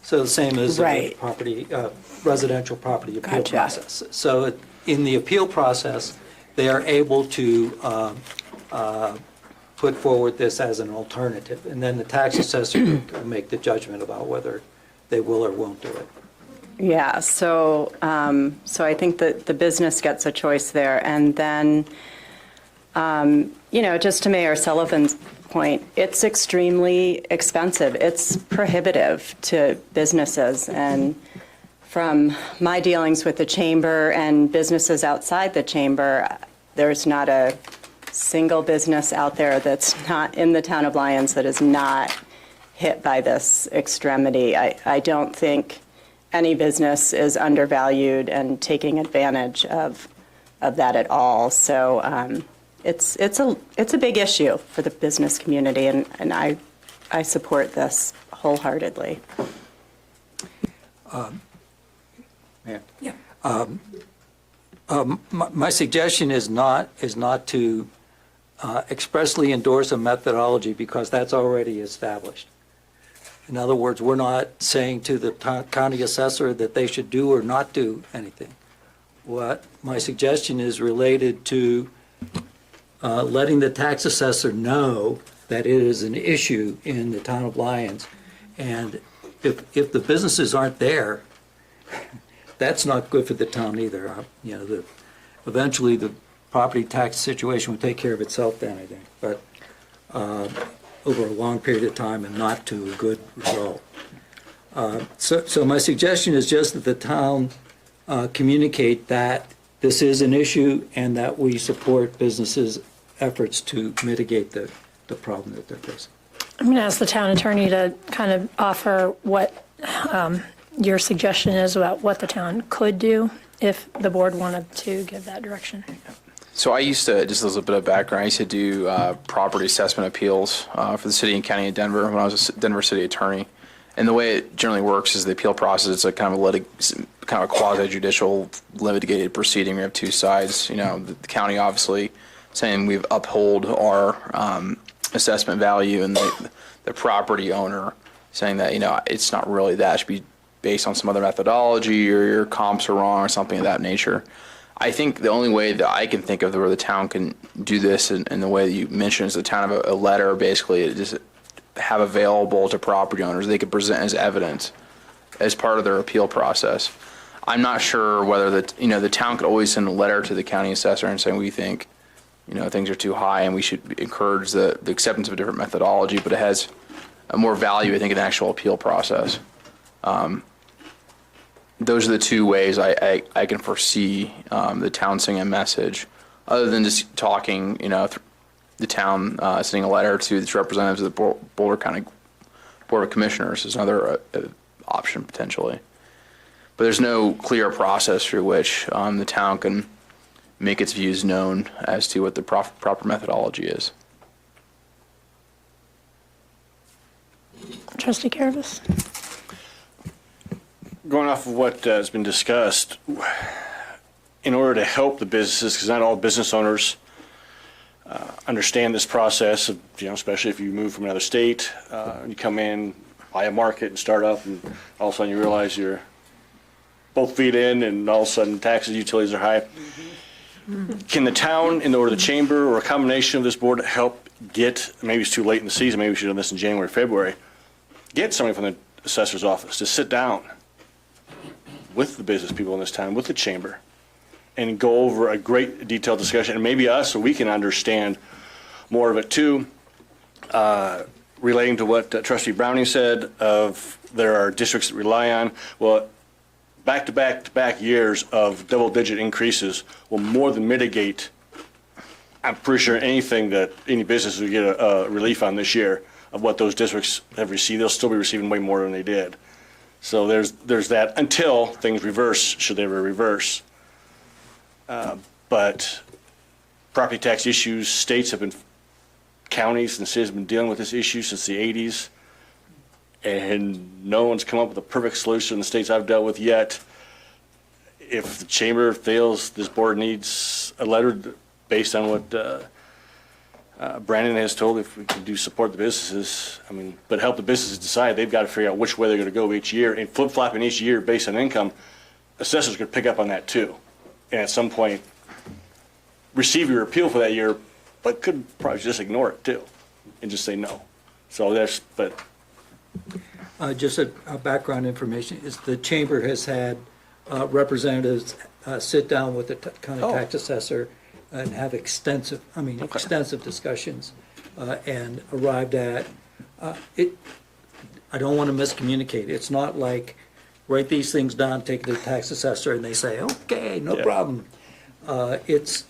So the same as Right. property, residential property appeal Gotcha. process. So in the appeal process, they are able to put forward this as an alternative, and then the tax assessor will make the judgment about whether they will or won't do it. Yeah, so I think that the business gets a choice there. And then, just to Mayor Sullivan's point, it's extremely expensive. It's prohibitive to businesses. And from my dealings with the chamber and businesses outside the chamber, there's not a single business out there that's not in the town of Lyons that is not hit by this extremity. I don't think any business is undervalued and taking advantage of that at all. So it's a big issue for the business community, and I support this wholeheartedly. My suggestion is not to expressly endorse a methodology, because that's already established. In other words, we're not saying to the county assessor that they should do or not do anything. What my suggestion is related to letting the tax assessor know that it is an issue in the town of Lyons. And if the businesses aren't there, that's not good for the town either. Eventually the property tax situation will take care of itself then, I think. But over a long period of time and not to a good result. So my suggestion is just that the town communicate that this is an issue and that we support businesses' efforts to mitigate the problem that they're facing. I'm going to ask the town attorney to kind of offer what your suggestion is about what the town could do if the board wanted to give that direction. So I used to, just a little bit of background, I used to do property assessment appeals for the city and county of Denver when I was a Denver city attorney. And the way it generally works is the appeal process, it's a kind of a quasi-judicial litigated proceeding. We have two sides. The county obviously saying we've uphold our assessment value, and the property owner saying that, it's not really that. It should be based on some other methodology, or your comps are wrong or something of that nature. I think the only way that I can think of where the town can do this in the way that you mentioned is the town of a letter, basically, to just have available to property owners they could present as evidence as part of their appeal process. I'm not sure whether the town could always send a letter to the county assessor and say we think things are too high and we should encourage the acceptance of a different methodology, but it has a more value, I think, in the actual appeal process. Those are the two ways I can foresee the town sending a message, other than just talking, the town sending a letter to its representatives of the Boulder County Board of Commissioners is another option potentially. But there's no clear process through which the town can make its views known as to what the proper methodology is. Trustee Caravas? Going off of what has been discussed, in order to help the businesses, because not all business owners understand this process, especially if you move from another state, you come in, buy a market and start up, and all of a sudden you realize you're both feet in, and all of a sudden taxes, utilities are high. Mm-hmm. Can the town, or the chamber, or a combination of this board help get, maybe it's too late in the season, maybe we should have done this in January, February, get somebody from the assessor's office to sit down with the business people in this town, with the chamber, and go over a great detailed discussion, and maybe us, so we can understand more of it too, relating to what Trustee Browning said of there are districts that rely on. Well, back-to-back years of double-digit increases will more than mitigate, I'm pretty sure, anything that any business would get a relief on this year of what those districts have received. They'll still be receiving way more than they did. So there's that until things reverse, should they ever reverse. But property tax issues, counties and cities have been dealing with this issue since the 80s. And no one's come up with a perfect solution in the states I've dealt with yet. If the chamber feels this board needs a letter based on what Brandon has told, if we can support the businesses, but help the businesses decide, they've got to figure out which way they're going to go each year. And flip-flopping each year based on income, assessors could pick up on that too. And at some point, receive your appeal for that year, but could probably just ignore it too and just say no. So just a background information is the chamber has had representatives sit down with the county tax assessor and have extensive discussions and arrived at it. I don't want to miscommunicate. It's not like write these things down, take it to the tax assessor, and they say, okay, no problem. It's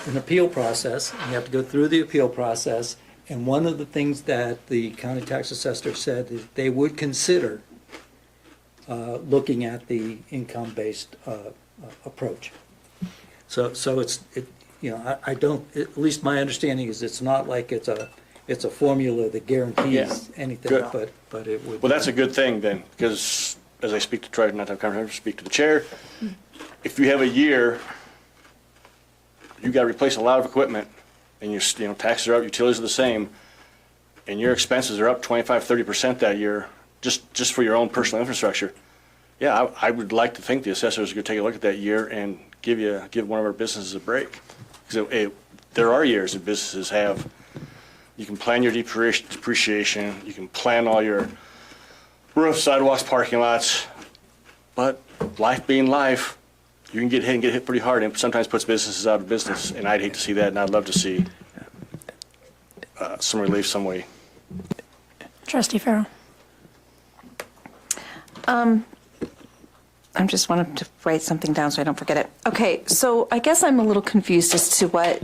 an appeal process. You have to go through the appeal process. And one of the things that the county tax assessor said is they would consider looking at the income-based approach. So I don't, at least my understanding is it's not like it's a formula that guarantees anything, good. but it would. Well, that's a good thing then, because as I try not to have conversation, speak to the chair. If you have a year, you got to replace a lot of equipment, and your taxes are up, utilities are the same, and your expenses are up 25-30% that year, just for your own personal infrastructure. Yeah, I would like to think the assessors could take a look at that year and give one of our businesses a break. Because there are years that businesses have. You can plan your depreciation, you can plan all your roofs, sidewalks, parking lots, but life being life, you can get hit pretty hard, and sometimes puts businesses out of business, and I'd hate to see that, and I'd love to see some relief some way. Trustee Farrell. I just wanted to write something down so I don't forget it. Okay, so I guess I'm a little confused as to what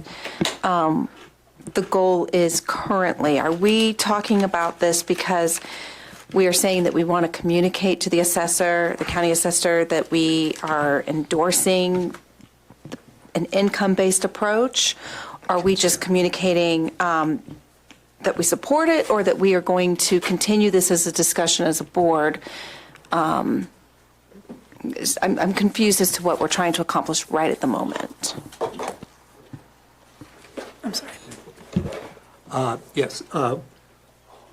the goal is currently. Are we talking about this because we are saying that we want to communicate to the assessor, the county assessor, that we are endorsing an income-based approach? Are we just communicating that we support it, or that we are going to continue this as a discussion as a board? I'm confused as to what we're trying to accomplish right at the moment. I'm sorry. Yes.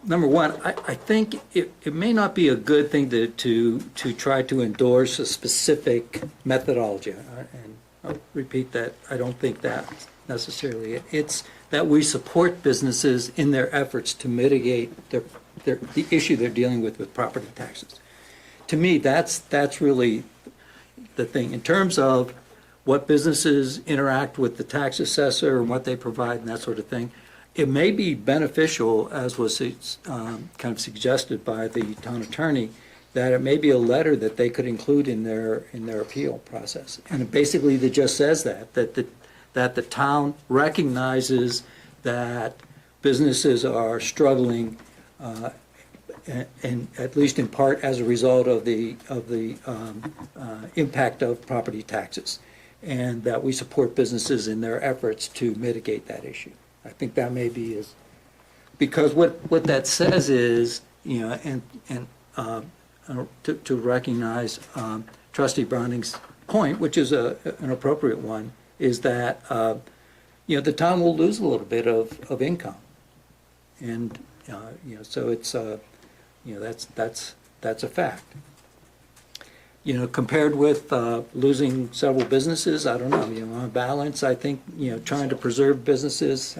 Number one, I think it may not be a good thing to try to endorse a specific methodology. And I'll repeat that. I don't think that's necessarily it. It's that we support businesses in their efforts to mitigate the issue they're dealing with property taxes. To me, that's really the thing. In terms of what businesses interact with the tax assessor and what they provide and that sort of thing, it may be beneficial, as was kind of suggested by the town attorney, that it may be a letter that they could include in their appeal process. And it basically that just says that the town recognizes that businesses are struggling, and at least in part as a result of the impact of property taxes, and that we support businesses in their efforts to mitigate that issue. I think that maybe is, because what that says is, and to recognize Trustee Browning's point, which is an appropriate one, is that the town will lose a little bit of income, and so it's that's a fact. Compared with losing several businesses, I don't know, on balance, I think, trying to preserve businesses.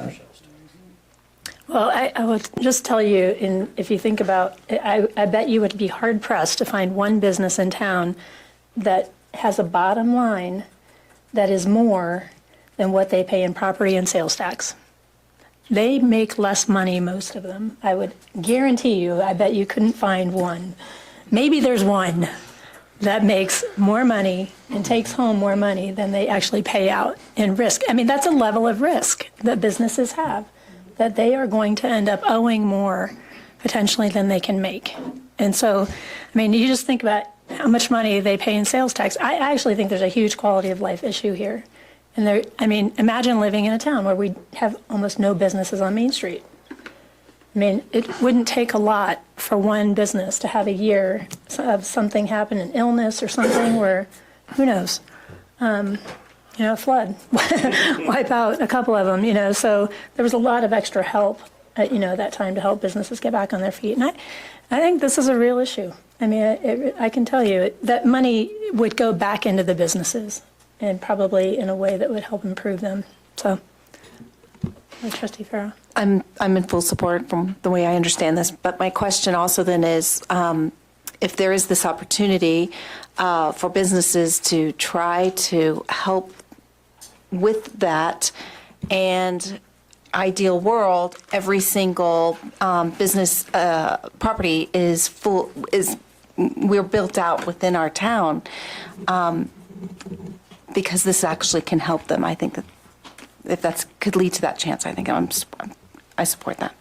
Well, I will just tell you, if you think about it, I bet you would be hard pressed to find one business in town that has a bottom line that is more than what they pay in property and sales tax. They make less money, most of them. I would guarantee you, I bet you couldn't find one. Maybe there's one that makes more money and takes home more money than they actually pay out in risk. I mean, that's a level of risk that businesses have, that they are going to end up owing more potentially than they can make. And so, I mean, you just think about how much money they pay in sales tax. I actually think there's a huge quality of life issue here. And there, I mean, imagine living in a town where we have almost no businesses on Main Street. I mean, it wouldn't take a lot for one business to have a year of something happen, an illness or something where, who knows, a flood, wipe out a couple of them, So there was a lot of extra help, that time to help businesses get back on their feet. And I think this is a real issue. I mean, I can tell you that money would go back into the businesses and probably in a way that would help improve them. So, Trustee Farrow. I'm in full support from the way I understand this, but my question also then is, if there is this opportunity for businesses to try to help with that, and ideal world, every single business property we're built out within our town, because this actually can help them. I think that if that could lead to that chance, I think I support that.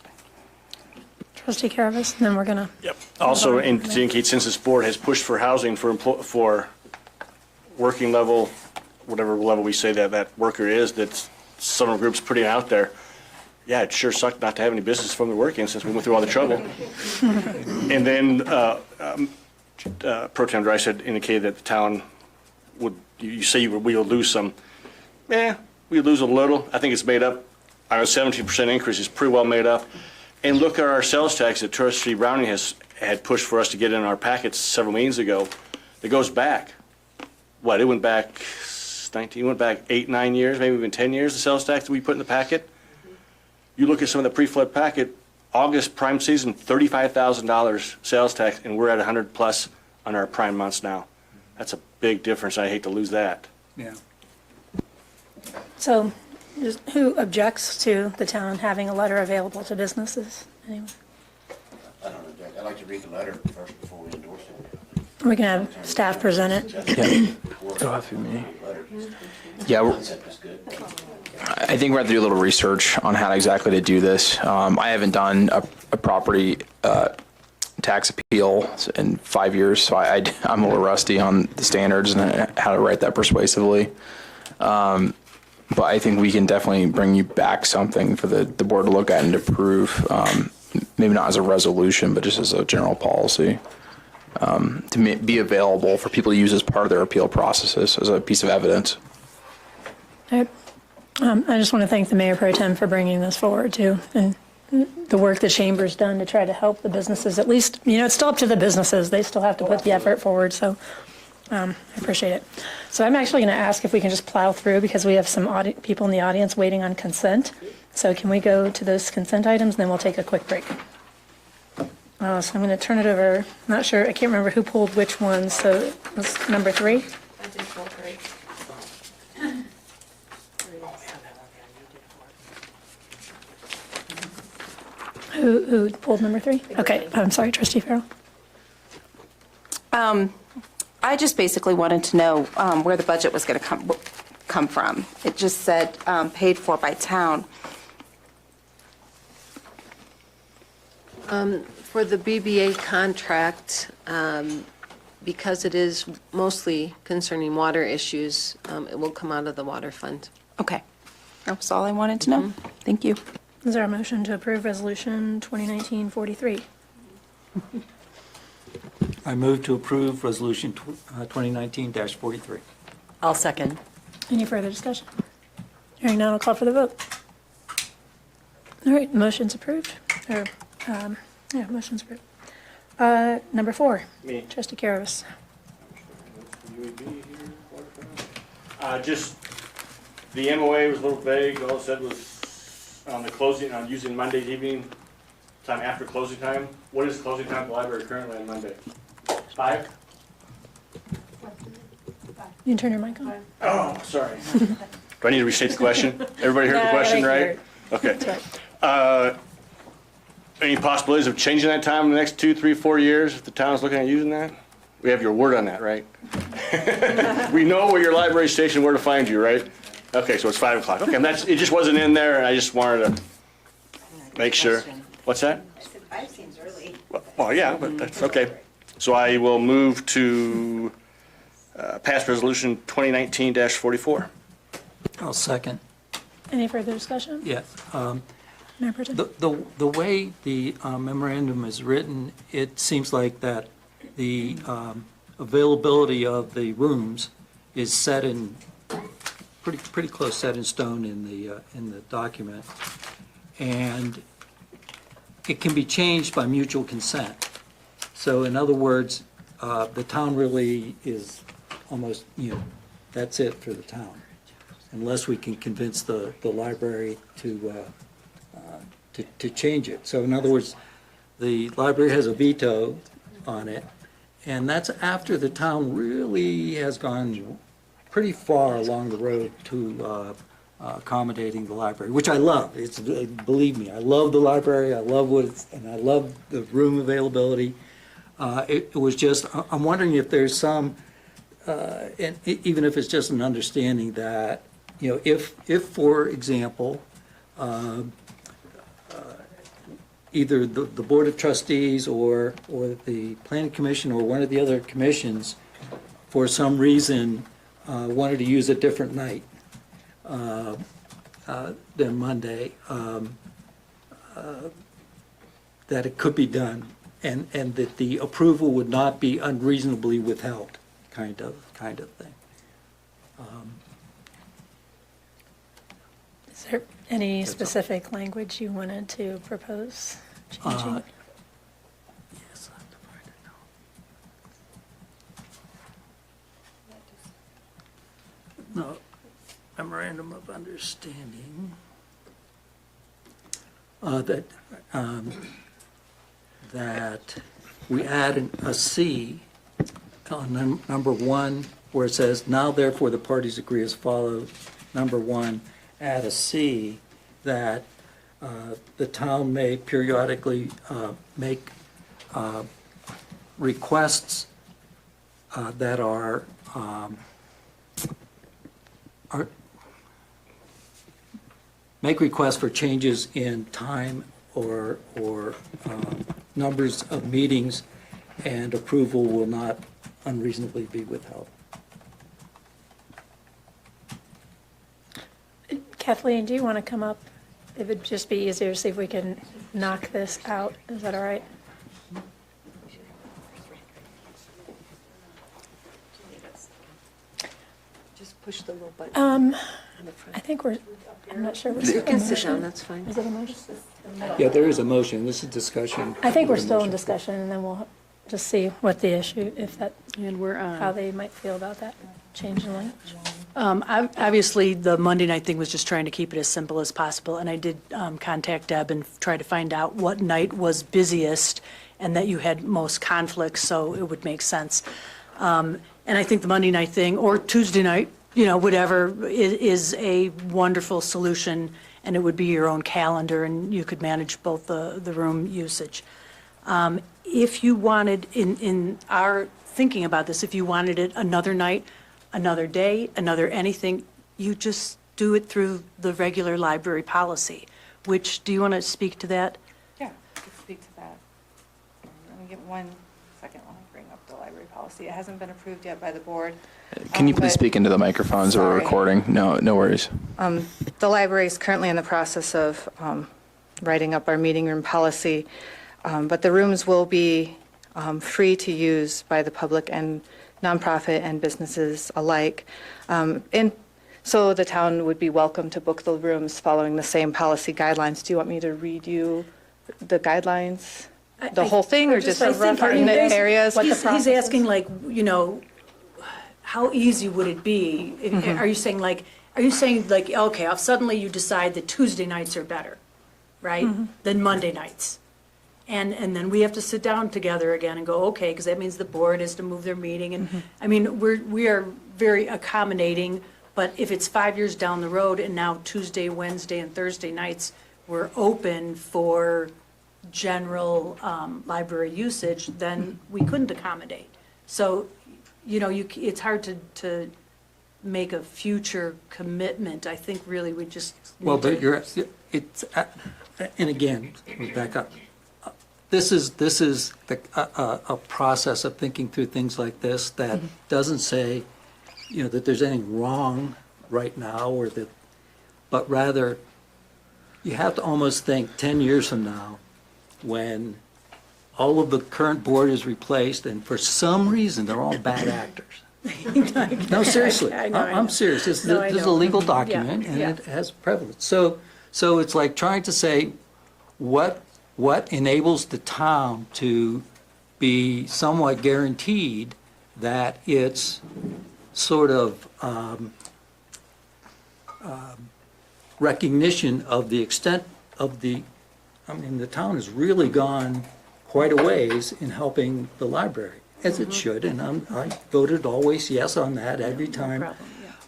Trustee Caravas, and then we're going to... Yep. Also, to indicate, since this board has pushed for housing for working level, whatever level we say that worker is, that some groups putting out there, yeah, it sure sucked not to have any business from the working since we went through all the trouble. And then Pro Tem Dry said indicated that the town would, you say we will lose some. We lose a little. I think it's made up. A 17% increase is pretty well made up. And look at our sales tax that Trustee Browning had pushed for us to get in our packets several meetings ago. It goes back. It went back 8, 9 years, maybe even 10 years, the sales tax that we put in the packet. You look at some of the pre-flood packet, August prime season, $35,000 sales tax, and we're at 100 plus on our prime months now. That's a big difference. I hate to lose that. Yeah. So, who objects to the town having a letter available to businesses? Anyone? I don't object. I'd like to read the letter first before we endorse it. We can have staff present it. Yeah. Go ahead for me. Yeah, I think we're going to do a little research on how exactly to do this. I haven't done a property tax appeal in 5 years, so I'm a little rusty on the standards and how to write that persuasively. But I think we can definitely bring you back something for the board to look at and approve, maybe not as a resolution, but just as a general policy, to be available for people to use as part of their appeal processes as a piece of evidence. All right. I just want to thank the Mayor Pro Tem for bringing this forward too, and the work the Chamber's done to try to help the businesses. At least, it's still up to the businesses. They still have to put the effort forward, so I appreciate it. So I'm actually going to ask if we can just plow through, because we have some people in the audience waiting on consent. So can we go to those consent items, and then we'll take a quick break. So I'm going to turn it over. I'm not sure, I can't remember who pulled which one, so it was number 3? I did pull 3. Who pulled number 3? Okay, I'm sorry, Trustee Farrell. I just basically wanted to know where the budget was going to come from. It just said paid for by town. For the BBA contract, because it is mostly concerning water issues, it will come out of the water fund. Okay. That was all I wanted to know. Thank you. Is there a motion to approve Resolution 2019-43? I move to approve Resolution 2019-43. I'll second. Any further discussion? Hearing none, I'll call for the vote. All right, motion's approved. Motion's approved. Number 4, Me. Trustee Caravas. Just, the MOA was a little vague. All it said was on the closing, on using Monday's evening time after closing time. What is closing time at the library currently on Monday? 5? You can turn your mic on. Oh, sorry. Do I need to restate the question? Everybody heard the question, right? Okay. Any possibilities of changing that time in the next 2, 3, 4 years if the town's looking at using that? We have your word on that, right? We know where your library station, where to find you, right? Okay, so it's 5 o'clock. Okay, it just wasn't in there, and I just wanted to make sure. What's that? I said 5 seems early. Well, yeah, but that's okay. So I will move to pass resolution 2019-44. I'll second. Any further discussion? Yes. Mayor Pro Tem? The way the memorandum is written, it seems like that the availability of the rooms is set in, pretty close set in stone in the document. And it can be changed by mutual consent. So in other words, the town really is almost, that's it for the town, unless we can convince the library to change it. So in other words, the library has a veto on it, and that's after the town really has gone pretty far along the road to accommodating the library, which I love. Believe me, I love the library, I love and I love the room availability. It was just, I'm wondering if there's some, and even if it's just an understanding that, if for example, either the Board of Trustees or the Planning Commission or one of the other commissions, for some reason, wanted to use a different night than Monday, that it could be done, and that the approval would not be unreasonably withheld, kind of thing. Is there any specific language you wanted to propose changing? Yes, I have to find it now. No, memorandum of understanding. That we add a C on number 1, where it says, now therefore the parties agree as follows. Number 1, add a C that the town may periodically make requests that are make requests for changes in time or numbers of meetings, and approval will not unreasonably be withheld. Kathleen, do you want to come up? It would just be easier to see if we can knock this out. Is that all right? Just push the little button. I think I'm not sure. You can sit down, that's fine. Is it a motion? Yeah, there is a motion. This is discussion. I think we're still in discussion, and then we'll just see what the issue, if that, And we're, how they might feel about that change in language. obviously, the Monday night thing was just trying to keep it as simple as possible, and I did contact Deb and try to find out what night was busiest and that you had most conflicts, so it would make sense. And I think the Monday night thing, or Tuesday night, whatever, is a wonderful solution, and it would be your own calendar, and you could manage both the room usage. If you wanted, in our thinking about this, if you wanted it another night, another day, another anything, you just do it through the regular library policy, which, do you want to speak to that? Yeah, I could speak to that. Let me get 1 second while I bring up the library policy. It hasn't been approved yet by the board. Can you please but- speak into the microphones or Sorry. recording? No worries. The library is currently in the process of writing up our meeting room policy, but the rooms will be free to use by the public and nonprofit and businesses alike. And so the town would be welcome to book the rooms following the same policy guidelines. Do you want me to read you the guidelines? The whole thing, or just pertinent areas? He's asking, like, how easy would it be? Are you saying like, okay, if suddenly you decide that Tuesday nights are better, right, than Monday nights? And then we have to sit down together again and go, okay, because that means the board is to move their meeting. And I mean, we are very accommodating, but if it's 5 years down the road and now Tuesday, Wednesday, and Thursday nights were open for general library usage, then we couldn't accommodate. So, it's hard to make a future commitment. I think really we just Well, need but to- it's, and again, we back up. This is a process of thinking through things like this that doesn't say, that there's anything wrong right now but rather you have to almost think 10 years from now when all of the current board is replaced and for some reason they're all bad actors. No, seriously, I know. I'm serious. This No, I is a know. legal Yeah, document and yeah. it has prevalence. So it's like trying to say what enables the town to be somewhat guaranteed that it's sort of recognition of the extent of the town has really gone quite a ways in helping the library, as it should, and I voted always yes on that every time.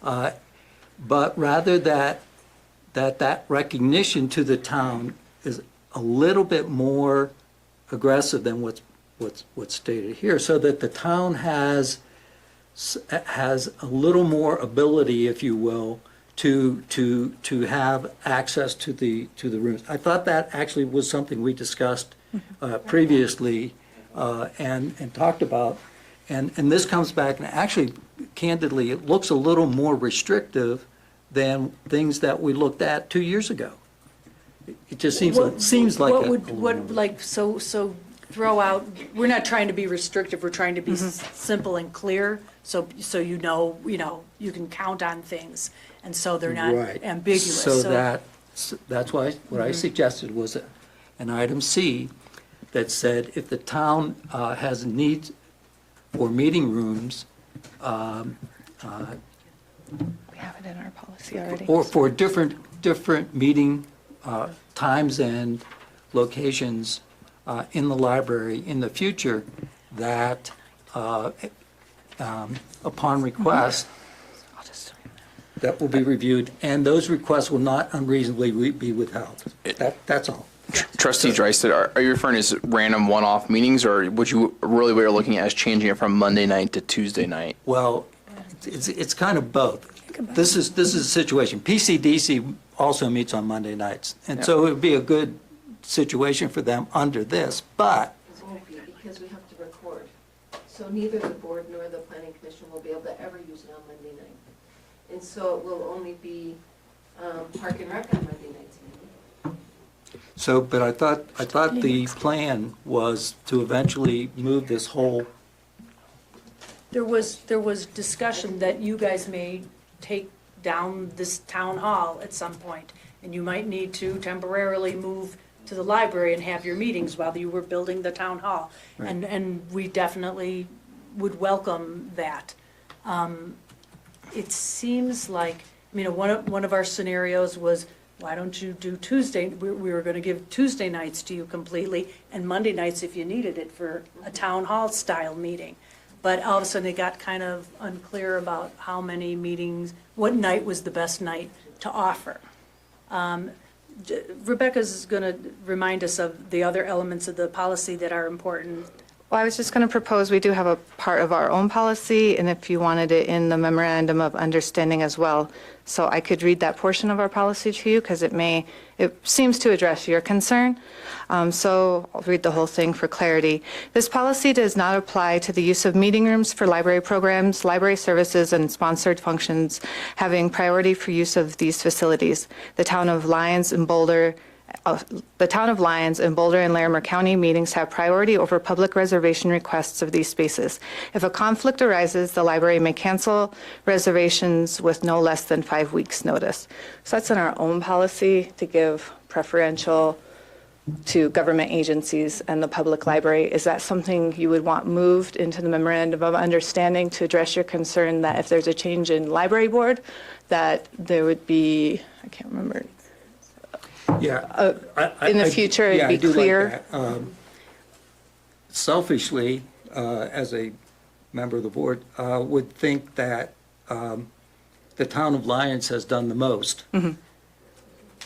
But rather that recognition to the town is a little bit more aggressive than what's stated here, so that the town has a little more ability, if you will, to have access to the rooms. I thought that actually was something we discussed previously and talked about, and this comes back, and actually, candidly, it looks a little more restrictive than things that we looked at 2 years ago. It just seems like so throw out, we're not trying to be restrictive, we're trying to be simple and clear, so you can count on things, and so they're not Right. ambiguous. So that's why what I suggested was an item C that said if the town has needs for meeting rooms, We have it in our policy already. or for different meeting times and locations in the library in the future, that upon request, that will be reviewed, and those requests will not unreasonably be withheld. That's all. Trustee Drysdale, are you referring to random one-off meetings, or would you really, what you're looking at is changing it from Monday night to Tuesday night? Well, it's kind of both. This is a situation. PCDC also meets on Monday nights, and so it would be a good situation for them under this, but It won't be because we have to record. So neither the board nor the planning commission will be able to ever use it on Monday night. And so it will only be Park and Rec on Monday nights maybe. so, but I thought the plan was to eventually move this whole, There was discussion that you guys may take down this town hall at some point, and you might need to temporarily move to the library and have your meetings while you were building the town hall. Right. And we definitely would welcome that. It seems like, one of our scenarios was, why don't you do Tuesday? We were going to give Tuesday nights to you completely, and Monday nights if you needed it for a town hall style meeting. But all of a sudden, it got kind of unclear about how many meetings, what night was the best night to offer. Rebecca's going to remind us of the other elements of the policy that are important. Well, I was just going to propose, we do have a part of our own policy, and if you wanted it in the memorandum of understanding as well. So I could read that portion of our policy to you, because it seems to address your concern. So I'll read the whole thing for clarity. This policy does not apply to the use of meeting rooms for library programs, library services, and sponsored functions having priority for use of these facilities. The town of Lyons and Boulder and Larimer County meetings have priority over public reservation requests of these spaces. If a conflict arises, the library may cancel reservations with no less than 5 weeks' notice. So that's in our own policy to give preferential to government agencies and the public library. Is that something you would want moved into the memorandum of understanding to address your concern that if there's a change in library board, that there would be, I can't remember, yeah. in the future, it'd be clear? Selfishly, as a member of the board, would think that the town of Lyons has done the most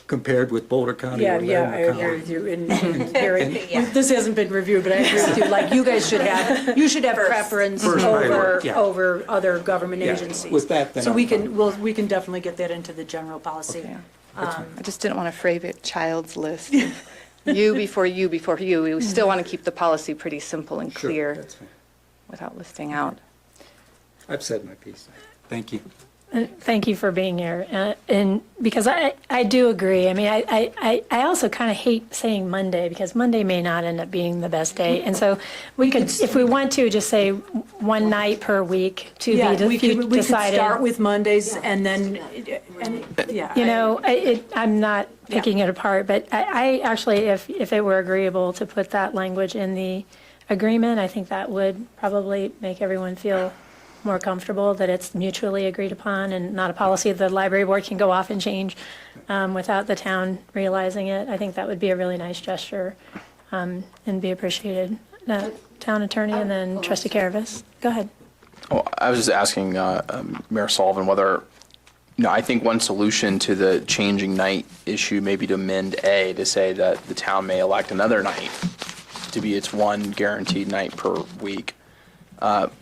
compared with Boulder County Yeah, or yeah, I Larimer agree County. with you. And Harry, this hasn't been reviewed, but I agree with you. Like, you guys should have, you should have preference First priority, over, yeah. over other government Yeah, agencies. with that, then So I'm we fine. can, we can definitely get that into the general policy. I just didn't want to frame it child's list. You before you before you. We still want to keep the policy pretty simple and Sure, clear that's fine. without listing out. I've said my piece. Thank you. Thank you for being here. And because I do agree. I mean, I also kind of hate saying Monday because Monday may not end up being the best day. And so we could, if we want to, just say one night per week to Yeah, be we could decided. start with Mondays and then, and, yeah. You know, I'm not picking it apart, but I actually, if it were agreeable to put that language in the agreement, I think that would probably make everyone feel more comfortable that it's mutually agreed upon and not a policy the library board can go off and change without the town realizing it. I think that would be a really nice gesture and be appreciated. Town attorney and then trustee Caravas. Go ahead. Oh, I was just asking Mayor Sullivan whether, I think one solution to the changing night issue may be to amend A to say that the town may elect another night to be its one guaranteed night per week,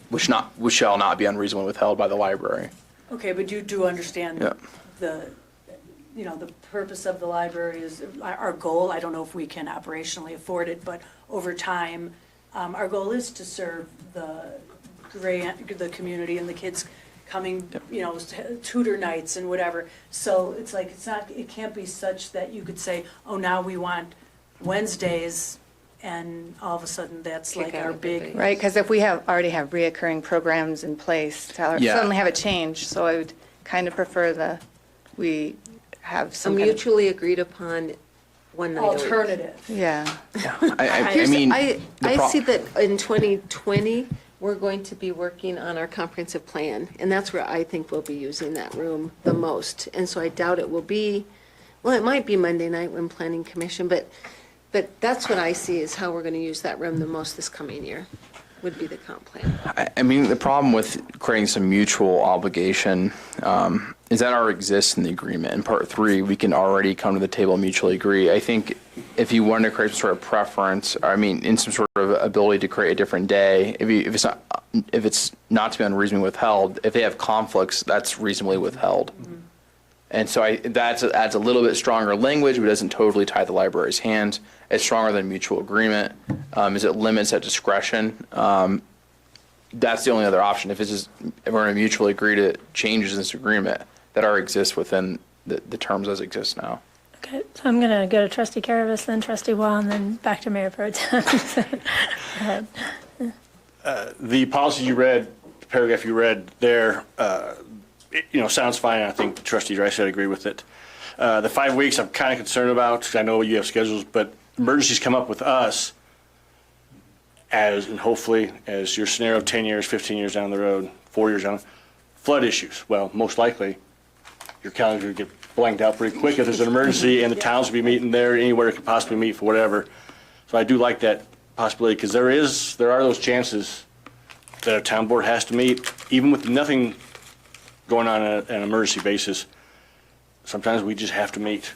which shall not be unreasonably withheld by the library. Okay, but you do understand Yeah. the, the purpose of the library is, our goal, I don't know if we can operationally afford it, but over time, our goal is to serve the community and the kids coming, tutor nights and whatever. So it's like, it can't be such that you could say, oh, now we want Wednesdays, and all of a sudden that's like our big. Right, because if we already have reoccurring programs in place, to Yeah. suddenly have it change, so I would kind of prefer we have A some kind of, mutually agreed upon one night a week. Alternative. yeah. I mean, I the pro- see that in 2020, we're going to be working on our comprehensive plan, and that's where I think we'll be using that room the most. And so I doubt it will be, well, it might be Monday night when planning commission, but that's what I see is how we're going to use that room the most this coming year, would be the comp plan. I mean, the problem with creating some mutual obligation is that already exists in the agreement. In Part 3, we can already come to the table and mutually agree. I think if you wanted to create some sort of preference, in some sort of ability to create a different day, if it's not to be unreasonably withheld, if they have conflicts, that's reasonably withheld. And so that adds a little bit stronger language, but doesn't totally tie the library's hands. It's stronger than mutual agreement, as it limits that discretion. That's the only other option. If we're going to mutually agree to changes in this agreement that already exist within the terms as exist now. Okay, so I'm going to go to trustee Caravas, then trustee Wall, and then back to Mayor Pro Tem. Go ahead. The policy you read, the paragraph you read there, sounds fine. I think Trustee Rice would agree with it. The 5 weeks I'm kind of concerned about, because I know you have schedules, but emergencies come up with us and hopefully as your scenario 10 years, 15 years down the road, 4 years down, flood issues. Well, most likely your calendar will get blanked out pretty quick if there's an emergency and the towns will be meeting there anywhere it could possibly meet for whatever. So I do like that possibility because there are those chances that a town board has to meet, even with nothing going on an emergency basis. Sometimes we just have to meet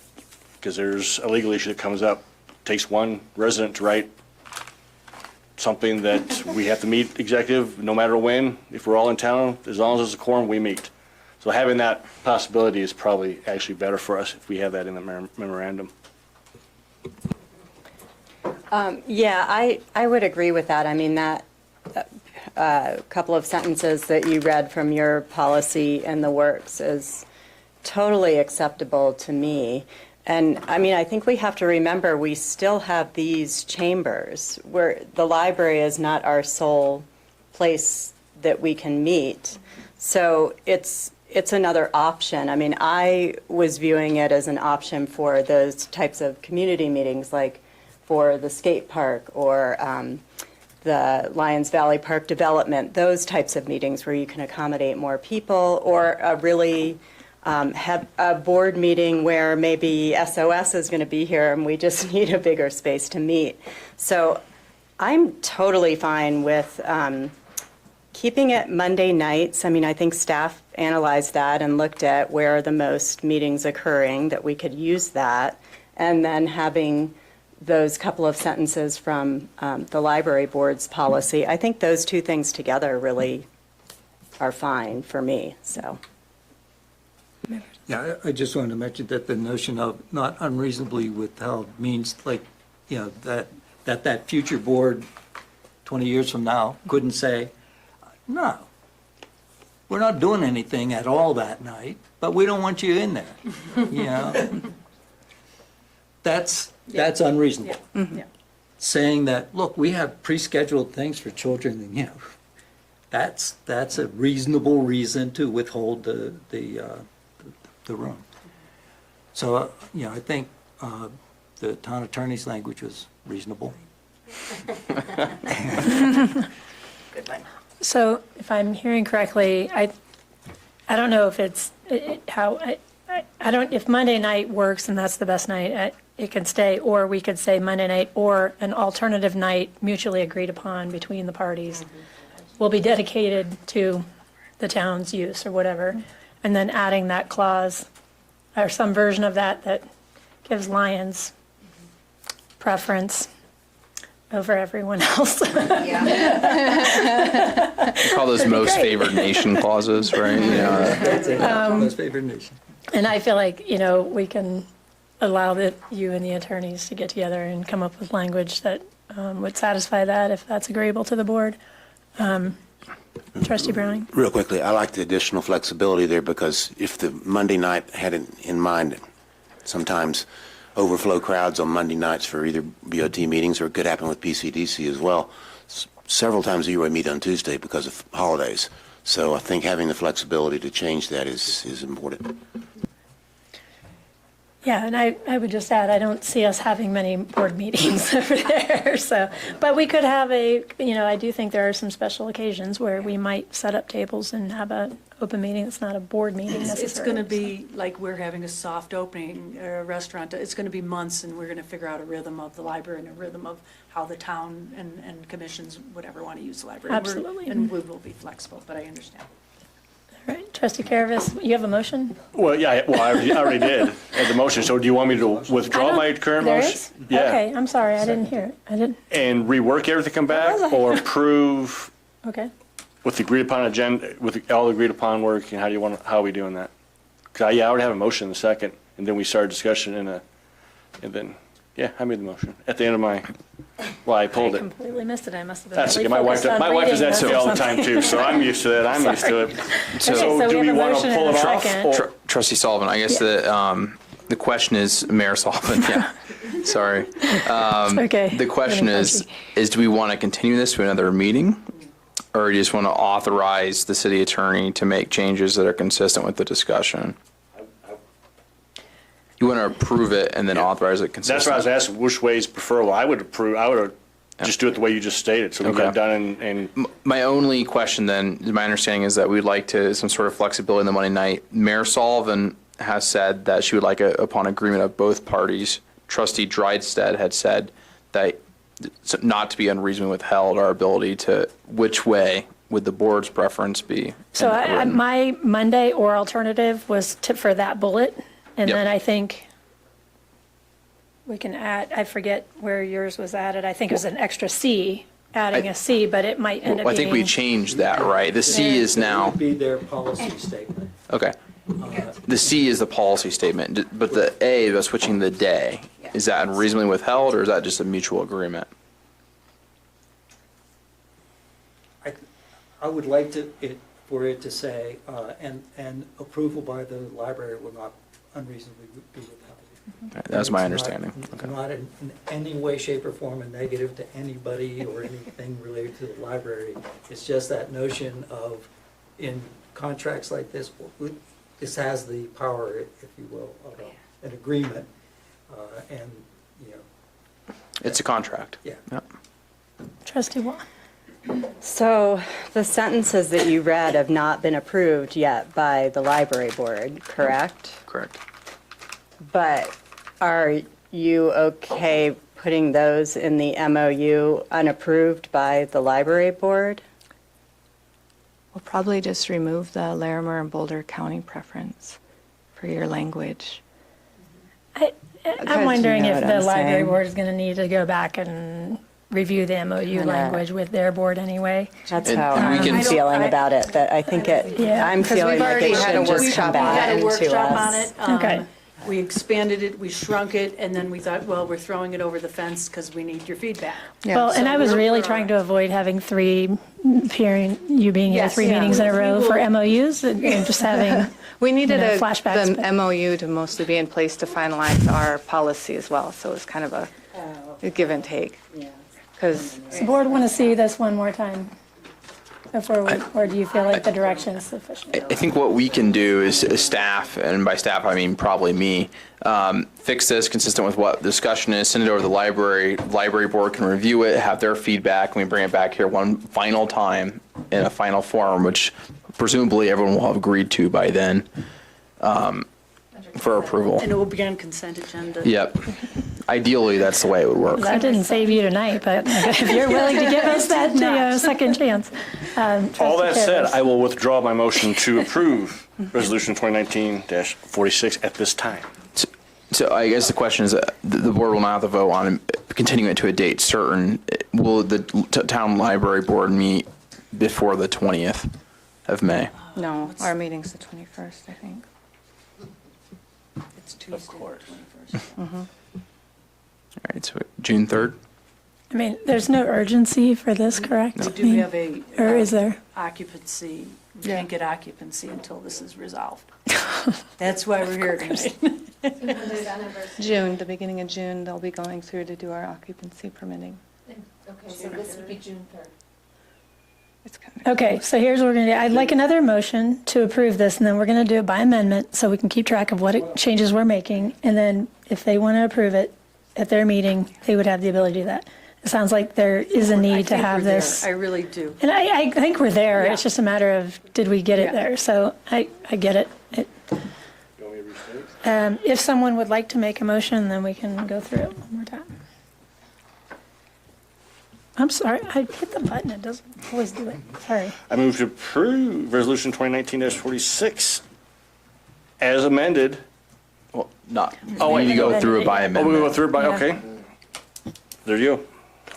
because there's a legal issue that comes up. It takes one resident to write something that we have to meet executive no matter when. If we're all in town, as long as there's a quorum, we meet. So having that possibility is probably actually better for us if we have that in the memorandum. Yeah, I would agree with that. I mean, that couple of sentences that you read from your policy in the works is totally acceptable to me. And I mean, I think we have to remember we still have these chambers where the library is not our sole place that we can meet. So it's another option. I mean, I was viewing it as an option for those types of community meetings, like for the skate park or the Lions Valley Park development, those types of meetings where you can accommodate more people, or a really have a board meeting where maybe SOS is going to be here and we just need a bigger space to meet. So I'm totally fine with keeping it Monday nights, I mean, I think staff analyzed that and looked at where are the most meetings occurring, that we could use that, and then having those couple of sentences from the library board's policy. I think those two things together really are fine for me, so. Yeah, I just wanted to mention that the notion of not unreasonably withheld means like, that future board 20 years from now couldn't say, no, we're not doing anything at all that night, but we don't want you in there, That's unreasonable. Yeah. Saying that, look, we have pre-scheduled things for children, that's a reasonable reason to withhold the room. So, I think the town attorney's language was reasonable. So if I'm hearing correctly, I don't know if it's I don't, if Monday night works and that's the best night, it can stay, or we could say Monday night or an alternative night mutually agreed upon between the parties will be dedicated to the town's use or whatever, and then adding that clause or some version of that gives Lions preference over everyone else. We call those most favored nation clauses, right? Most favored nation. And I feel like, we can allow you and the attorneys to get together and come up with language that would satisfy that, if that's agreeable to the board. Trustee Browning? Real quickly, I like the additional flexibility there because if the Monday night had it in mind, sometimes overflow crowds on Monday nights for either BOT meetings, or it could happen with PCDC as well. Several times a year we meet on Tuesday because of holidays. So I think having the flexibility to change that is important. Yeah, and I would just add, I don't see us having many board meetings over there, but we could have I do think there are some special occasions where we might set up tables and have an open meeting that's not a board meeting necessarily. It's going to be like we're having a soft opening, a restaurant. It's going to be months, and we're going to figure out a rhythm of the library and a rhythm of how the town and commissions, whatever, want to use the library. Absolutely. And we will be flexible, but I understand. All right, Trustee Caravas, you have a motion? Well, yeah, I already did at the motion. So do you want me to withdraw my current There motion? is? Yeah. Okay, I'm sorry, I didn't hear it. I didn't, And rework everything, come back, was I? or approve okay. with the agreed upon agenda, with all the agreed upon work, and how are we doing that? Because I already have a motion in a second, and then we started discussion and then, I made the motion at the end of I pulled I it. completely missed it, I must have been That's really okay. My wife focused does on that to me reading all the or time something. too, so I'm used to that. I'm used to it. So do we we have a want to motion pull and it a off? second. or- Trustee Sullivan, I guess the question is, Mayor Sullivan, yeah, sorry. Okay. The question is do we want to continue this to another meeting? Or do you just want to authorize the city attorney to make changes that are consistent with the discussion? You want to approve it and then authorize it consistently? That's what I was asking, which way is preferable? I would just do it the way you just stated, so we get it done and My only question then, my understanding is that we'd like to some sort of flexibility in the Monday night. Mayor Sullivan has said that she would like upon agreement of both parties. Trustee Drydstead had said that not to be unreasonably withheld our ability to, which way would the board's preference be? So my Monday or alternative was for that bullet, and Yep. then I think we can add, I forget where yours was added, I think it was an extra C, adding a C, but it might end up being. I think we changed that, right? The C is It now, would be their policy statement. okay. The C is the policy statement, but the A, by switching the day, is that unreasonably withheld, or is that just a mutual agreement? I would like for it to say, and approval by the library will not unreasonably be withheld. That's my It's understanding. Not, not in any way, shape, or form a negative to anybody or anything related to the library. It's just that notion of, in contracts like this, this has the power, if you will, of an agreement, and, It's a contract. Yeah. Trustee Wong. So the sentences that you read have not been approved yet by the library board, correct? Correct. But are you okay putting those in the MOU unapproved by the library board? we'll probably just remove the Larimer and Boulder County preference for your language. I'm wondering you know if what the I'm library saying. board is going to need to go back and review the MOU language with their board anyway. That's And how we can- I'm feeling about it, that I think Yeah. I'm Because feeling we've like already it had a should just workshop. come We had back a to workshop on us. it. Okay. We expanded it, we shrunk it, and then we thought, well, we're throwing it over the fence because we need your feedback. Well, and I was really trying to avoid having you being here Yes, 3 yeah. meetings in a We row will- for MOUs and just having, We needed you know, flashbacks, the but- MOU to mostly be in place to finalize our policy as well, so it was kind of a give and take. Because does the board want to see this one more time before we, or do you feel like the direction is sufficient? I think what we can do is staff, and by staff I mean probably me, fix this consistent with what the discussion is, send it over to the library. Library board can review it, have their feedback, and we bring it back here one final time in a final form, which presumably everyone will have agreed to by then for approval. And it will be on consent agenda. Yep. Ideally, that's the way it would work. That didn't save you tonight, but if you're willing to give us that second chance. All Trustee that said, Carros. I will withdraw my motion to approve Resolution 2019-46 at this time. So I guess the question is, the board will not have to vote on continuing it to a date certain. Will the town library board meet before the 20th of May? no, our meeting's the 21st, I think. It's Tuesday, the 21st. All right, so June 3rd? I mean, there's no urgency for this, correct? We I do mean, have a. Or is there? Occupancy, we can't get occupancy until this is resolved. That's why we're here tonight. June, the beginning of June, they'll be going through to do our occupancy permitting. Okay, so this would be June 3rd. It's kind of. Okay, so here's what we're going to do. I'd like another motion to approve this, and then we're going to do it by amendment, so we can keep track of what changes we're making. And then if they want to approve it at their meeting, they would have the ability to do that. It sounds like there is a I need to think have we're there. this. I really do. And I think we're there. Yeah. It's just a matter of, did we get it Yeah. there? So I get it. If someone would like to make a motion, then we can go through it one more time. I'm sorry, I hit the button. It doesn't always do it. Sorry. I move to approve Resolution 2019-46 as amended. Well, not. Oh, We need to go through it by Oh, we amendment. go through it by, Yeah. okay. There you go.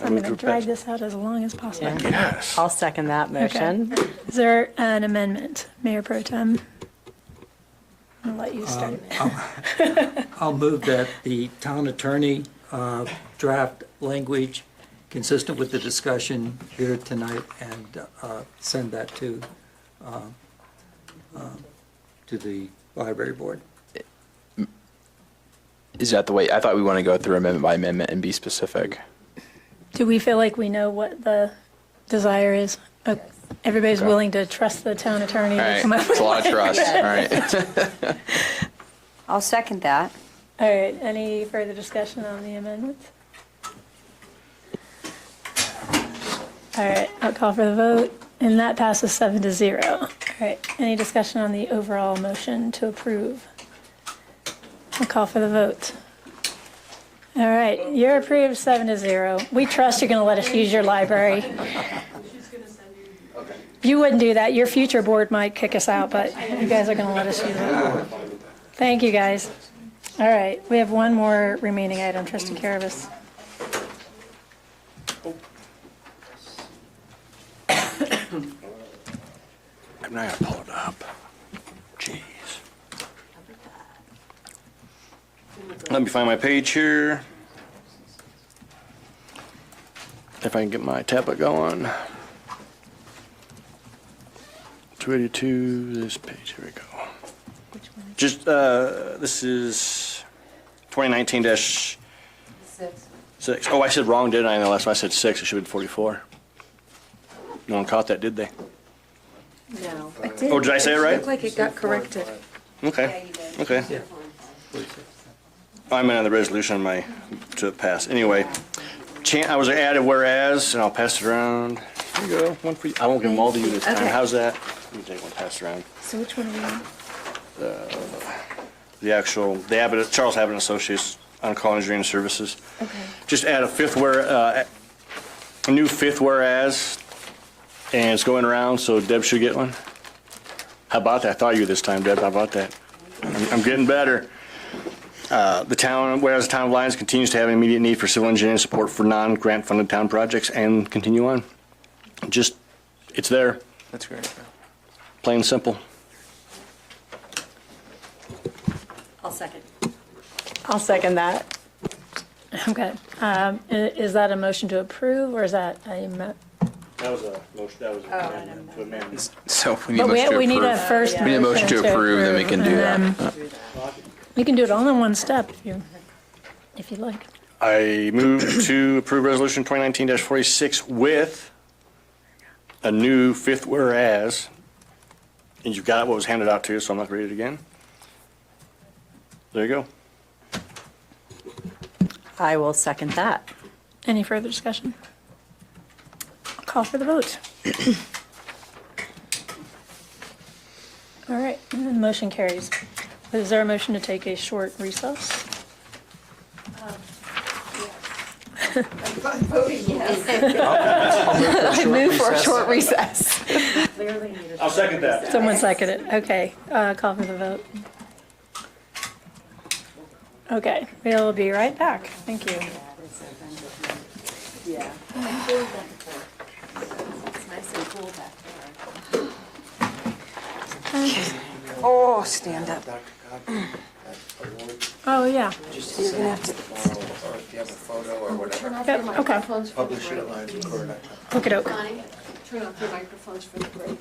I I'm move going to to drag pass. this out as long as possible. Yes. I'll second that motion. Is there an amendment, Mayor Pro Tem? I'll let you start. I'll move that the town attorney draft language consistent with the discussion here tonight and send that to the library board. Is that the way? I thought we want to go through amendment by amendment and be specific. Do we feel like we know what the desire is? Everybody's willing to trust the town attorney All to right, come up it's with a lot of trust. All right. I'll second that. All right, any further discussion on the amendments? All right, I'll call for the vote, and that passes 7-0. All right, any discussion on the overall motion to approve? I'll call for the vote. All right, you're approved 7-0. We trust you're going to let us use your library. You wouldn't do that. Your future board might kick us out, but you guys are going to let us use it. Thank you, guys. All right, we have one more remaining item, Trustee Carabas. I'm not gonna pull it up. Jeez. Let me find my page here. If I can get my tablet going. 282, this page, here we go. Just, this is 2019-6. Oh, I said wrong, didn't I? No, that's why I said 6. It should have been 44. No one caught that, did they? No. Oh, did I say it right? Looked like it got corrected. Okay, okay. I'm in the resolution on my, to pass. Anyway, I was added whereas, and I'll pass it around. Here you go, one for you. I won't give them all to you this time. Okay. How's that? Let me take one, pass it around. So which one are we on? The actual, the Abbott, Charles Abbott and Associates on-call engineering services. Okay. Just add a new fifth whereas, and it's going around, so Deb should get one. How about that? I thought of you this time, Deb. How about that? I'm getting better. The town, whereas the town of Lyons continues to have an immediate need for civil engineering support for non-grant funded town projects, and continue on. Just, it's there. That's great. Plain and simple. I'll second that. Okay. Is that a motion to approve, or is that a, That was a motion, that was to amend. So we need but a motion to we need a approve. first We need a motion to approve, then we can do and that. then we can do it all in one step if you'd like. I move to approve Resolution 2019-46 with a new fifth whereas, and you've got what was handed out to you, so I'm not going to read it again. There you go. I will second that. Any further discussion? I'll call for the vote. All right, and then the motion carries. Is there a motion to take a short recess? I move for a short recess. I'll second that. Someone second it. Okay, call for the vote. Okay, we'll be right back. Thank you. Yeah. It's nice and cool back there. Oh, stand up. Oh, yeah. You're gonna have to. Or if you have a photo or whatever. Yep, okay. Publish it at Lyons Recorder. Okey-doke. Turn off your microphones for the break.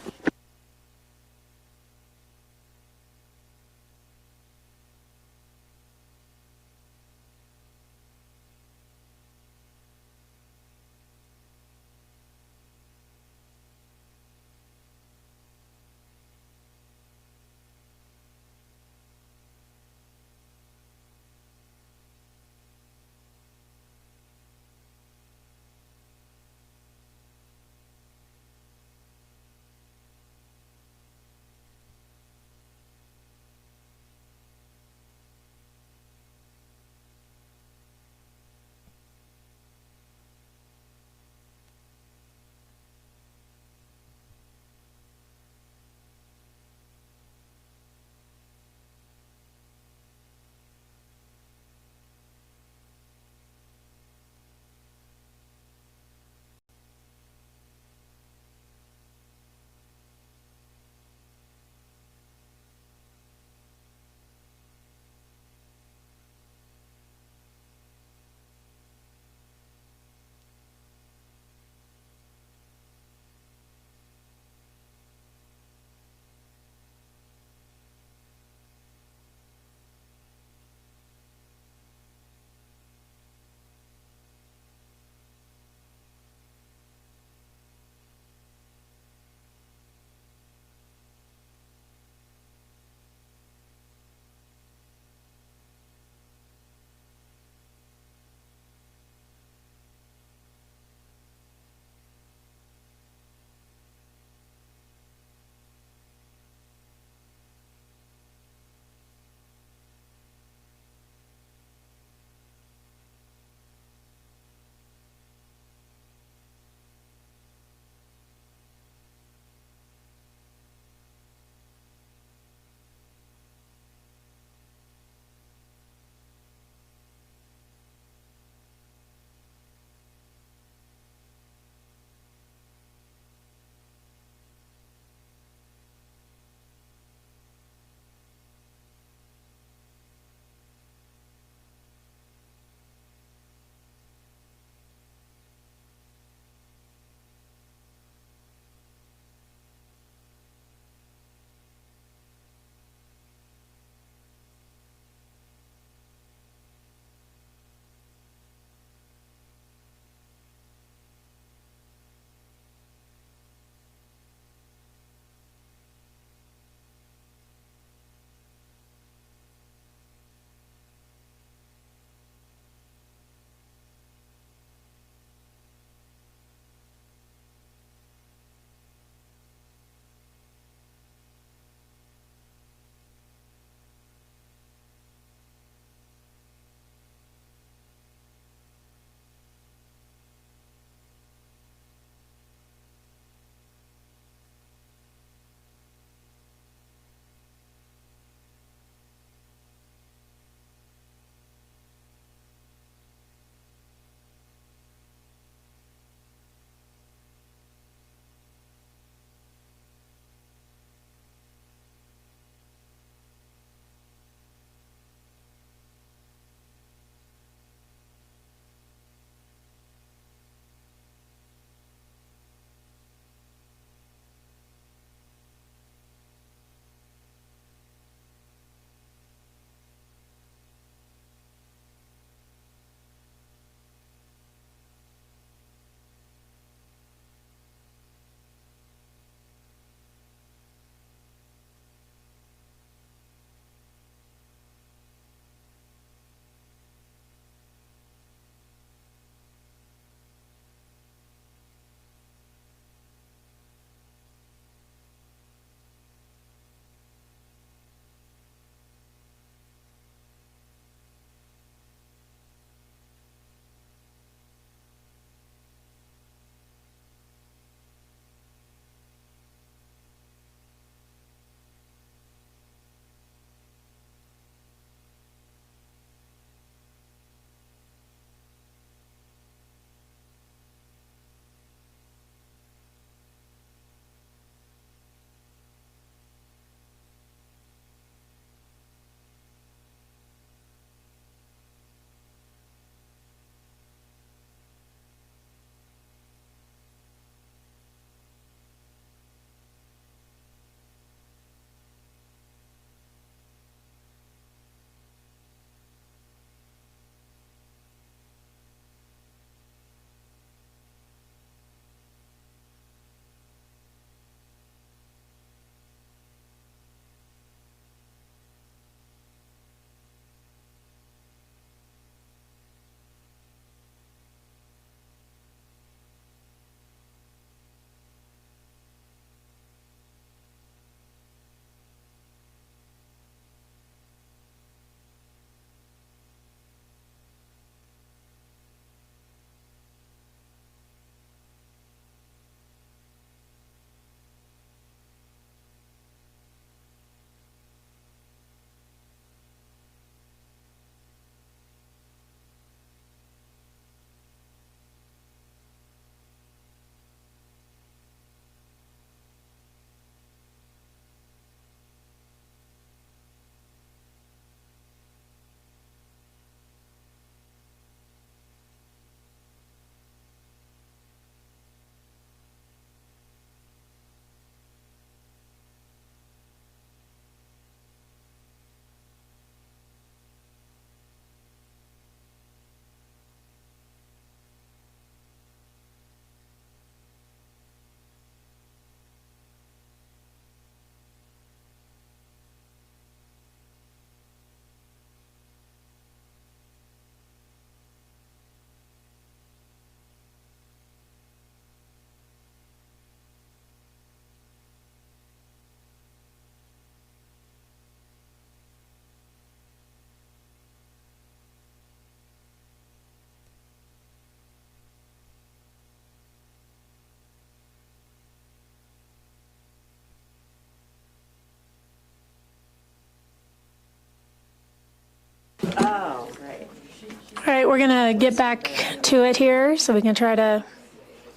right, we're going to get back to it here, so we can try to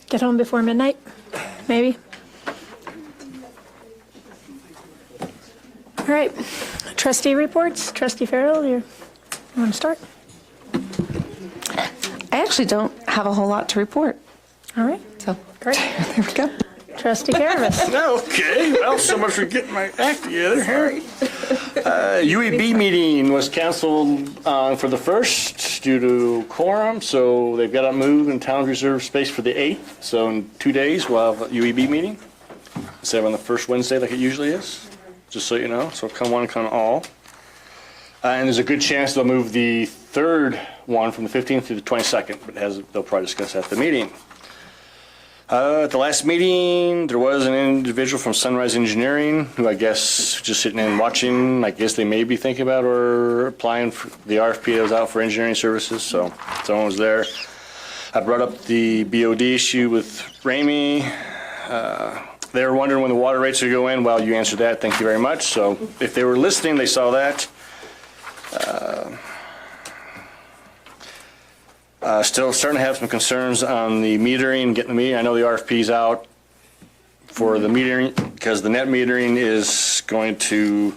get home before midnight, maybe. All right, trustee reports. Trustee Farrell, you want to start? I actually don't have a whole lot to report. All right, So great. there we go. Trustee Caravas. Okay, well, so much for getting my act together. UEB meeting was canceled for the 1st due to quorum, so they've got to move in town reserve space for the 8th. So in 2 days, we'll have a UEB meeting instead of on the first Wednesday like it usually is, just so you know. So come one, come all. And there's a good chance they'll move the 3rd one from the 15th to the 22nd, but they'll probably discuss that at the meeting. At the last meeting, there was an individual from Sunrise Engineering who I guess just sitting and watching. I guess they may be thinking about or applying for the RFP that was out for engineering services. So someone was there. I brought up the BOD issue with Ramey. They were wondering when the water rates would go in. Well, you answered that. Thank you very much. So if they were listening, they saw that. Still starting to have some concerns on the metering, getting the metering. I know the RFP's out for the metering because the net metering is going to,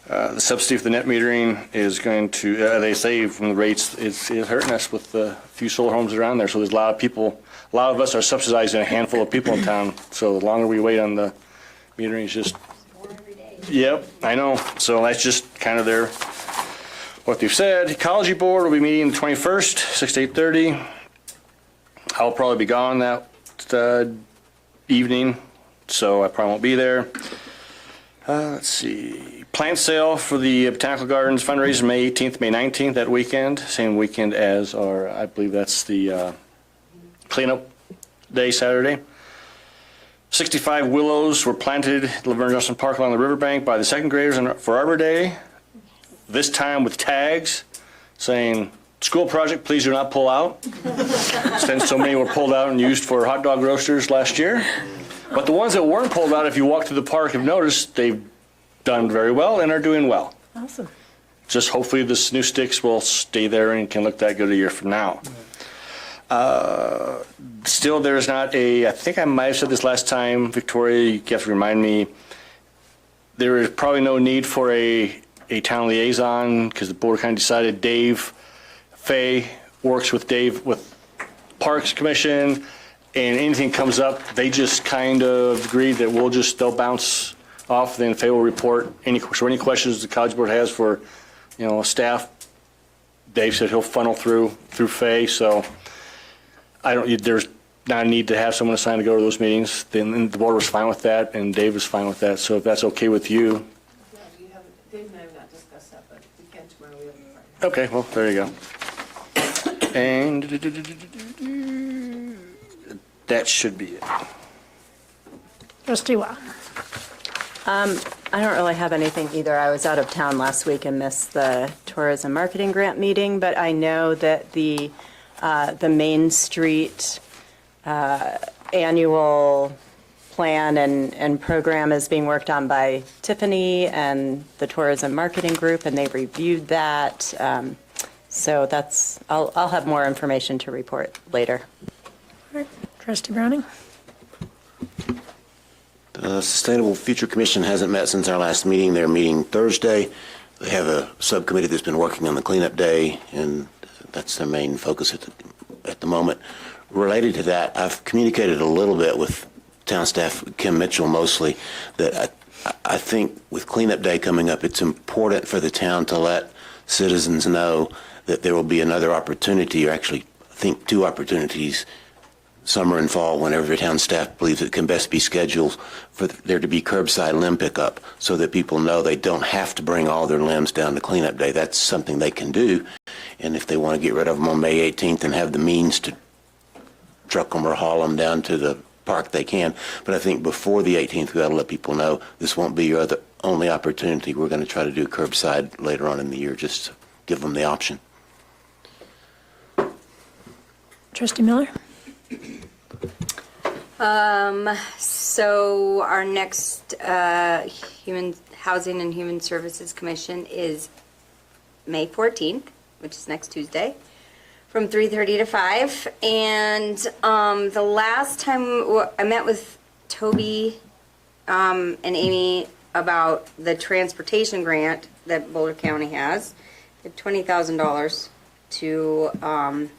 the subsidy for the net metering is going to, they say from the rates, it's hurting us with the few solar homes around there. So there's a lot of people, a lot of us are subsidizing a handful of people in town. So the longer we wait on the metering, it's just, yep, I know. So that's just kind of their, what they've said. Ecology Board will be meeting the 21st, 6 to 8:30. I'll probably be gone that evening, so I probably won't be there. Let's see. Plant sale for the Botanical Gardens fundraiser May 18th, May 19th, that weekend. Same weekend as our, I believe that's the cleanup day, Saturday. 65 willows were planted at Laverne Johnson Park along the riverbank by the second graders for Arbor Day. This time with tags saying, school project, please do not pull out. Since so many were pulled out and used for hot dog roasters last year. But the ones that weren't pulled out, if you walk through the park, have noticed they've done very well and are doing well. Awesome. Just hopefully the new sticks will stay there and can look that good a year from now. Still, there's not I think I might have said this last time, Victoria, you have to remind me, there is probably no need for a town liaison because the board kind of decided Dave Fay works with Dave with Parks Commission, and anything comes up, they just kind of agreed that they'll bounce off, then Fay will report any questions the college board has for, staff. Dave said he'll funnel through Fay, so there's not a need to have someone assigned to go to those meetings. Then the board was fine with that, and Dave was fine with that, so if that's okay with you. Dave and I have not discussed that, but we can tomorrow. We have a Friday. Okay, well, there you go. And that should be it. Trustee Wow. I don't really have anything either. I was out of town last week and missed the tourism marketing grant meeting, but I know that the Main Street annual plan and program is being worked on by Tiffany and the tourism marketing group, and they reviewed that. So I'll have more information to report later. All right. Trustee Browning. The Sustainable Future Commission hasn't met since our last meeting. They're meeting Thursday. They have a subcommittee that's been working on the cleanup day, and that's their main focus at the moment. Related to that, I've communicated a little bit with town staff, Kim Mitchell mostly, that I think with cleanup day coming up, it's important for the town to let citizens know that there will be another opportunity, or actually I think 2 opportunities, summer and fall, whenever the town staff believes it can best be scheduled for there to be curbside limb pickup, so that people know they don't have to bring all their limbs down to cleanup day. That's something they can do. And if they want to get rid of them on May 18th and have the means to truck them or haul them down to the park, they can. But I think before the 18th, we ought to let people know this won't be your only opportunity. We're going to try to do curbside later on in the year, just to give them the option. Trustee Miller. So our next Human Housing and Human Services Commission is May 14th, which is next Tuesday. from 3:30 to 5. And the last time I met with Toby and Amy about the transportation grant that Boulder County has, they have $20,000 to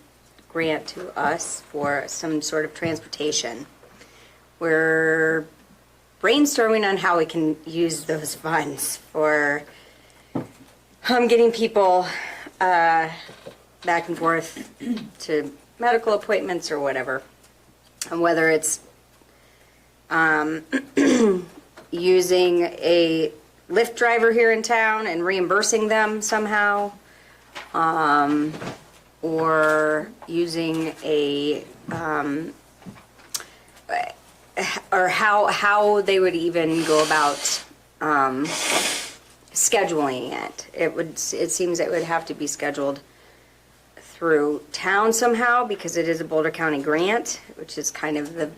grant to us for some sort of transportation. We're brainstorming on how we can use those funds for getting people back and forth to medical appointments or whatever. And whether it's using a Lyft driver here in town and reimbursing them somehow, or using a, or how they would even go about scheduling it. It seems it would have to be scheduled through town somehow because it is a Boulder County grant, which is kind of the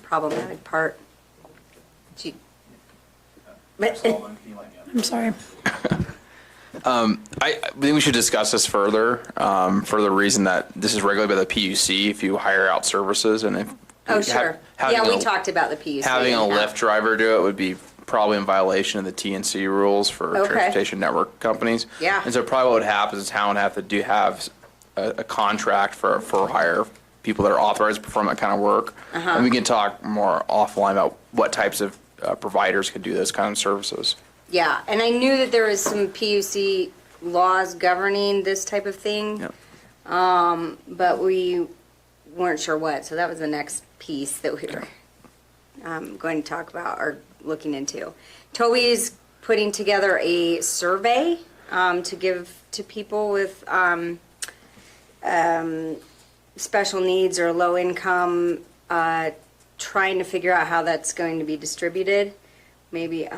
problematic part. I'm sorry. I think we should discuss this further, for the reason that this is regulated by the PUC if you hire out services, and if Oh, sure. Yeah, we talked about the PUC. having a and how- Lyft driver do it would be probably in violation of the TNC rules for Okay. transportation network companies. Yeah. And so probably what would happen is the town would have to have a contract for hire people that are authorized to perform that kind of work. Uh-huh. And we can talk more offline about what types of providers could do those kind of services. Yeah, and I knew that there was some PUC laws governing this type of thing. Yep. But we weren't sure what, so that was the next piece that we were going to talk about or looking into. Toby's putting together a survey to give to people with special needs or low income, trying to figure out how that's going to be distributed, maybe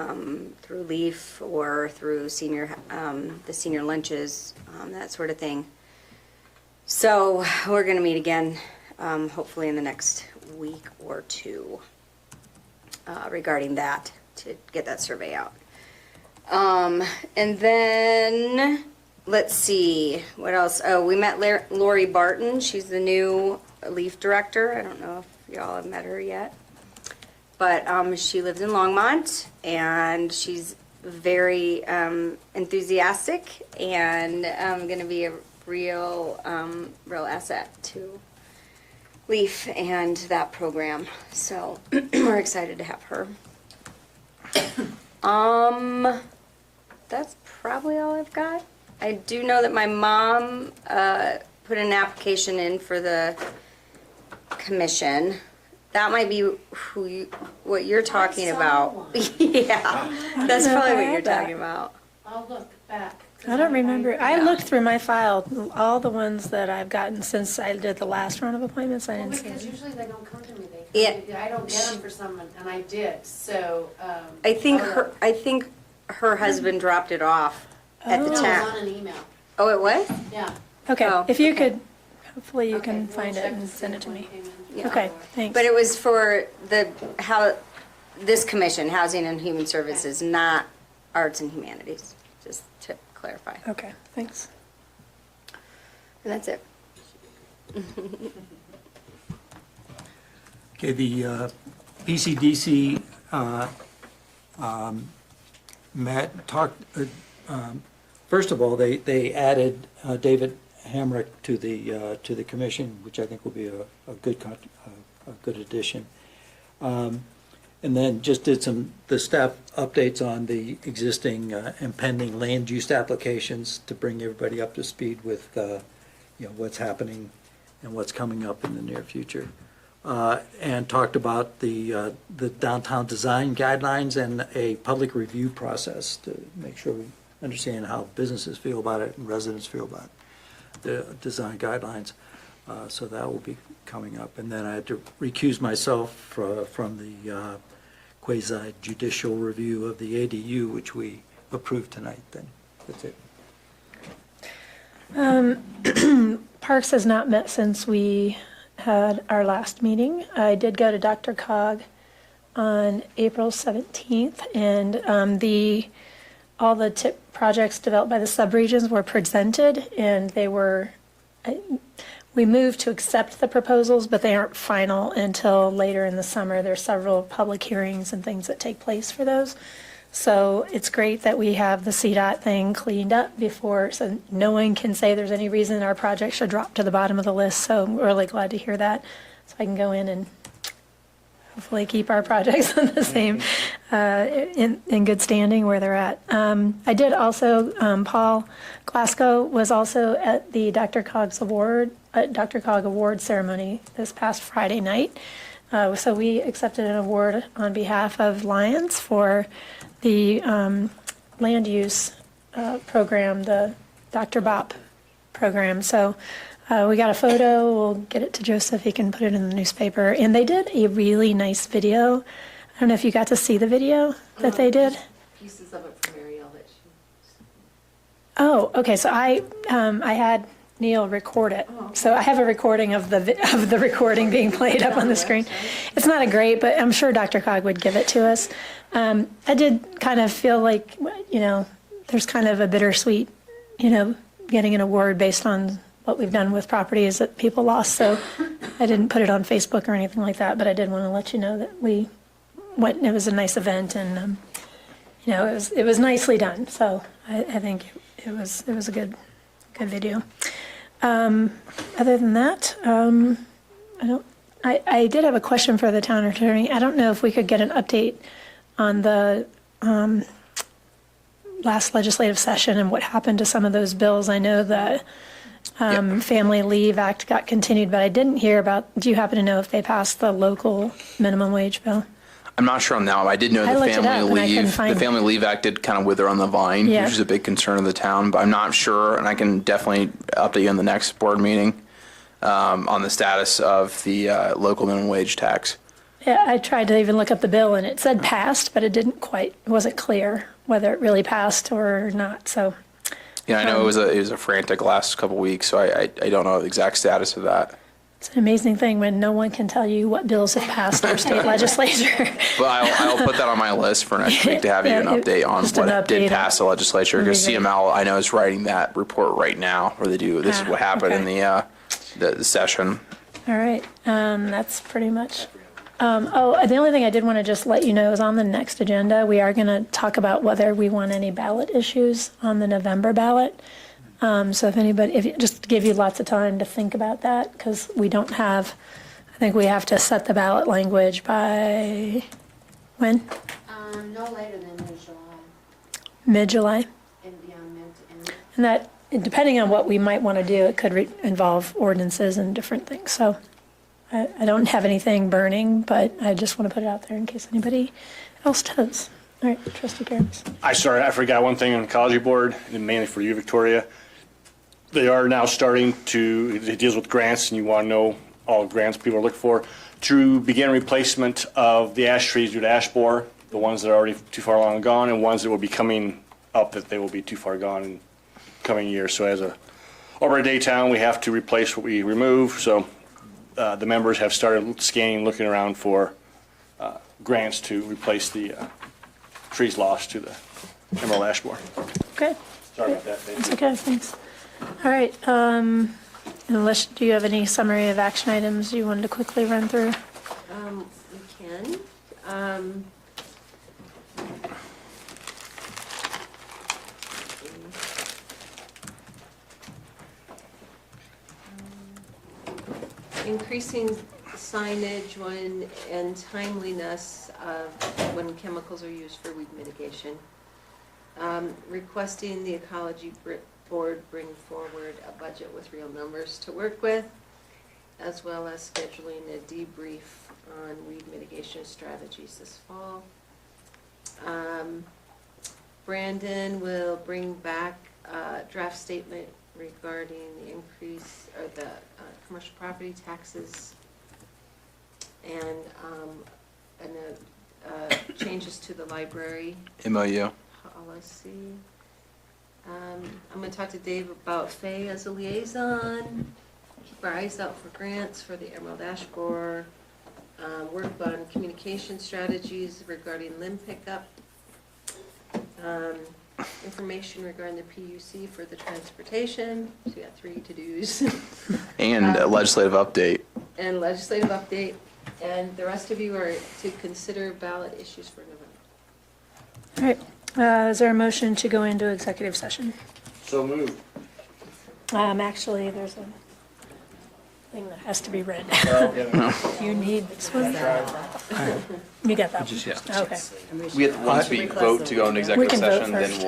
through LEAF or through the senior lunches, that sort of thing. So we're going to meet again, hopefully in the next week or two, regarding that, to get that survey out. And then, let's see, what else? Oh, we met Lori Barton. She's the new LEAF director. I don't know if y'all have met her yet. But she lives in Longmont, and she's very enthusiastic and going to be a real asset to LEAF and that program. So we're excited to have her. That's probably all I've got. I do know that my mom put an application in for the commission. That might be what you're talking about. Yeah, that's probably what you're talking about. I'll look back. I don't remember. I looked through my file, all the ones that I've gotten since I did the last round of appointments. I didn't see Because them. usually they don't come to me. Yeah. I don't get them for someone, and I did, so. I think her husband dropped it off at the No, it was town. on an email, Oh, it was? yeah. Okay, Oh, if you okay. could, hopefully you Okay, can we'll find it check and to see send it if to one me. came in. Yeah. Okay, thanks. But it was for this commission, Housing and Human Services, not Arts and Humanities, just to clarify. Okay, thanks. And that's it. Okay, the PCDC first of all, they added David Hamrick to the commission, which I think will be a good addition. And then just did the staff updates on the existing impending land use applications to bring everybody up to speed with what's happening and what's coming up in the near future. And talked about the downtown design guidelines and a public review process to make sure we understand how businesses feel about it and residents feel about the design guidelines. So that will be coming up. And then I had to recuse myself from the quasi judicial review of the ADU, which we approved tonight. Then that's it. Parks has not met since we had our last meeting. I did go to Dr. Cog on April 17th, and all the TIP projects developed by the subregions were presented, and they were we moved to accept the proposals, but they aren't final until later in the summer. There's several public hearings and things that take place for those. So it's great that we have the CDOT thing cleaned up before, so no one can say there's any reason our project should drop to the bottom of the list. So I'm really glad to hear that. So I can go in and hopefully keep our projects on the same, in good standing where they're at. I did also, Paul Glasgow was also at the Dr. Cog Award ceremony this past Friday night. So we accepted an award on behalf of Lions for the land use program, the Dr. Bop program. So we got a photo. We'll get it to Joseph. He can put it in the newspaper. And they did a really nice video. I don't know if you got to see the video that they did. Pieces of it from Ariel that she. Oh, okay. So I had Neil record it. So I have a recording of the recording being played up on the screen. It's not a great, but I'm sure Dr. Cog would give it to us. I did kind of feel like, there's kind of a bittersweet, getting an award based on what we've done with properties that people lost. So I didn't put it on Facebook or anything like that, but I did want to let you know that we went. It was a nice event, and it was nicely done. So I think it was a good video. Other than that, I did have a question for the town attorney. I don't know if we could get an update on the last legislative session and what happened to some of those bills. I know the Family Leave Act got continued, but I didn't hear about, do you happen to know if they passed the local minimum wage bill? I'm not sure on that one. I did know I the looked it up and I couldn't find it. Family Leave Act did kind of wither on the vine, Yeah. which is a big concern of the town, but I'm not sure, and I can definitely update you on the next board meeting on the status of the local minimum wage tax. Yeah, I tried to even look up the bill and it said passed, but it wasn't clear whether it really passed or not, so. Yeah, I know it was a frantic last couple weeks, so I don't know the exact status of that. It's an amazing thing when no one can tell you what bills have passed our state legislature. But I'll put that on my list for next week to have you an update on Just what an did update. pass the legislature, because That'd be great. CML, I know, is writing that report right now, where they do, this is what happened in okay. the session. All right, that's pretty much. The only thing I did want to just let you know is on the next agenda, we are going to talk about whether we want any ballot issues on the November ballot. So just to give you lots of time to think about that, because we don't have, I think we have to set the ballot language by, when? No later than mid-July. Mid-July? Mid to end. And that, depending on what we might want to do, it could involve ordinances and different things. So I don't have anything burning, but I just want to put it out there in case anybody else does. All right, Trustee Garris. I forgot one thing on the Ecology Board, and mainly for you, Victoria. They are now starting it deals with grants, and you want to know all grants people are looking for, to begin replacement of the ash trees due to ash borer, the ones that are already too far along and gone, and ones that will be coming up that they will be too far gone in coming years. So as a Albright Day town, we have to replace what we remove. So the members have started scanning, looking around for grants to replace the trees lost to the emerald ash borer. Okay. Sorry about that, Dave. It's okay, thanks. All right, do you have any summary of action items you wanted to quickly run through? We can. Increasing signage and timeliness of when chemicals are used for weed mitigation. Requesting the Ecology Board bring forward a budget with real numbers to work with, as well as scheduling a debrief on weed mitigation strategies this fall. Brandon will bring back a draft statement regarding the increase or the commercial property taxes and changes to the library MOU. policy. I'm going to talk to Dave about Faye as a liaison. Keep our eyes out for grants for the emerald ash borer. Work on communication strategies regarding limb pickup. information regarding the PUC for the transportation. So we got 3 to-dos. And a legislative update. And legislative update. And the rest of you are to consider ballot issues for November. All right. Is there a motion to go into executive session? So moved. Actually, there's a thing that has to be read. You need this one. You got that one? Okay. Once we vote to go into We executive can vote session, then first.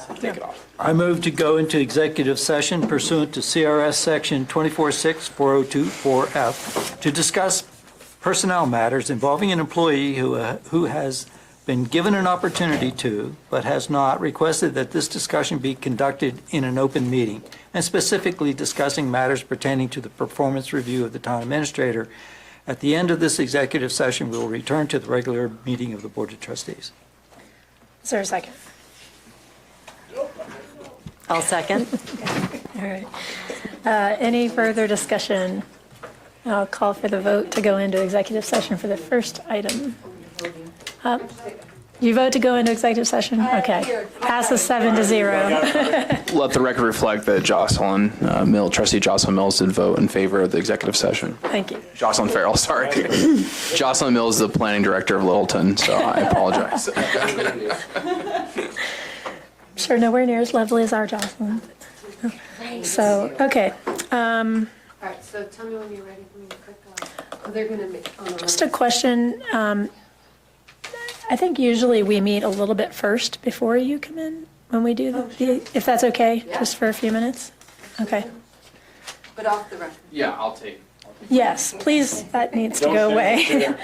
we'll take it off. I move to go into executive session pursuant to CRS Section 246402-4F to discuss personnel matters involving an employee who has been given an opportunity to, but has not, requested that this discussion be conducted in an open meeting, and specifically discussing matters pertaining to the performance review of the town administrator. At the end of this executive session, we will return to the regular meeting of the Board of Trustees. Is there a second? I'll second. All right. Any further discussion? I'll call for the vote to go into executive session for the first item. You vote to go into executive session? Okay. Passes 7-0. Let the record reflect that Trustee Jocelyn Mills did vote in favor of the executive session. Thank you. Jocelyn Farrell, sorry. Jocelyn Mills is the planning director of Littleton, so I apologize. Sure, nowhere near as lovely as our Jocelyn. So, okay. All right, so tell me when you're ready for me to click on. They're going to make. Just a question. I think usually we meet a little bit first before you come in when we do if that's okay, just for a few minutes? Okay. But off the record. Yeah, I'll take. Yes, please, that needs to go away.